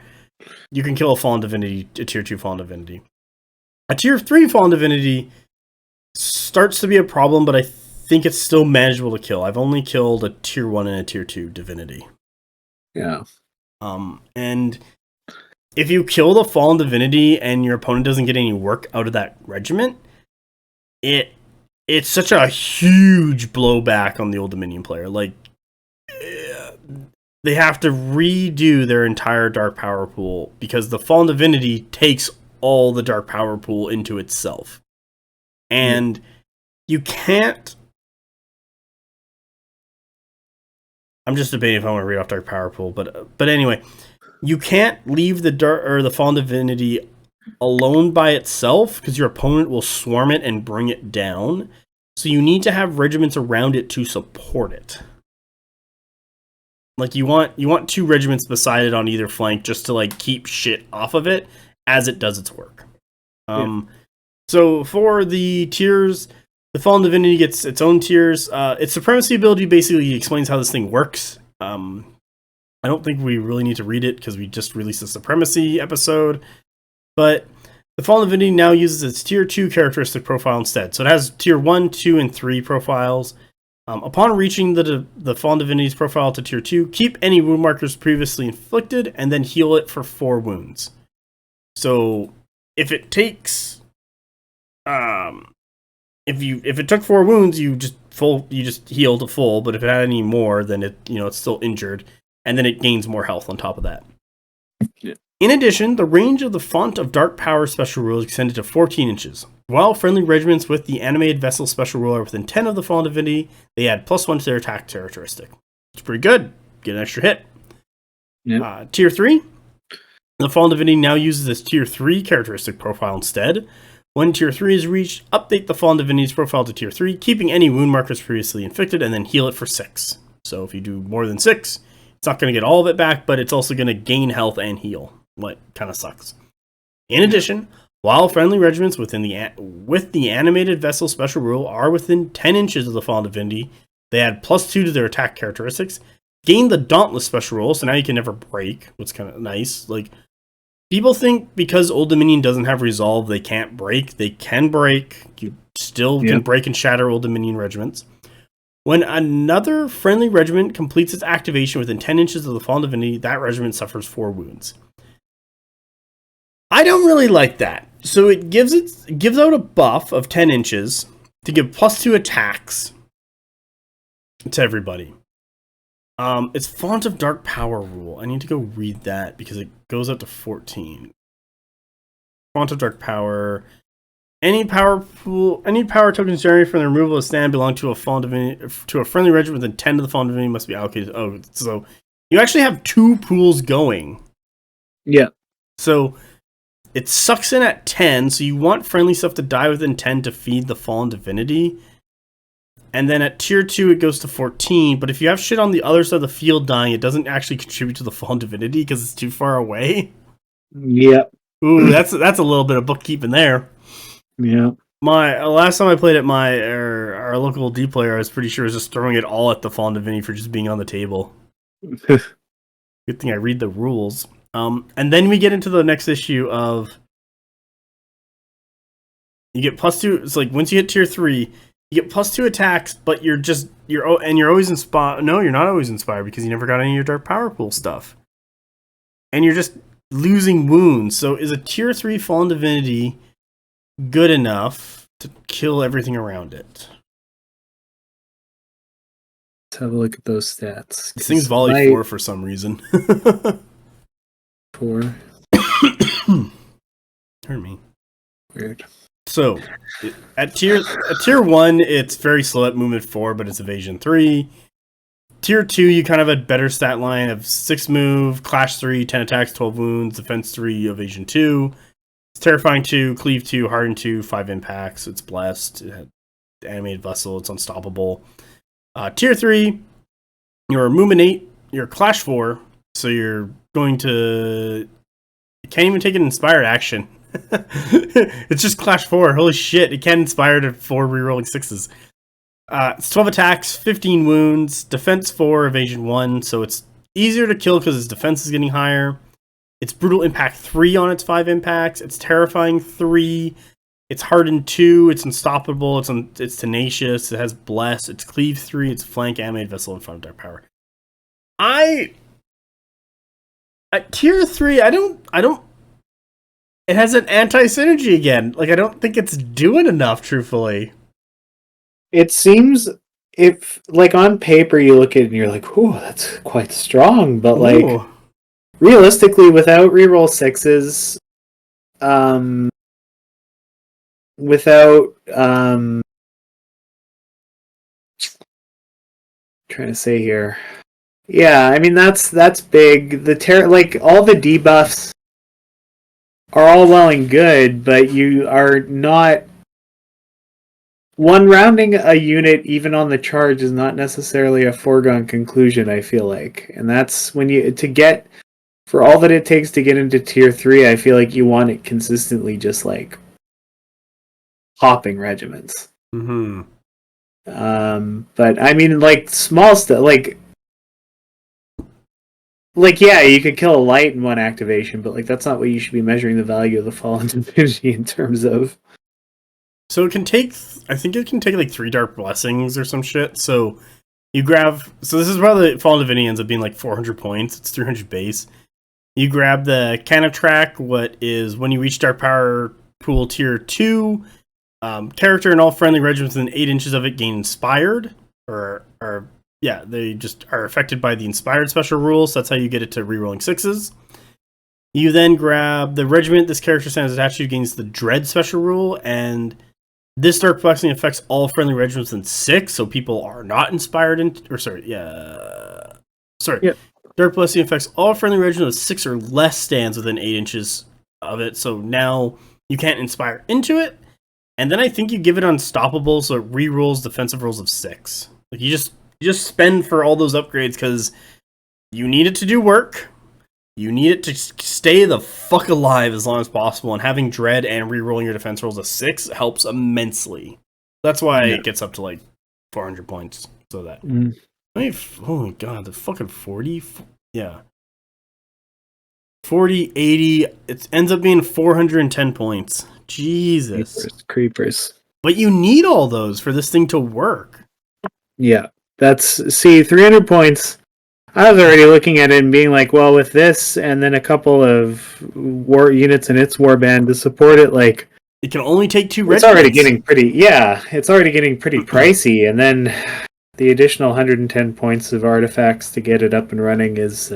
you can kill a tier 2 Fallen Divinity. A tier 3 Fallen Divinity starts to be a problem, but I think it's still manageable to kill. I've only killed a tier 1 and a tier 2 Divinity. Yeah. And if you kill the Fallen Divinity and your opponent doesn't get any work out of that regiment, it's such a huge blowback on the Old Dominion player. They have to redo their entire Dark Power pool because the Fallen Divinity takes all the Dark Power pool into itself. And you can't... I'm just debating if I want to read off Dark Power pool, but anyway, you can't leave the Fallen Divinity alone by itself because your opponent will swarm it and bring it down. So you need to have regiments around it to support it. You want 2 regiments beside it on either flank just to keep shit off of it as it does its work. So for the tiers, the Fallen Divinity gets its own tiers. Its Supremacy ability basically explains how this thing works. I don't think we really need to read it because we just released a Supremacy episode. But the Fallen Divinity now uses its tier 2 characteristic profile instead. So it has tier 1, 2, and 3 profiles. Upon reaching the Fallen Divinity's profile to tier 2, keep any wound markers previously inflicted and then heal it for 4 wounds. So if it takes if it took 4 wounds, you just heal to full, but if it had any more, then it's still injured, and then it gains more health on top of that. Yeah. In addition, the range of the Font of Dark Power special rule is extended to 14 inches. While friendly regiments with the Animated Vessel special rule are within 10 of the Fallen Divinity, they add +1 to their attack characteristic. It's pretty good. Get an extra hit. Yeah. Tier 3. The Fallen Divinity now uses this Tier 3 characteristic profile instead. When Tier 3 is reached, update the Fallen Divinity's profile to Tier 3, keeping any wound markers previously inflicted, and then heal it for 6. So if you do more than 6, it's not going to get all of it back, but it's also going to gain health and heal. What kind of sucks. In addition, while friendly regiments with the Animated Vessel special rule are within 10 inches of the Fallen Divinity, they add +2 to their attack characteristics, gain the Dauntless special rule, so now you can never break, what's kind of nice. Like, people think because Old Dominion doesn't have Resolve, they can't break. They can break. You still can break and shatter Old Dominion regiments. When another friendly regiment completes its activation within 10 inches of the Fallen Divinity, that regiment suffers 4 wounds. I don't really like that. So it gives out a buff of 10 inches to give +2 attacks to everybody. It's Font of Dark Power rule. I need to go read that because it goes up to 14. Font of Dark Power. Any power tokens generated from the removal of stand belong to a friendly regiment within 10 of the Fallen Divinity must be allocated. Oh, so you actually have 2 pools going. Yeah. So it sucks in at 10, so you want friendly stuff to die within 10 to feed the Fallen Divinity. And then at tier 2, it goes to 14. But if you have shit on the other side of the field dying, it doesn't actually contribute to the Fallen Divinity because it's too far away. Yep. Ooh, that's a little bit of bookkeeping there. Yeah. My last time I played at our local D player, I was pretty sure I was just throwing it all at the Fallen Divinity for just being on the table. Good thing I read the rules. And then we get into the next issue of you get +2. It's like once you hit tier 3, you get +2 attacks, but you're always inspired. No, you're not always inspired because you never got any of your Dark Power Pool stuff, and you're just losing wounds. So is a tier 3 Fallen Divinity good enough to kill everything around it? Let's have a look at those stats. This thing's volley 4 for some reason. 4. Pardon me. Weird. So, at tier 1, it's very slow at movement 4, but it's evasion 3. Tier 2, you kind of have a better stat line of 6 move, clash 3, 10 attacks, 12 wounds, defense 3, evasion 2. It's terrifying 2, cleave 2, harden 2, 5 impacts. It's blessed. It had animated vessel. It's unstoppable. Tier 3, you're movement 8, you're clash 4, so you're going to... You can't even take an inspired action. It's just clash 4. Holy shit, it can inspire to 4 rerolling 6s. It's 12 attacks, 15 wounds, defense 4, evasion 1, so it's easier to kill because its defense is getting higher. It's brutal impact 3 on its 5 impacts. It's terrifying 3. It's hardened 2. It's unstoppable. It's tenacious. It has bless. It's cleave 3. It's flank, animated vessel, and Font of Dark Power. At tier 3, I don't. It has an anti-synergy again. Like, I don't think it's doing enough, truthfully. It seems, if, like, on paper you look at it and you're like, ooh, that's quite strong, but, like, Ooh. Realistically, without reroll 6s, trying to say here. Yeah, I mean, that's big. Like, all the debuffs are all well and good, but you are not... One rounding a unit, even on the charge, is not necessarily a foregone conclusion, I feel like. And that's when for all that it takes to get into tier 3, I feel like you want it consistently just, like, hopping regiments. Mm-hmm. But, I mean, like, small stuff, like, yeah, you could kill a light in one activation, but, like, that's not what you should be measuring the value of the Fallen Divinity in terms of. So it can take I think it can take like 3 Dark Blessings or some shit. So you grab. So this is why the Fallen Divinity ends up being like 400 points. It's 300 base. You grab the Canatrack, what is when you reach Dark Power Pool Tier 2, character and all friendly regiments within 8 inches of it gain Inspired. They just are affected by the Inspired special rule, so that's how you get it to rerolling 6s. You then grab the regiment this character stands attached to gains the Dread special rule, and this Dark Blessing affects all friendly regiments within 6, so people are not inspired Yep. Dark Blessing affects all friendly regiments with 6 or less stands within 8 inches of it, so now you can't inspire into it. And then I think you give it Unstoppable, so it rerolls defensive rolls of 6. Like you just spend for all those upgrades because you need it to do work. You need it to stay the fuck alive as long as possible, and having Dread and rerolling your defense rolls of 6 helps immensely. That's why it gets up to like 400 points. So that. Oh my god, the fucking 40? Yeah. 40, 80, it ends up being 410 points. Jesus. Creepers. But you need all those for this thing to work. Yeah. 300 points. I was already looking at it and being like, well, with this and then a couple of war units in its warband to support it, like it can only take 2 regiments. It's already getting pretty pricey, and then the additional 110 points of artifacts to get it up and running is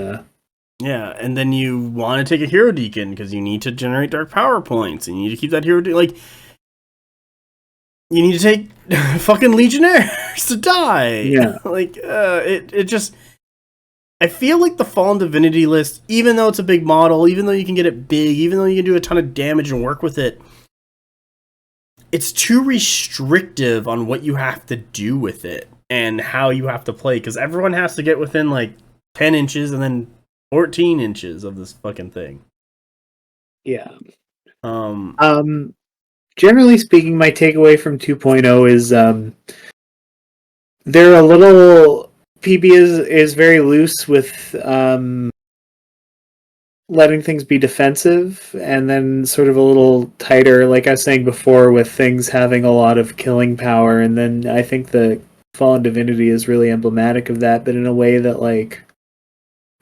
yeah, and then you want to take a hero deacon because you need to generate dark power points, and you need to keep that hero like you need to take fucking legionnaires to die. Yeah. It just I feel like the Fallen Divinity list, even though it's a big model, even though you can get it big, even though you can do a ton of damage and work with it, it's too restrictive on what you have to do with it and how you have to play, because everyone has to get within like 10 inches and then 14 inches of this fucking thing. Yeah. Generally speaking, my takeaway from 2.0 is they're a little... PB is very loose with letting things be defensive, and then sort of a little tighter, like I was saying before, with things having a lot of killing power. And then I think the Fallen Divinity is really emblematic of that, but in a way that, like,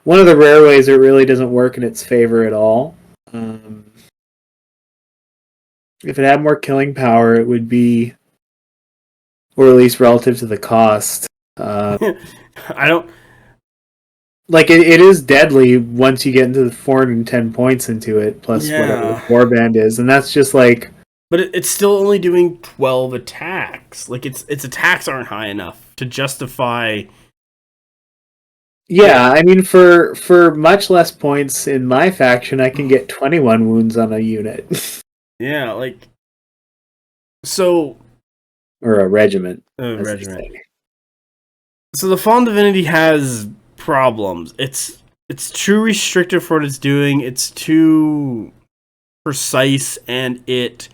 one of the rare ways it really doesn't work in its favor at all. If it had more killing power, it would be, or at least relative to the cost. I don't like it is deadly once you get into the 410 points into it, plus whatever the warband is, and that's just like. But it's still only doing 12 attacks. Like its attacks aren't high enough to justify. Yeah, I mean, for much less points in my faction, I can get 21 wounds on a unit. Yeah, like so. Or a regiment. So the Fallen Divinity has problems. It's too restrictive for what it's doing. It's too precise, and it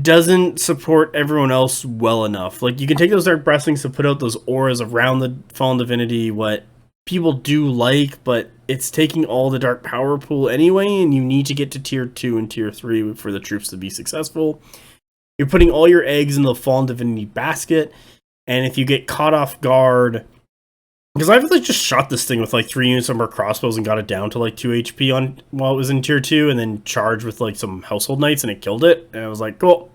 doesn't support everyone else well enough. Like, you can take those Dark Blessings to put out those auras around the Fallen Divinity, what people do like, but it's taking all the Dark Power pool anyway, and you need to get to Tier 2 and Tier 3 for the troops to be successful. You're putting all your eggs in the Fallen Divinity basket, and if you get caught off guard... Because I've like just shot this thing with like 3 units of more crossbows and got it down to like 2 HP on while it was in Tier 2, and then charged with like some Household Knights, and it killed it. And I was like, cool.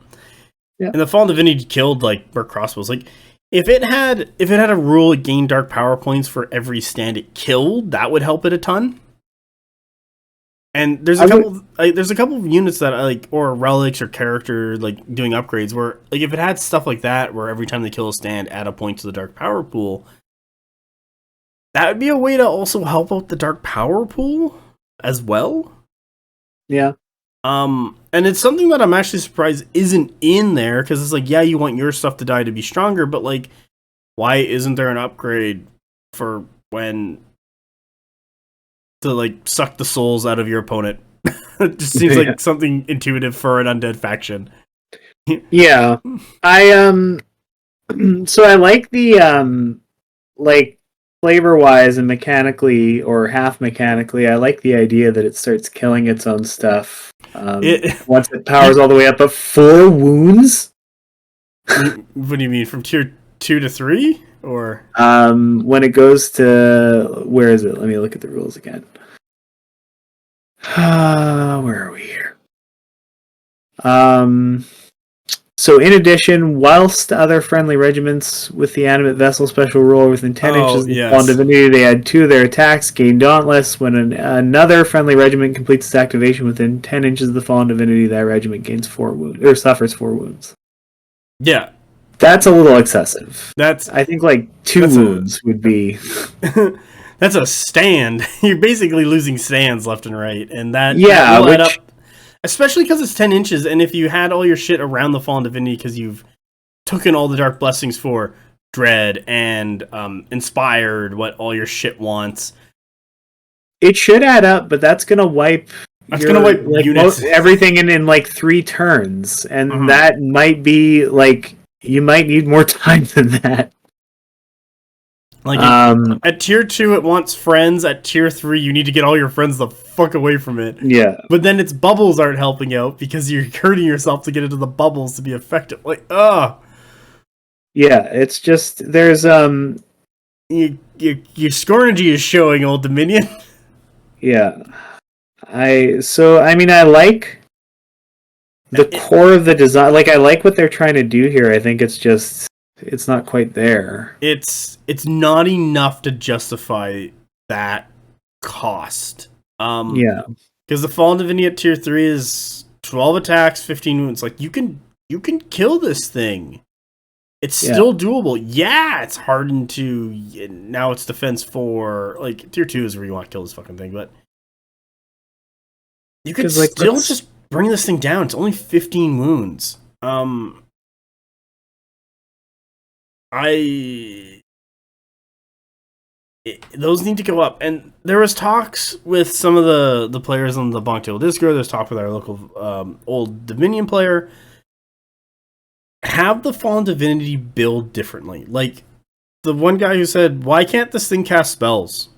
Yeah. And the Fallen Divinity killed like more crossbows. Like, if it had a rule it gained dark power points for every stand it killed, that would help it a ton. And there's a couple of units that I like, or relics or character like doing upgrades where like if it had stuff like that where every time they kill a stand add a point to the dark power pool, that would be a way to also help out the dark power pool as well. Yeah. And it's something that I'm actually surprised isn't in there, because it's like, yeah, you want your stuff to die to be stronger, but like, why isn't there an upgrade for when to like suck the souls out of your opponent? It just seems like something intuitive for an undead faction. Yeah. So I like the like flavor-wise and mechanically, or half mechanically, I like the idea that it starts killing its own stuff once it powers all the way up. But 4 wounds? What do you mean, from tier 2 to 3? Or When it goes to, where is it? Let me look at the rules again. Where are we here? So in addition, whilst other friendly regiments with the animate vessel special rule are within 10 inches of the fallen divinity, they add 2 of their attacks, gain dauntless. When another friendly regiment completes its activation within 10 inches of the fallen divinity, that regiment gains 4 wounds, or suffers 4 wounds. Yeah. That's a little excessive. That's, I think like 2 wounds would be... That's a stand. You're basically losing stands left and right, and that will add up. Especially because it's 10 inches, and if you had all your shit around the Fallen Divinity because you've taken all the Dark Blessings for Dread and Inspired, what all your shit wants. It should add up, but that's going to wipe... units. Everything in like 3 turns, and that might be, like, you might need more time than that. Like, at tier 2, it wants friends. At tier 3, you need to get all your friends the fuck away from it. Yeah. But then its bubbles aren't helping out because you're hurting yourself to get into the bubbles to be effective. Like, ugh. Yeah, it's just, there's, Your Scourgy is showing, Old Dominion. Yeah. I like the core of the design. Like, I like what they're trying to do here. I think it's just... it's not quite there. It's not enough to justify that cost. Yeah, because the Fallen Divinity at tier 3 is 12 attacks, 15 wounds. Like, you can kill this thing. It's still doable. Yeah, it's hardened to... now it's defense 4. Like, tier 2 is where you want to kill this fucking thing, but you could still just bring this thing down. It's only 15 wounds. Those need to go up, and there was talks with some of the players on the BonkTable Discord. There's talk with our local Old Dominion player. Have the Fallen Divinity build differently. Like, the one guy who said, "Why can't this thing cast spells?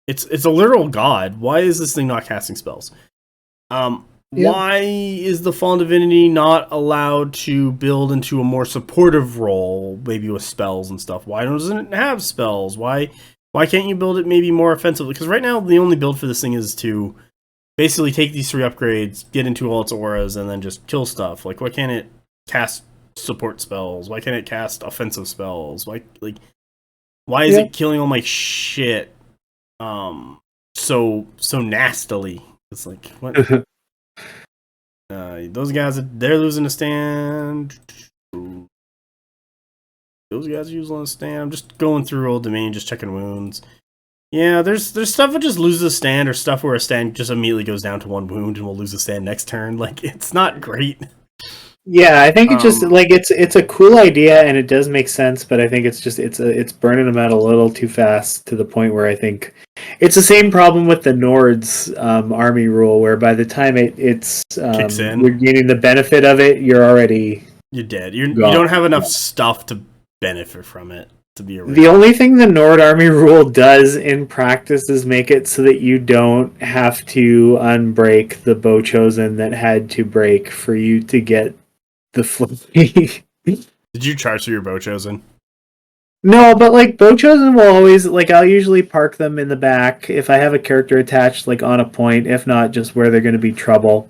It's a literal god. Why is this thing not casting spells? Why is the Fallen Divinity not allowed to build into a more supportive role, maybe with spells and stuff? Why doesn't it have spells? Why can't you build it maybe more offensively? Because right now, the only build for this thing is to basically take these 3 upgrades, get into all its auras, and then just kill stuff. Like, why can't it cast support spells? Why can't it cast offensive spells? Why is it killing all my shit so nastily? It's like, what? Those guys, they're losing a stand. Those guys are using a stand. I'm just going through Old Domain, just checking wounds. Yeah, there's stuff that just loses a stand, or stuff where a stand just immediately goes down to 1 wound and will lose a stand next turn. Like, it's not great. Yeah, I think it just, like, it's a cool idea and it does make sense, but I think it's just it's burning them out a little too fast to the point where I think it's the same problem with the Nord's army rule, where by the time it's kicks in, you're getting the benefit of it, you're dead. You don't have enough stuff to benefit from it to be around. The only thing the Nord army rule does in practice is make it so that you don't have to unbreak the Bow Chosen that had to break for you to get the flurry. Did you charge through your Bow Chosen? No, but like Bow Chosen will always, like, I'll usually park them in the back if I have a character attached, like, on a point, if not just where they're going to be trouble.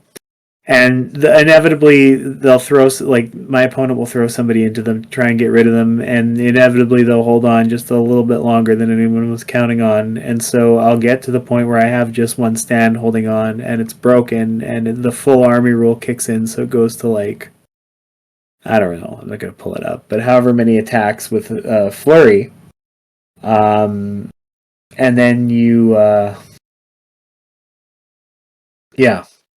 And inevitably they'll throw, like, my opponent will throw somebody into them to try and get rid of them, and inevitably they'll hold on just a little bit longer than anyone was counting on. And so I'll get to the point where I have just 1 stand holding on and it's broken, and the full army rule kicks in, so it goes to, like, I don't know, I'm not going to pull it up, but however many attacks with Flurry. And then you,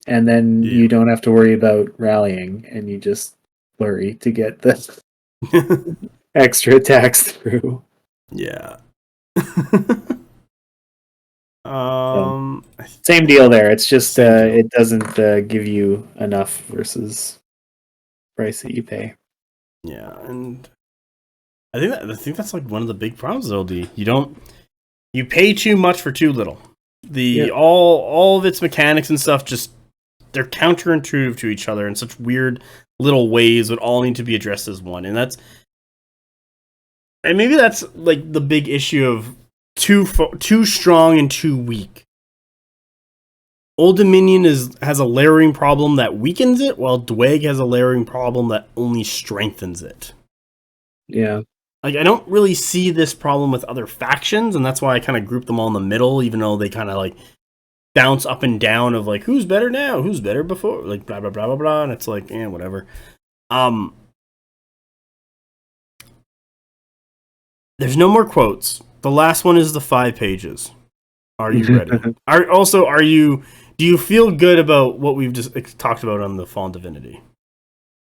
and then you don't have to worry about rallying, and you just Flurry to get the extra attacks through. Yeah. Same deal there. It's just it doesn't give you enough versus price that you pay. Yeah, and I think that's like one of the big problems, LD. You pay too much for too little. All of its mechanics and stuff, just they're counterintuitive to each other in such weird little ways would all need to be addressed as one. And maybe that's like the big issue of too strong and too weak. Old Dominion has a layering problem that weakens it, while Dweg has a layering problem that only strengthens it. Yeah. Like, I don't really see this problem with other factions, and that's why I kind of group them all in the middle, even though they kind of like bounce up and down of like, who's better now, who's better before, like blah blah blah blah blah, and it's like, whatever. There's no more quotes. The last one is the 5 pages. Are you ready? Do you feel good about what we've just talked about on the Fallen Divinity?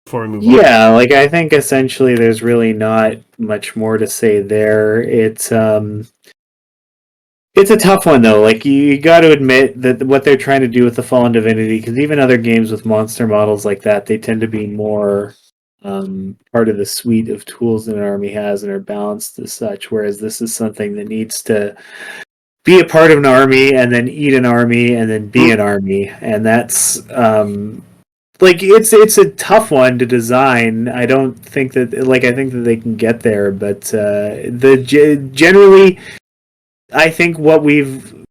Before we move on. Yeah, like I think essentially there's really not much more to say there. It's a tough one though. Like you got to admit that what they're trying to do with the Fallen Divinity, because even other games with monster models like that, they tend to be more part of the suite of tools that an army has and are balanced as such. Whereas this is something that needs to be a part of an army and then eat an army and then be an army, and that's like it's a tough one to design. I don't think that I think that they can get there, but generally, I think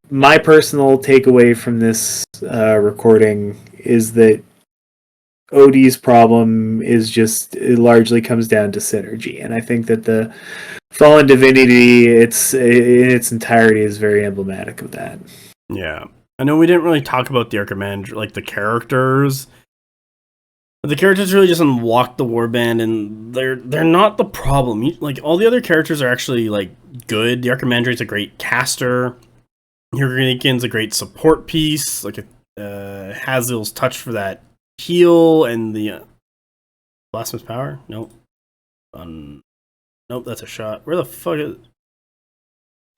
my personal takeaway from this recording is that OD's problem is just, it largely comes down to synergy, and I think that the Fallen Divinity, in its entirety, is very emblematic of that. Yeah, I know we didn't really talk about the Archimand, like the characters. The characters really just unlock the warband, and they're not the problem. Like, all the other characters are actually like good. The Archimandrate's a great caster. Hurricane's a great support piece. Like Hazil's touch for that heal, and the Blasphemous Power. Nope. Nope, that's a shot. Where the fuck is?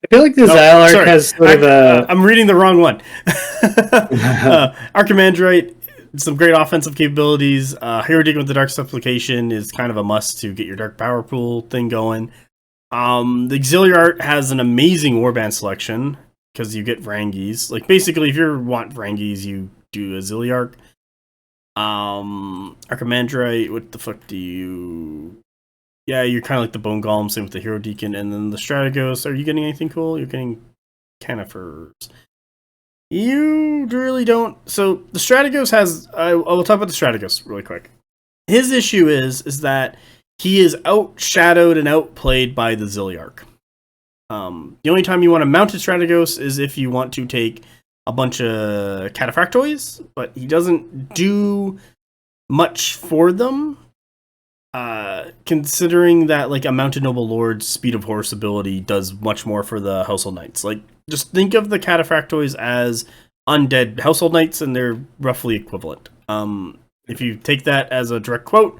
I feel like the Zylark has sort of a. I'm reading the wrong one. Archimandrate, some great offensive capabilities. Hero Deacon with the Dark Supplication is kind of a must to get your Dark Power Pool thing going. The Auxiliary has an amazing warband selection because you get Vrangis. Like, basically, if you want Vrangis, you do Auxiliary. Archimandrate, what the fuck do you... Yeah, you're kind of like the Bone Golem, same with the Hero Deacon. And then the Strategos, are you getting anything cool? You're getting Canifers. You really don't... So, the Strategos has... I will talk about the Strategos really quick. His issue is that he is outshadowed and outplayed by the Ziliarch. The only time you want to mount a Strategos is if you want to take a bunch of Cataphractoids, but he doesn't do much for them, considering that like a Mounted Noble Lord's Speed of Horse ability does much more for the Household Knights. Like, just think of the Cataphractoids as undead Household Knights, and they're roughly equivalent. If you take that as a direct quote,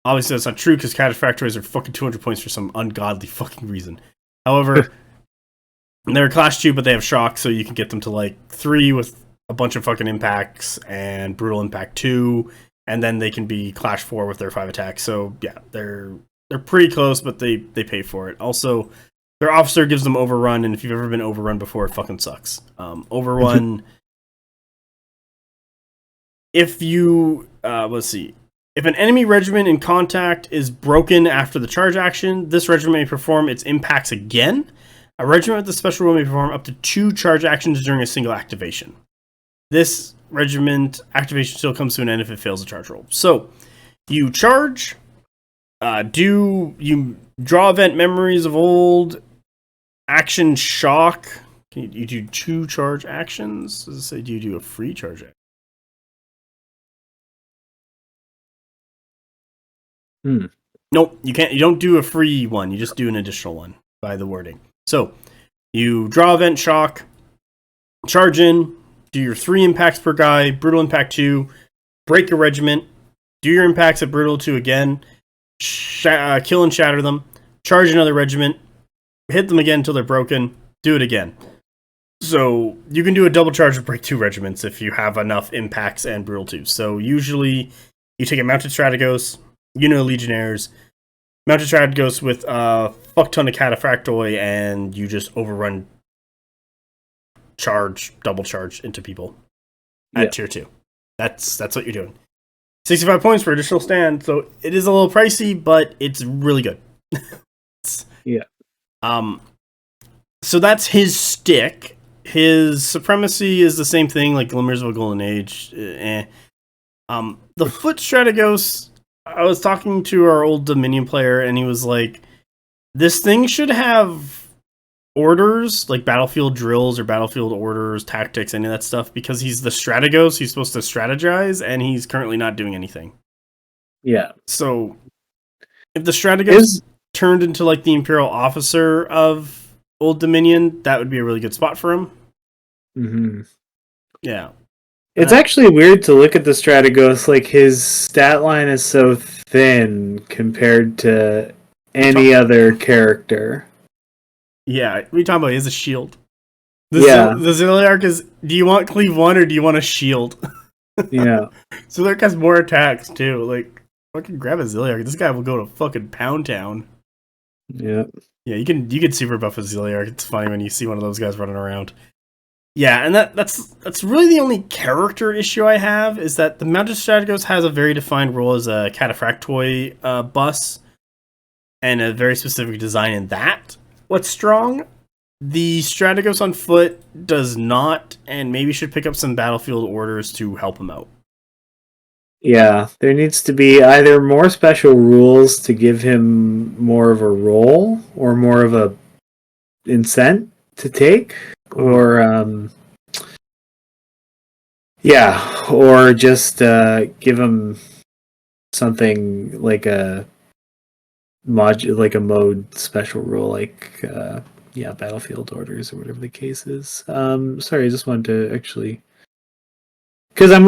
obviously that's not true, because Cataphractoids are fucking 200 points for some ungodly fucking reason. However, they're Clash 2, but they have Shock, so you can get them to like 3 with a bunch of fucking impacts and Brutal Impact 2, and then they can be Clash 4 with their 5 attacks. So yeah, they're pretty close, but they pay for it. Also, their Officer gives them Overrun, and if you've ever been Overrun before, it fucking sucks. Overrun... If you... let's see. If an enemy regiment in contact is broken after the charge action, this regiment may perform its impacts again. A regiment with the special rule may perform up to 2 charge actions during a single activation. This regiment activation still comes to an end if it fails a charge roll. So, you charge, you draw event memories of old, action shock. You do 2 charge actions? Does it say, do you do a free charge action? Nope, you can't. You don't do a free one. You just do an additional one by the wording. So, you draw event shock, charge in, do your 3 impacts per guy, brutal impact 2, break your regiment, do your impacts at brutal 2 again, kill and shatter them, charge another regiment, hit them again until they're broken, do it again. So, you can do a double charge or break 2 regiments if you have enough impacts and brutal 2. So, usually, you take a mounted Strategos, Legionnaires, mounted Strategos with a fuck ton of Cataphractoi, and you just overrun double charge into people at tier 2. That's what you're doing. 65 points for additional stand, so it is a little pricey, but it's really good. Yeah. So that's his stick. His supremacy is the same thing, like Glimmers of a Golden Age. The foot Strategos, I was talking to our old Dominion player, and he was like, this thing should have orders, like battlefield drills or battlefield orders, tactics, any of that stuff, because he's the Strategos, he's supposed to strategize, and he's currently not doing anything. Yeah. So, if the Strategos turned into like the Imperial Officer of Old Dominion, that would be a really good spot for him. Mm-hmm. Yeah. It's actually weird to look at the Strategos, like his stat line is so thin compared to any other character. Yeah, what are you talking about? He has a shield. The Zilliarch is, do you want Cleave 1 or do you want a shield? Yeah. Zilliarch has more attacks too. Like, fucking grab a Zilliarch. This guy will go to fucking Pound Town. Yeah. Yeah, you can super buff a Zilliarch. It's funny when you see one of those guys running around. Yeah, and that's really the only character issue I have, is that the Mounted Strategos has a very defined role as a Cataphractoid bus, and a very specific design in that. What's strong? The Strategos on foot does not, and maybe should pick up some battlefield orders to help him out. Yeah, there needs to be either more special rules to give him more of a role, or more of a incent to take, or or just give him something like a mode special rule, like battlefield orders or whatever the case is. Sorry, I just wanted to actually, because I'm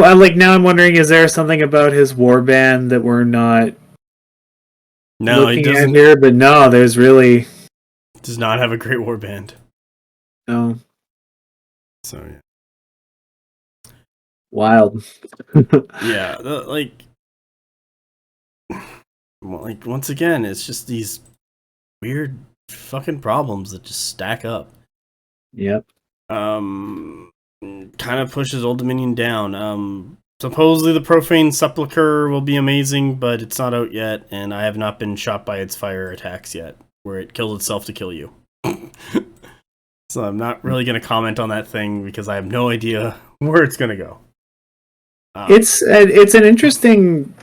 wondering, is there something about his warband that we're not looking at here? But no, there's really does not have a great warband. No. So yeah. Wild. Yeah, once again, it's just these weird fucking problems that just stack up. Yep. Kind of pushes Old Dominion down. Supposedly the Profane Sepulchre will be amazing, but it's not out yet, and I have not been shot by its fire attacks yet, where it killed itself to kill you. So I'm not really going to comment on that thing, because I have no idea where it's going to go. It's an interesting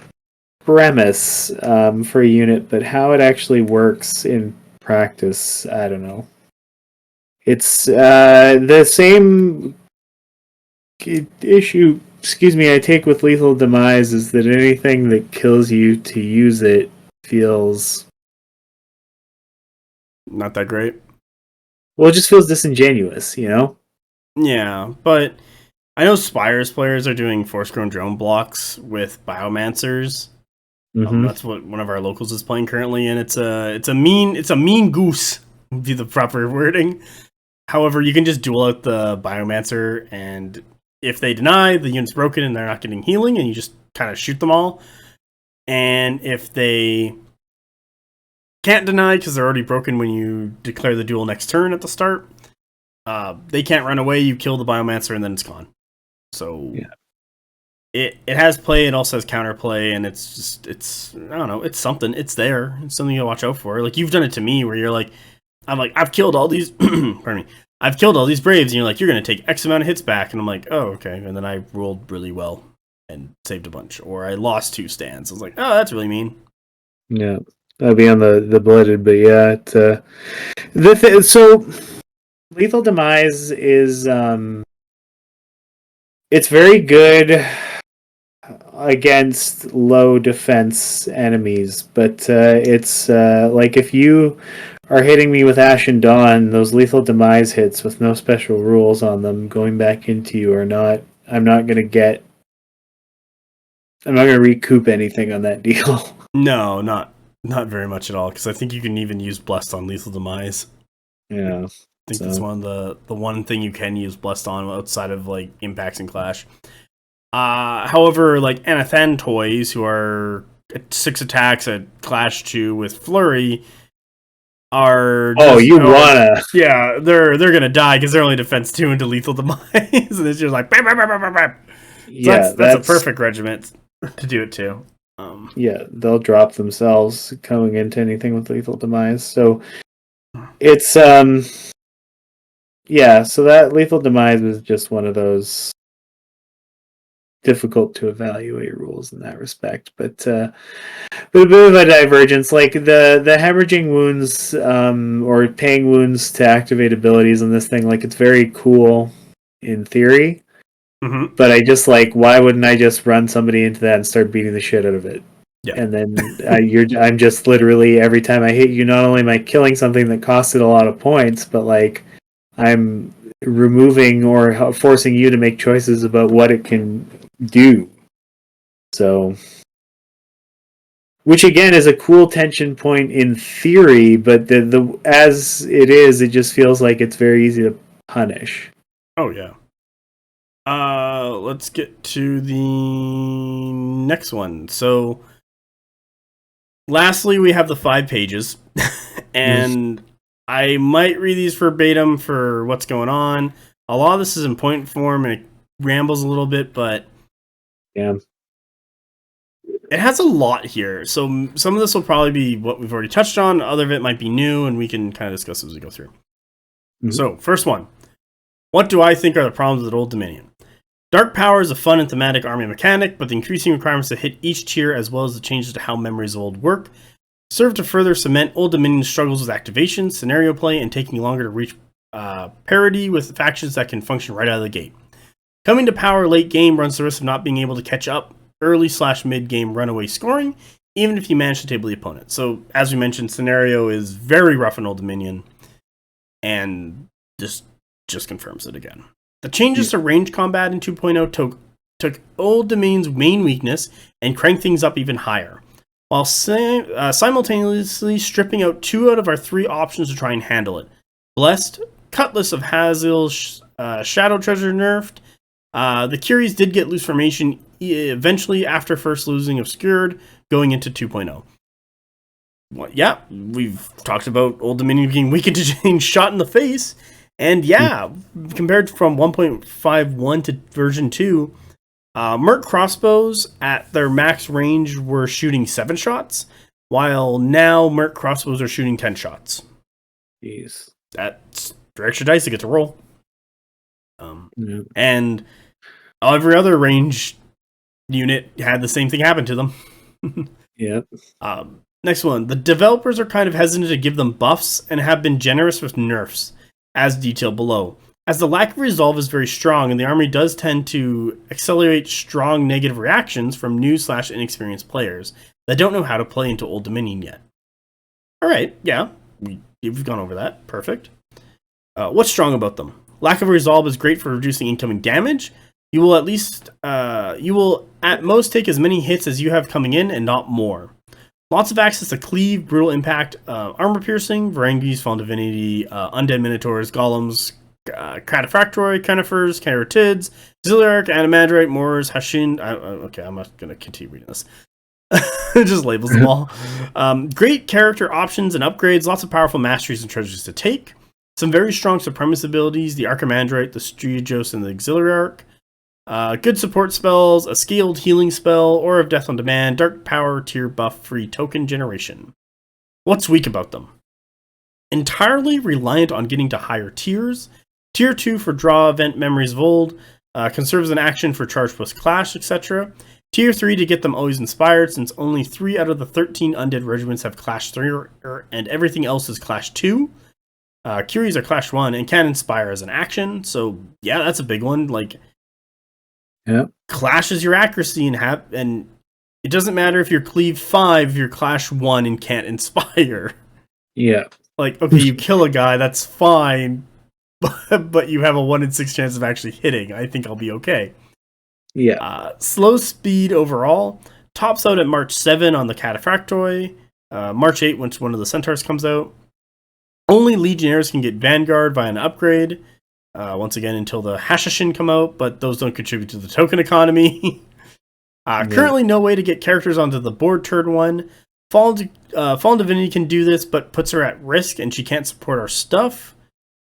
premise for a unit, but how it actually works in practice, I don't know. It's the same issue, I take with Lethal Demise, is that anything that kills you to use it feels not that great. Well, it just feels disingenuous, you know? Yeah, but I know Spires players are doing Force-Grown Drone blocks with Biomancers. Mm-hmm. That's what one of our locals is playing currently, and it's a mean goose, would be the proper wording. However, you can just duel out the Biomancer, and if they deny, the unit's broken and they're not getting healing, and you just kind of shoot them all. And if they can't deny, because they're already broken when you declare the duel next turn at the start, they can't run away, you kill the Biomancer, and then it's gone. So yeah. It has play, it also has counterplay, and it's I don't know, it's something. It's there. It's something to watch out for. Like, you've done it to me, where I've killed all these pardon me. I've killed all these Braves, and you're like, you're gonna take X amount of hits back, and I'm like, oh, okay. And then I rolled really well and saved a bunch. Or I lost 2 stands. I was like, oh, that's really mean. Yeah. That'd be on the blooded, but yeah, so Lethal Demise is it's very good against low defense enemies, but it's like, if you are hitting me with Ashen Dawn, those Lethal Demise hits with no special rules on them going back into you are not, I'm not going to recoup anything on that deal. No, not very much at all, because I think you can even use Blessed on Lethal Demise. Yeah. I think that's one of the one thing you can use Blessed on outside of like impacts and clash. However, like Anathan toys, who are 6 attacks at Clash 2 with Flurry, are yeah, they're gonna die because they're only defense 2 into Lethal Demise, and it's just like bam, bam, bam, bam, bam. So yeah, that's a perfect regiment. to do it too. Yeah, they'll drop themselves going into anything with lethal demise. So it's yeah, so that lethal demise is just one of those difficult to evaluate rules in that respect. But a bit of a divergence, like the hemorrhaging wounds or paying wounds to activate abilities on this thing, like it's very cool in theory. Mm-hmm. But I just like, why wouldn't I just run somebody into that and start beating the shit out of it? Yeah. And then I'm just literally, every time I hit you, not only am I killing something that costed a lot of points, but like I'm removing or forcing you to make choices about what it can do. So, which again is a cool tension point in theory, but the as it is, it just feels like it's very easy to punish. Oh yeah. Let's get to the next one. So, lastly, we have the 5 pages, and I might read these verbatim for what's going on. A lot of this is in point form, and it rambles a little bit, but Yeah. it has a lot here. So some of this will probably be what we've already touched on. Other of it might be new, and we can kind of discuss as we go through. Mm-hmm. So, first one. What do I think are the problems with Old Dominion? Dark Power is a fun and thematic army mechanic, but the increasing requirements to hit each tier, as well as the changes to how Memories of Old work, serve to further cement Old Dominion's struggles with activation, scenario play, and taking longer to reach parity with factions that can function right out of the gate. Coming to power late game runs the risk of not being able to catch up early/mid game runaway scoring, even if you manage to table the opponent. So, as we mentioned, scenario is very rough in Old Dominion, and just confirms it again. The changes to range combat in 2.0 took Old Dominion's main weakness and cranked things up even higher, while simultaneously stripping out 2 out of our 3 options to try and handle it. Blessed, Cutlass of Hazil's Shadow Treasure nerfed. The Curies did get loose formation eventually after first losing Obscured, going into 2.0. Well, yeah, we've talked about Old Dominion being weakened to change shot in the face. And yeah, compared from 1.51 to version 2, Merc crossbows at their max range were shooting 7 shots, while now Merc crossbows are shooting 10 shots. Jeez. That's for extra dice to get to roll. And every other range unit had the same thing happen to them. Yep. Next one. The developers are kind of hesitant to give them buffs and have been generous with nerfs, as detailed below. As the lack of resolve is very strong, and the army does tend to accelerate strong negative reactions from new/inexperienced players that don't know how to play into Old Dominion yet. Alright, yeah, we've gone over that. Perfect. What's strong about them? Lack of resolve is great for reducing incoming damage. You will at most take as many hits as you have coming in and not more. Lots of access to cleave, brutal impact, armor piercing, Varangis, Fallen Divinity, undead minotaurs, golems, cataphractoi, canifers, carotids, Zilliarch, animandrite, moors, hashin. Okay, I'm not gonna continue reading this. It just labels them all. Great character options and upgrades, lots of powerful masteries and treasures to take. Some very strong supremacist abilities, the Archimandrite, the Striegos, and the Auxiliarch. Good support spells, a scaled healing spell, Aura of Death on Demand, Dark Power tier buff free token generation. What's weak about them? Entirely reliant on getting to higher tiers. Tier 2 for draw event Memories of Old, conserves an action for charge plus clash, etc. Tier 3 to get them always inspired, since only 3 out of the 13 undead regiments have clash 3 and everything else is clash 2. Curies are clash 1 and can inspire as an action, so yeah, that's a big one. Like, yeah, clashes your accuracy and it doesn't matter if you're cleave 5 if you're clash 1 and can't inspire. Yeah. Like, okay, you kill a guy, that's fine, but you have a 1 in 6 chance of actually hitting. I think I'll be okay. Yeah. Slow speed overall. Tops out at March 7 on the Cataphractoi. March 8 once one of the Centaurs comes out. Only Legionnaires can get Vanguard via an upgrade. Once again, until the Hashashin come out, but those don't contribute to the token economy. Currently, no way to get characters onto the board turn 1. Fallen Divinity can do this, but puts her at risk, and she can't support our stuff.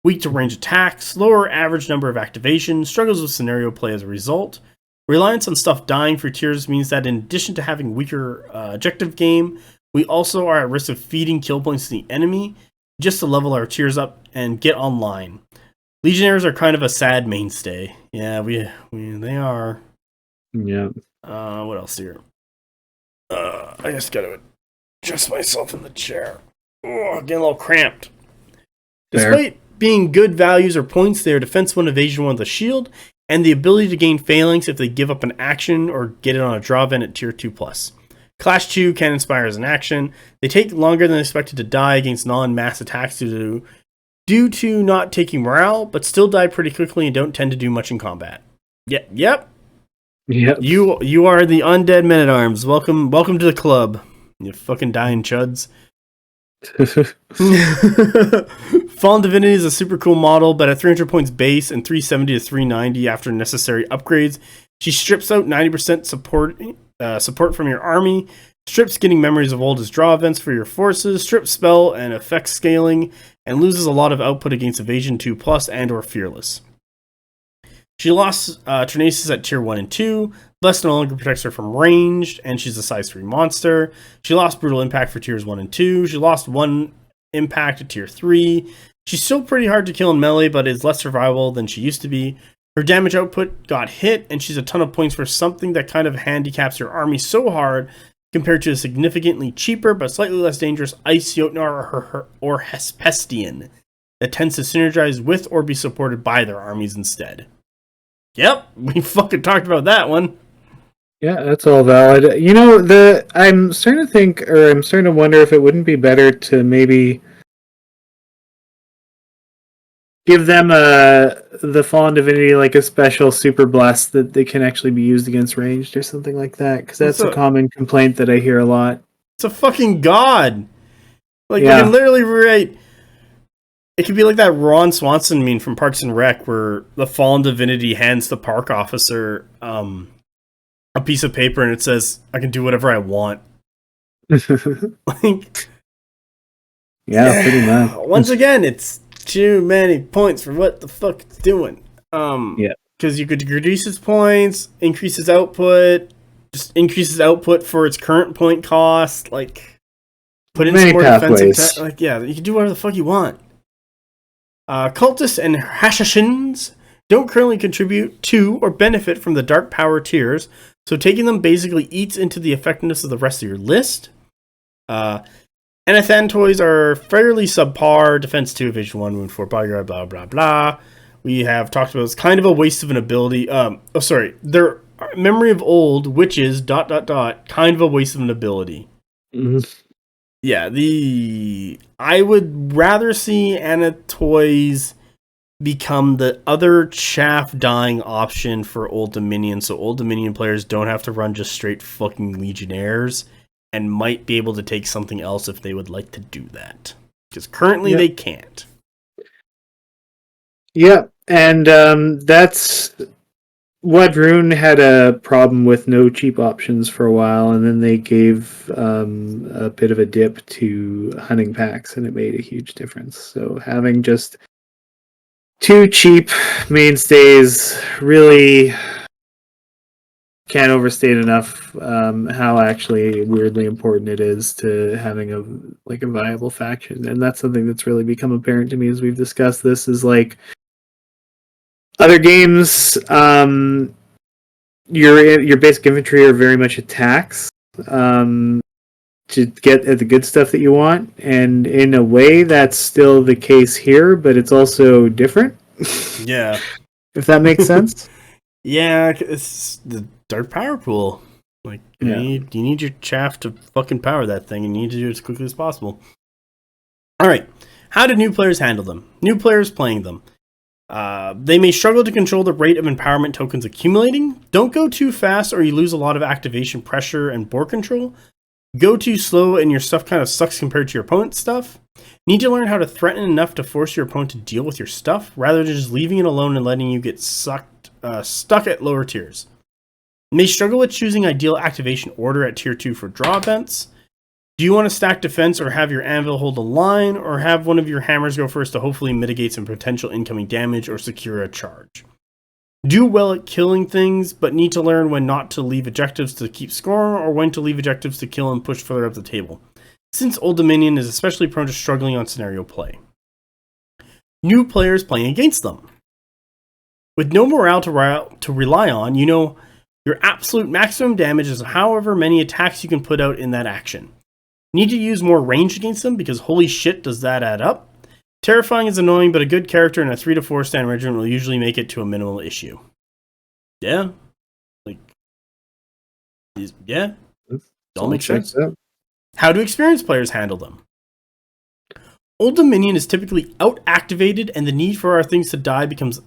Weak to range attacks, lower average number of activations, struggles with scenario play as a result. Reliance on stuff dying for tiers means that in addition to having weaker objective game, we also are at risk of feeding kill points to the enemy just to level our tiers up and get online. Legionnaires are kind of a sad mainstay. Yeah, they are. Yeah. What else here? I just gotta adjust myself in the chair. Oh, getting a little cramped. Fair. Despite being good values or points, they are defense 1, evasion 1 with a shield, and the ability to gain phalanx if they give up an action or get it on a draw event at tier 2+. Clash 2 can inspire as an action. They take longer than expected to die against non-mass attacks due to not taking morale, but still die pretty quickly and don't tend to do much in combat. Yep. Yep. You are the undead men-at-arms. Welcome to the club. You fucking dying chuds. Fallen Divinity is a super cool model, but at 300 points base and 370 to 390 after necessary upgrades, she strips out 90% support from your army, strips getting memories of old as draw events for your forces, strips spell and effect scaling, and loses a lot of output against evasion 2+ and or fearless. She lost Trinesis at tier 1 and 2. Bless no longer protects her from ranged, and she's a size 3 monster. She lost Brutal Impact for tiers 1 and 2. She lost 1 impact at tier 3. She's still pretty hard to kill in melee, but is less survivable than she used to be. Her damage output got hit, and she's a ton of points for something that kind of handicaps your army so hard compared to a significantly cheaper but slightly less dangerous Ice Jotnar or Hespestian that tends to synergize with or be supported by their armies instead. Yep, we fucking talked about that one. Yeah, that's all valid. You know, I'm starting to wonder if it wouldn't be better to maybe give them the Fallen Divinity like a special super blast that they can actually be used against ranged or something like that, because that's a common complaint that I hear a lot. It's a fucking god. Like, yeah. You can literally write... It could be like that Ron Swanson meme from Parks and Rec where the Fallen Divinity hands the park officer a piece of paper and it says, I can do whatever I want. Like, yeah, pretty much. Once again, it's too many points for what the fuck it's doing. Yeah. Because you could reduce its points, increases output, just increases output for its current point cost, like put in many some more pathways. defensive like you can do whatever the fuck you want. Cultists and Hashashins don't currently contribute to or benefit from the dark power tiers, so taking them basically eats into the effectiveness of the rest of your list. Anathantoys are fairly subpar, defense 2, evasion 1, wound 4, bodyguard, blah blah blah. We have talked about it's kind of a waste of an ability. Their memory of old witches ... kind of a waste of an ability. Mm-hmm. Yeah, I would rather see Anatoys become the other chaff dying option for Old Dominion, so Old Dominion players don't have to run just straight fucking Legionnaires and might be able to take something else if they would like to do that. Because currently they can't. Yeah, and that's... Wadrune had a problem with no cheap options for a while, and then they gave a bit of a dip to hunting packs, and it made a huge difference. So having just 2 cheap mainstays really can't overstate enough how actually weirdly important it is to having a viable faction. And that's something that's really become apparent to me as we've discussed this, is like other games, your basic infantry are very much attacks to get at the good stuff that you want, and in a way that's still the case here, but it's also different. Yeah, if that makes sense. Yeah, it's the dark power pool. Like you need your chaff to fucking power that thing, and you need to do it as quickly as possible. All right, how do new players handle them? New players playing them. They may struggle to control the rate of empowerment tokens accumulating. Don't go too fast or you lose a lot of activation pressure and board control. Go too slow and your stuff kind of sucks compared to your opponent's stuff. Need to learn how to threaten enough to force your opponent to deal with your stuff, rather than just leaving it alone and letting you get stuck at lower tiers. May struggle with choosing ideal activation order at tier 2 for draw events. Do you want to stack defense or have your anvil hold a line, or have one of your hammers go first to hopefully mitigate some potential incoming damage or secure a charge? Do well at killing things, but need to learn when not to leave objectives to keep score or when to leave objectives to kill and push further up the table, since Old Dominion is especially prone to struggling on scenario play. New players playing against them. With no morale to rely on, you know your absolute maximum damage is however many attacks you can put out in that action. Need to use more range against them because holy shit does that add up. Terrifying is annoying, but a good character in a 3 to 4 stand regiment will usually make it to a minimal issue. Yeah. Yeah. All makes sense. How do experienced players handle them? Old Dominion is typically out-activated, and the need for our things to die becomes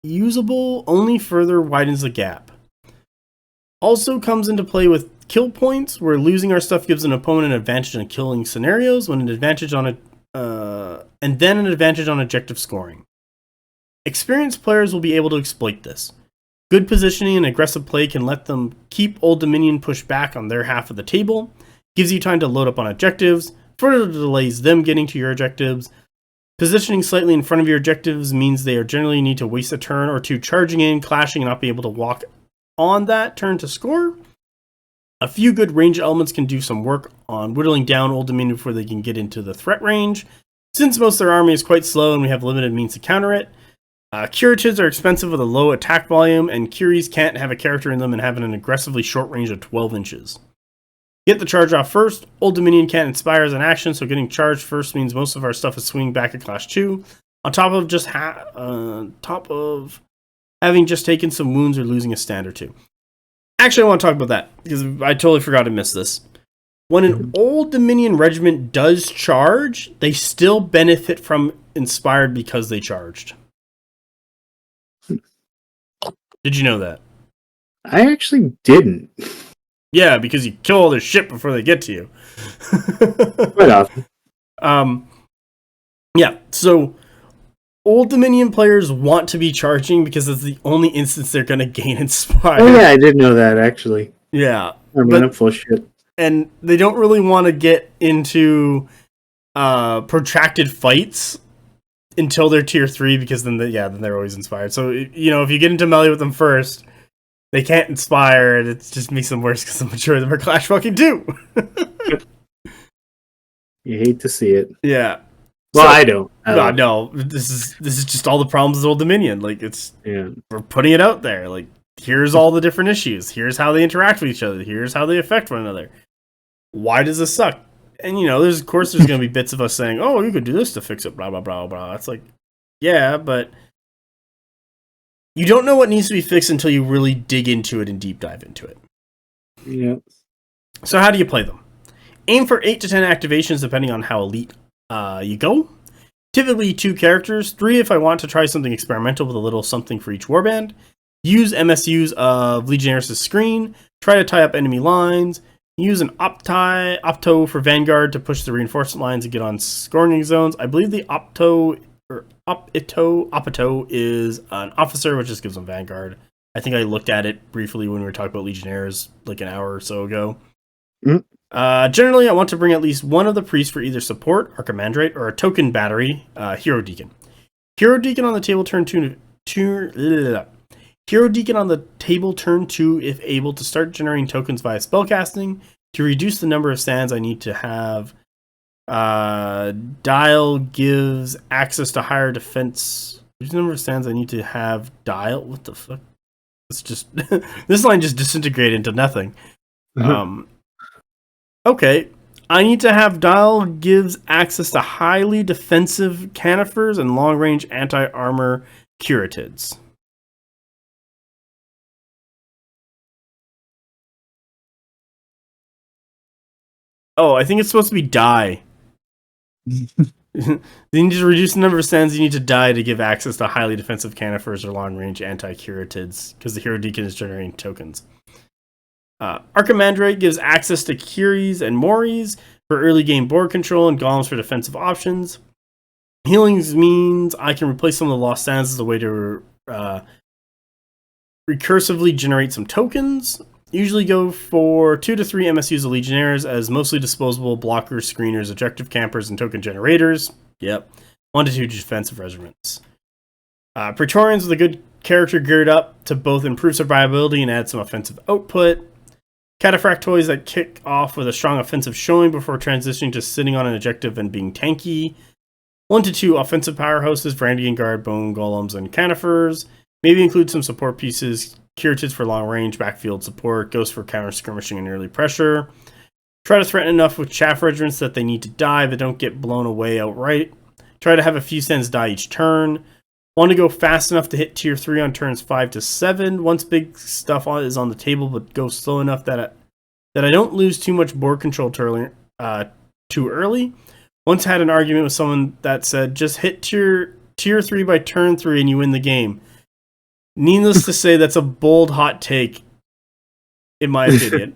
usable, only further widens the gap. Also comes into play with kill points, where losing our stuff gives an opponent an advantage on killing scenarios, when an advantage on and then an advantage on objective scoring. Experienced players will be able to exploit this. Good positioning and aggressive play can let them keep Old Dominion pushed back on their half of the table, gives you time to load up on objectives, further delays them getting to your objectives. Positioning slightly in front of your objectives means they are generally need to waste a turn or two charging in, clashing, and not be able to walk on that turn to score. A few good range elements can do some work on whittling down Old Dominion before they can get into the threat range. Since most of their army is quite slow and we have limited means to counter it, Curatids are expensive with a low attack volume, and Curies can't have a character in them and have an aggressively short range of 12 inches. Get the charge off first. Old Dominion can't inspire as an action, so getting charged first means most of our stuff is swinging back at Clash 2, on top of having just taken some wounds or losing a stand or two. Actually, I want to talk about that, because I totally forgot to miss this. When an Old Dominion regiment does charge, they still benefit from Inspired because they charged. Did you know that? I actually didn't. Yeah, because you kill all their shit before they get to you. Quite often. Yeah, so Old Dominion players want to be charging because it's the only instance they're going to gain Inspired. Oh yeah, I did know that, actually. Yeah. I'm running full shit. And they don't really want to get into protracted fights until they're tier 3, because then they're always inspired. So, you know, if you get into melee with them first, they can't inspire, and it just makes them worse because I'm sure them are Clash fucking 2. You hate to see it. Yeah. Well, I don't. No, this is just all the problems with Old Dominion. Like, we're putting it out there. Like, here's all the different issues. Here's how they interact with each other. Here's how they affect one another. Why does this suck? And, you know, there's going to be bits of us saying, oh, you could do this to fix it, blah, blah, blah, blah. It's like, yeah, but you don't know what needs to be fixed until you really dig into it and deep dive into it. Yeah. So how do you play them? Aim for 8 to 10 activations depending on how elite you go. Typically 2 characters, 3 if I want to try something experimental with a little something for each warband. Use MSUs of Legionnaires' screen. Try to tie up enemy lines. Use an Opto for Vanguard to push the reinforcement lines and get on scoring zones. I believe the Opto is an officer, which just gives them Vanguard. I think I looked at it briefly when we were talking about Legionnaires like an hour or so ago. Generally, I want to bring at least one of the priests for either support, Archimandrate, or a token battery, Hero Deacon. Hero Deacon on the table turn 2. Hero Deacon on the table turn 2 if able to start generating tokens via spellcasting. To reduce the number of stands I need to have, Dial gives access to higher defense. Reduce the number of stands I need to have Dial. What the fuck? It's just this line just disintegrated into nothing. Okay, I need to have Dial gives access to highly defensive canifers and long-range anti-armor curatids. Oh, I think it's supposed to be die. You need to reduce the number of stands you need to die to give access to highly defensive canifers or long-range anti-curatids, because the Hero Deacon is generating tokens. Archimandrate gives access to Curies and Mories for early game board control and Golems for defensive options. Healings means I can replace some of the lost stands as a way to recursively generate some tokens. Usually go for 2 to 3 MSUs of Legionnaires as mostly disposable blockers, screeners, objective campers, and token generators. Yep. 1 to 2 defensive regiments. Praetorians with a good character geared up to both improve survivability and add some offensive output. Cataphract toys that kick off with a strong offensive showing before transitioning to sitting on an objective and being tanky. 1 to 2 offensive powerhouses for Andean Guard, Bone Golems, and Canifers. Maybe include some support pieces, Curatids for long range, backfield support, Ghosts for counter skirmishing and early pressure. Try to threaten enough with chaff regiments that they need to die but don't get blown away outright. Try to have a few cents die each turn. Want to go fast enough to hit tier 3 on turns 5 to 7 once big stuff is on the table, but go slow enough that I don't lose too much board control too early. Once had an argument with someone that said, just hit tier 3 by turn 3 and you win the game. Needless to say, that's a bold hot take, in my opinion.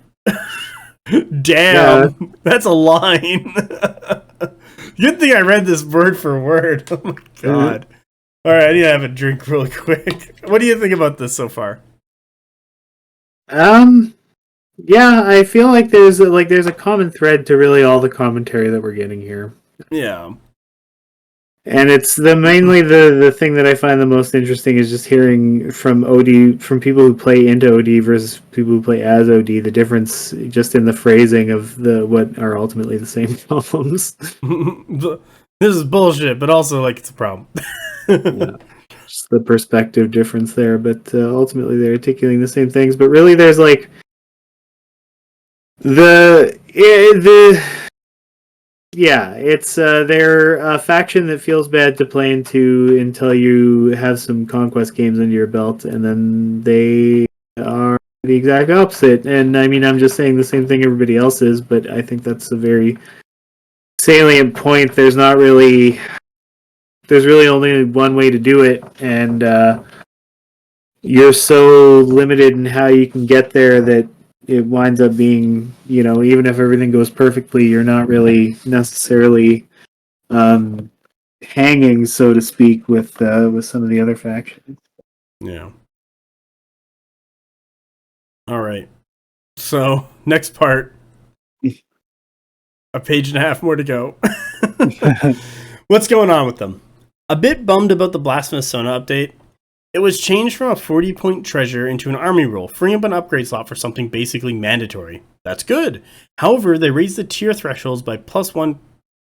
Damn, yeah. That's a line. Good thing I read this word for word. Oh my god. All right, I need to have a drink real quick. What do you think about this so far? Yeah, I feel like there's a common thread to really all the commentary that we're getting here. Yeah. And it's mainly the thing that I find the most interesting is just hearing from people who play into OD versus people who play as OD, the difference just in the phrasing of what are ultimately the same problems. This is bullshit, but also like it's a problem. Yeah, just the perspective difference there, but ultimately they're articulating the same things. But really, there's like it's they're a faction that feels bad to play into until you have some conquest games under your belt, and then they are the exact opposite. And I mean, I'm just saying the same thing everybody else is, but I think that's a very salient point. There's really only one way to do it, and you're so limited in how you can get there that it winds up being, even if everything goes perfectly, you're not really necessarily hanging, so to speak, with some of the other factions. Yeah. All right. So, next part. A page and a half more to go. What's going on with them? A bit bummed about the Blasphemous Sona update. It was changed from a 40-point treasure into an army rule, freeing up an upgrade slot for something basically mandatory. That's good. However, they raised the tier thresholds by +1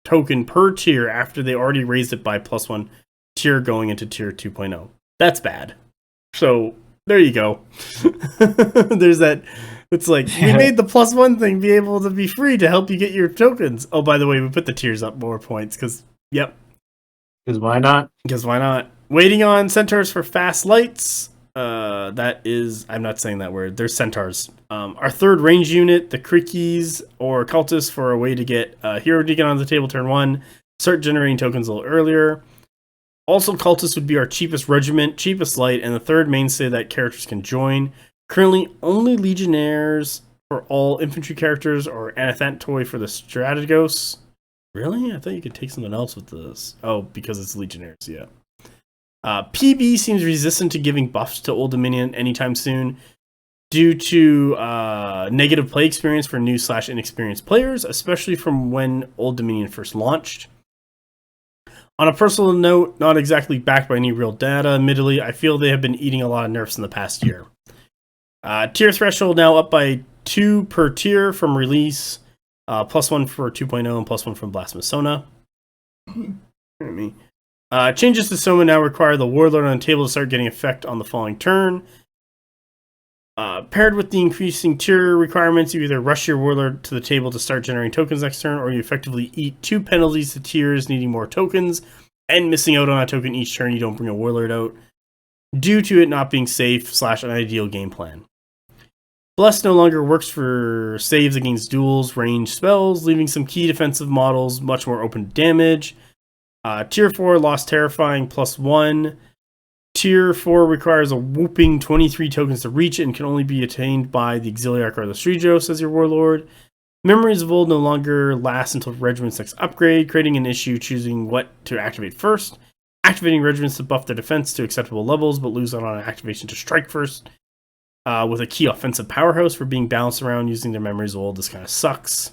token per tier after they already raised it by +1 tier going into tier 2.0. That's bad. So, there you go. There's that. It's like, we made the +1 thing be able to be free to help you get your tokens. Oh, by the way, we put the tiers up more points because, yep. Because why not? Because why not? Waiting on centaurs for fast lights. That is, I'm not saying that word. There's centaurs. Our third range unit, the Krikis or cultists, for a way to get hero deacon on the table turn 1. Start generating tokens a little earlier. Also, cultists would be our cheapest regiment, cheapest light, and the third mainstay that characters can join. Currently, only legionnaires for all infantry characters or Anathantoi for the strategos. Really? I thought you could take something else with this. Oh, because it's legionnaires, yeah. PB seems resistant to giving buffs to Old Dominion anytime soon due to negative play experience for new/inexperienced players, especially from when Old Dominion first launched. On a personal note, not exactly backed by any real data, admittedly, I feel they have been eating a lot of nerfs in the past year. Tier threshold now up by 2 per tier from release, +1 for 2.0 and +1 from Blasphemous Sona. Changes to Soma now require the Warlord on the table to start getting effect on the following turn. Paired with the increasing tier requirements, you either rush your Warlord to the table to start generating tokens next turn, or you effectively eat 2 penalties to tiers needing more tokens, and missing out on a token each turn you don't bring a Warlord out, due to it not being safe/an ideal game plan. Bless no longer works for saves against duels, ranged spells, leaving some key defensive models much more open to damage. Tier 4 lost Terrifying +1. Tier 4 requires a whooping 23 tokens to reach it and can only be attained by the Auxiliarch or the Stregos as your Warlord. Memories of Old no longer last until Regiment's next upgrade, creating an issue choosing what to activate first. Activating regiments to buff their defense to acceptable levels, but lose out on an activation to strike first. With a key offensive powerhouse for being balanced around using their Memories of Old. This kind of sucks.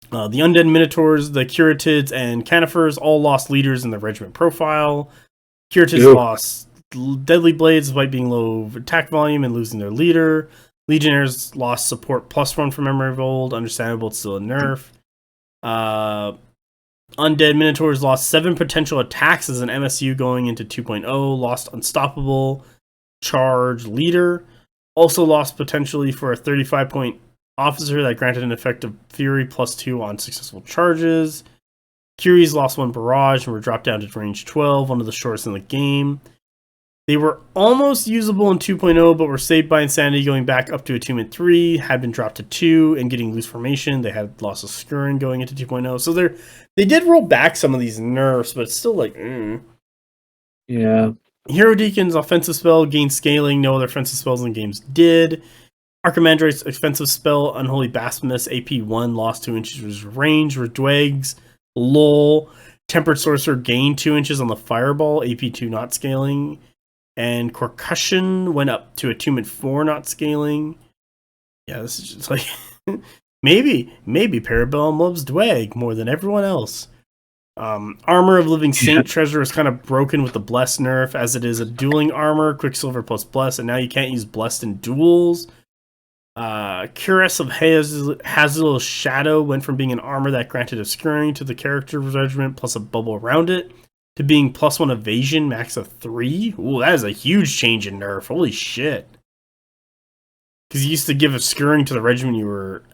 The Undead Minotaurs, the Curatids, and Canifers all lost leaders in the regiment profile. Curatives lost deadly blades despite being low attack volume and losing their leader. Legionnaires lost support +1 from Memory of Old. Understandable, it's still a nerf. Undead Minotaurs lost 7 potential attacks as an MSU going into 2.0. Lost Unstoppable, Charge, Leader. Also lost potentially for a 35-point officer that granted an effective Fury +2 on successful charges. Curies lost 1 Barrage and were dropped down to range 12, one of the shortest in the game. They were almost usable in 2.0, but were saved by Insanity going back up to Attunement 3, had been dropped to 2, and getting loose formation. They had lost a Skurin going into 2.0. So they did roll back some of these nerfs, but it's still like, Yeah. Hero Deacon's offensive spell gained scaling. No other offensive spells in the games did. Archimandrite's offensive spell, Unholy Blasphemous, AP1, lost 2 inches of range. Redwag's, lol. Tempered Sorcerer gained 2 inches on the Fireball, AP2 not scaling. And Concussion went up to Attunement 4, not scaling. Yeah, this is just like... maybe Parabellum loves Dwag more than everyone else. Armor of Living Saint Treasure is kind of broken with the Blessed nerf, as it is a dueling armor, Quicksilver plus Blessed, and now you can't use Blessed in duels. Cuirass of Hazel's Shadow went from being an armor that granted obscuring to the character regiment plus a bubble around it, to being +1 evasion, max of 3. Ooh, that is a huge change in nerf. Holy shit. Because you used to give obscuring to the regiment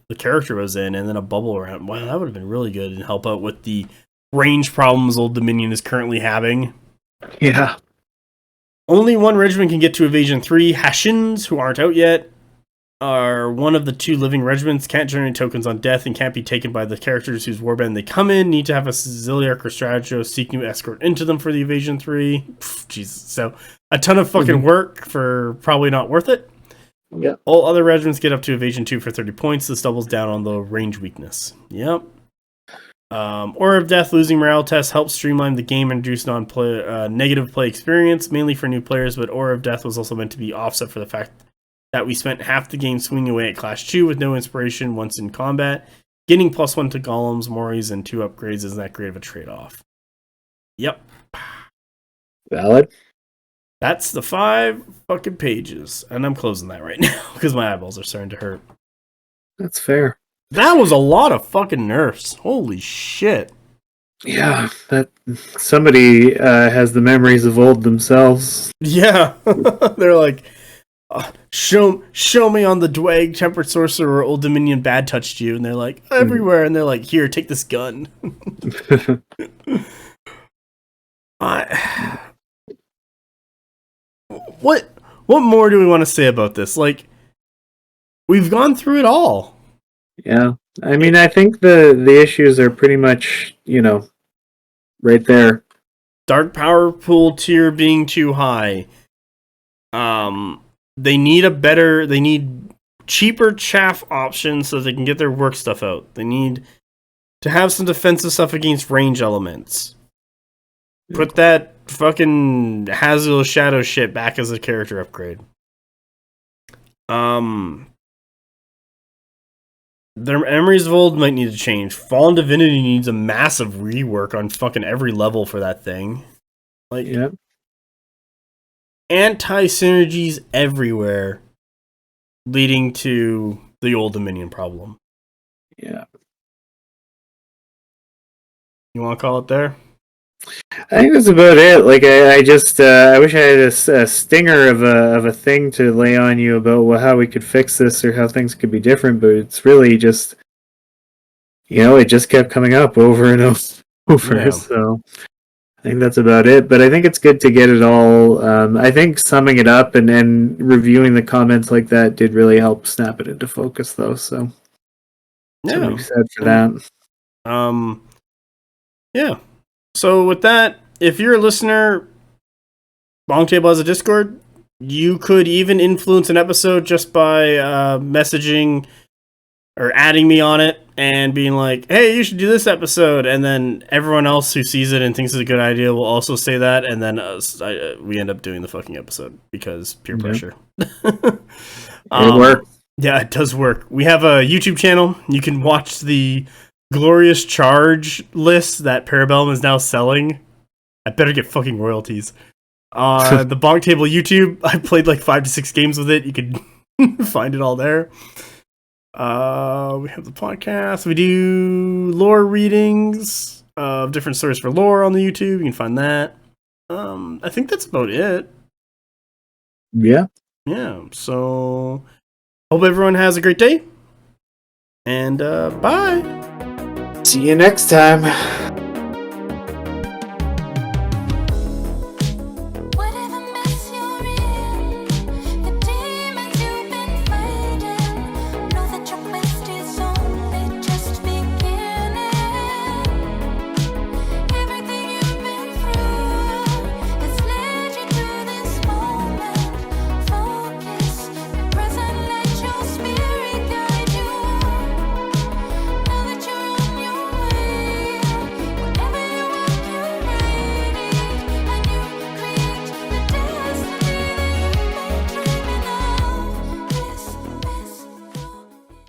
the character was in, and then a bubble around. Wow, that would have been really good and help out with the range problems Old Dominion is currently having. Yeah. Only 1 regiment can get to evasion 3. Hashins, who aren't out yet, are one of the 2 living regiments, can't generate tokens on death, and can't be taken by the characters whose warband they come in, need to have a Ziliarch or Strategos seek new escort into them for the evasion 3. Jesus. So, a ton of fucking work for probably not worth it. Yeah. All other regiments get up to evasion 2 for 30 points. This doubles down on the range weakness. Yep. Aura of Death losing morale tests helps streamline the game and reduce negative play experience, mainly for new players, but Aura of Death was also meant to be offset for the fact that we spent half the game swinging away at Clash 2 with no inspiration once in combat. Getting +1 to Golems, Moris, and 2 upgrades isn't that great of a trade-off. Yep. Valid. That's the 5 fucking pages. And I'm closing that right now because my eyeballs are starting to hurt. That's fair. That was a lot of fucking nerfs. Holy shit. Yeah, that somebody has the memories of old themselves. Yeah. They're like, show me on the Dwag Tempered Sorcerer or Old Dominion bad touched you. And they're like, everywhere. And they're like, here, take this gun. What more do we want to say about this? Like, we've gone through it all. Yeah. I mean, I think the issues are pretty much, right there. Dark Power Pool tier being too high. They need cheaper chaff options so they can get their work stuff out. They need to have some defensive stuff against range elements. Put that fucking Hazel Shadow shit back as a character upgrade. Their Memories of Old might need to change. Fallen Divinity needs a massive rework on fucking every level for that thing. Like, Yep. Anti-synergies everywhere, leading to the Old Dominion problem. Yeah. You want to call it there? I think that's about it. Like, I just I wish I had a stinger of a thing to lay on you about how we could fix this or how things could be different, but it's really just, it just kept coming up over and over. Yeah. So I think that's about it. But I think it's good to get it all. I think summing it up and reviewing the comments like that did really help snap it into focus, though. So something to be said for that. Yeah. So with that, if you're a listener, BonkTable has a Discord. You could even influence an episode just by messaging or adding me on it and being like, hey, you should do this episode. And then everyone else who sees it and thinks it's a good idea will also say that. And then we end up doing the fucking episode because peer pressure. It works. Yeah, it does work. We have a YouTube channel. You can watch the glorious charge list that Parabellum is now selling. I better get fucking royalties. The BonkTable YouTube, I played like 5 to 6 games with it. You could find it all there. We have the podcast. We do lore readings of different stories for lore on the YouTube. You can find that. I think that's about it. Yeah. Yeah. So hope everyone has a great day. And bye. See you next time.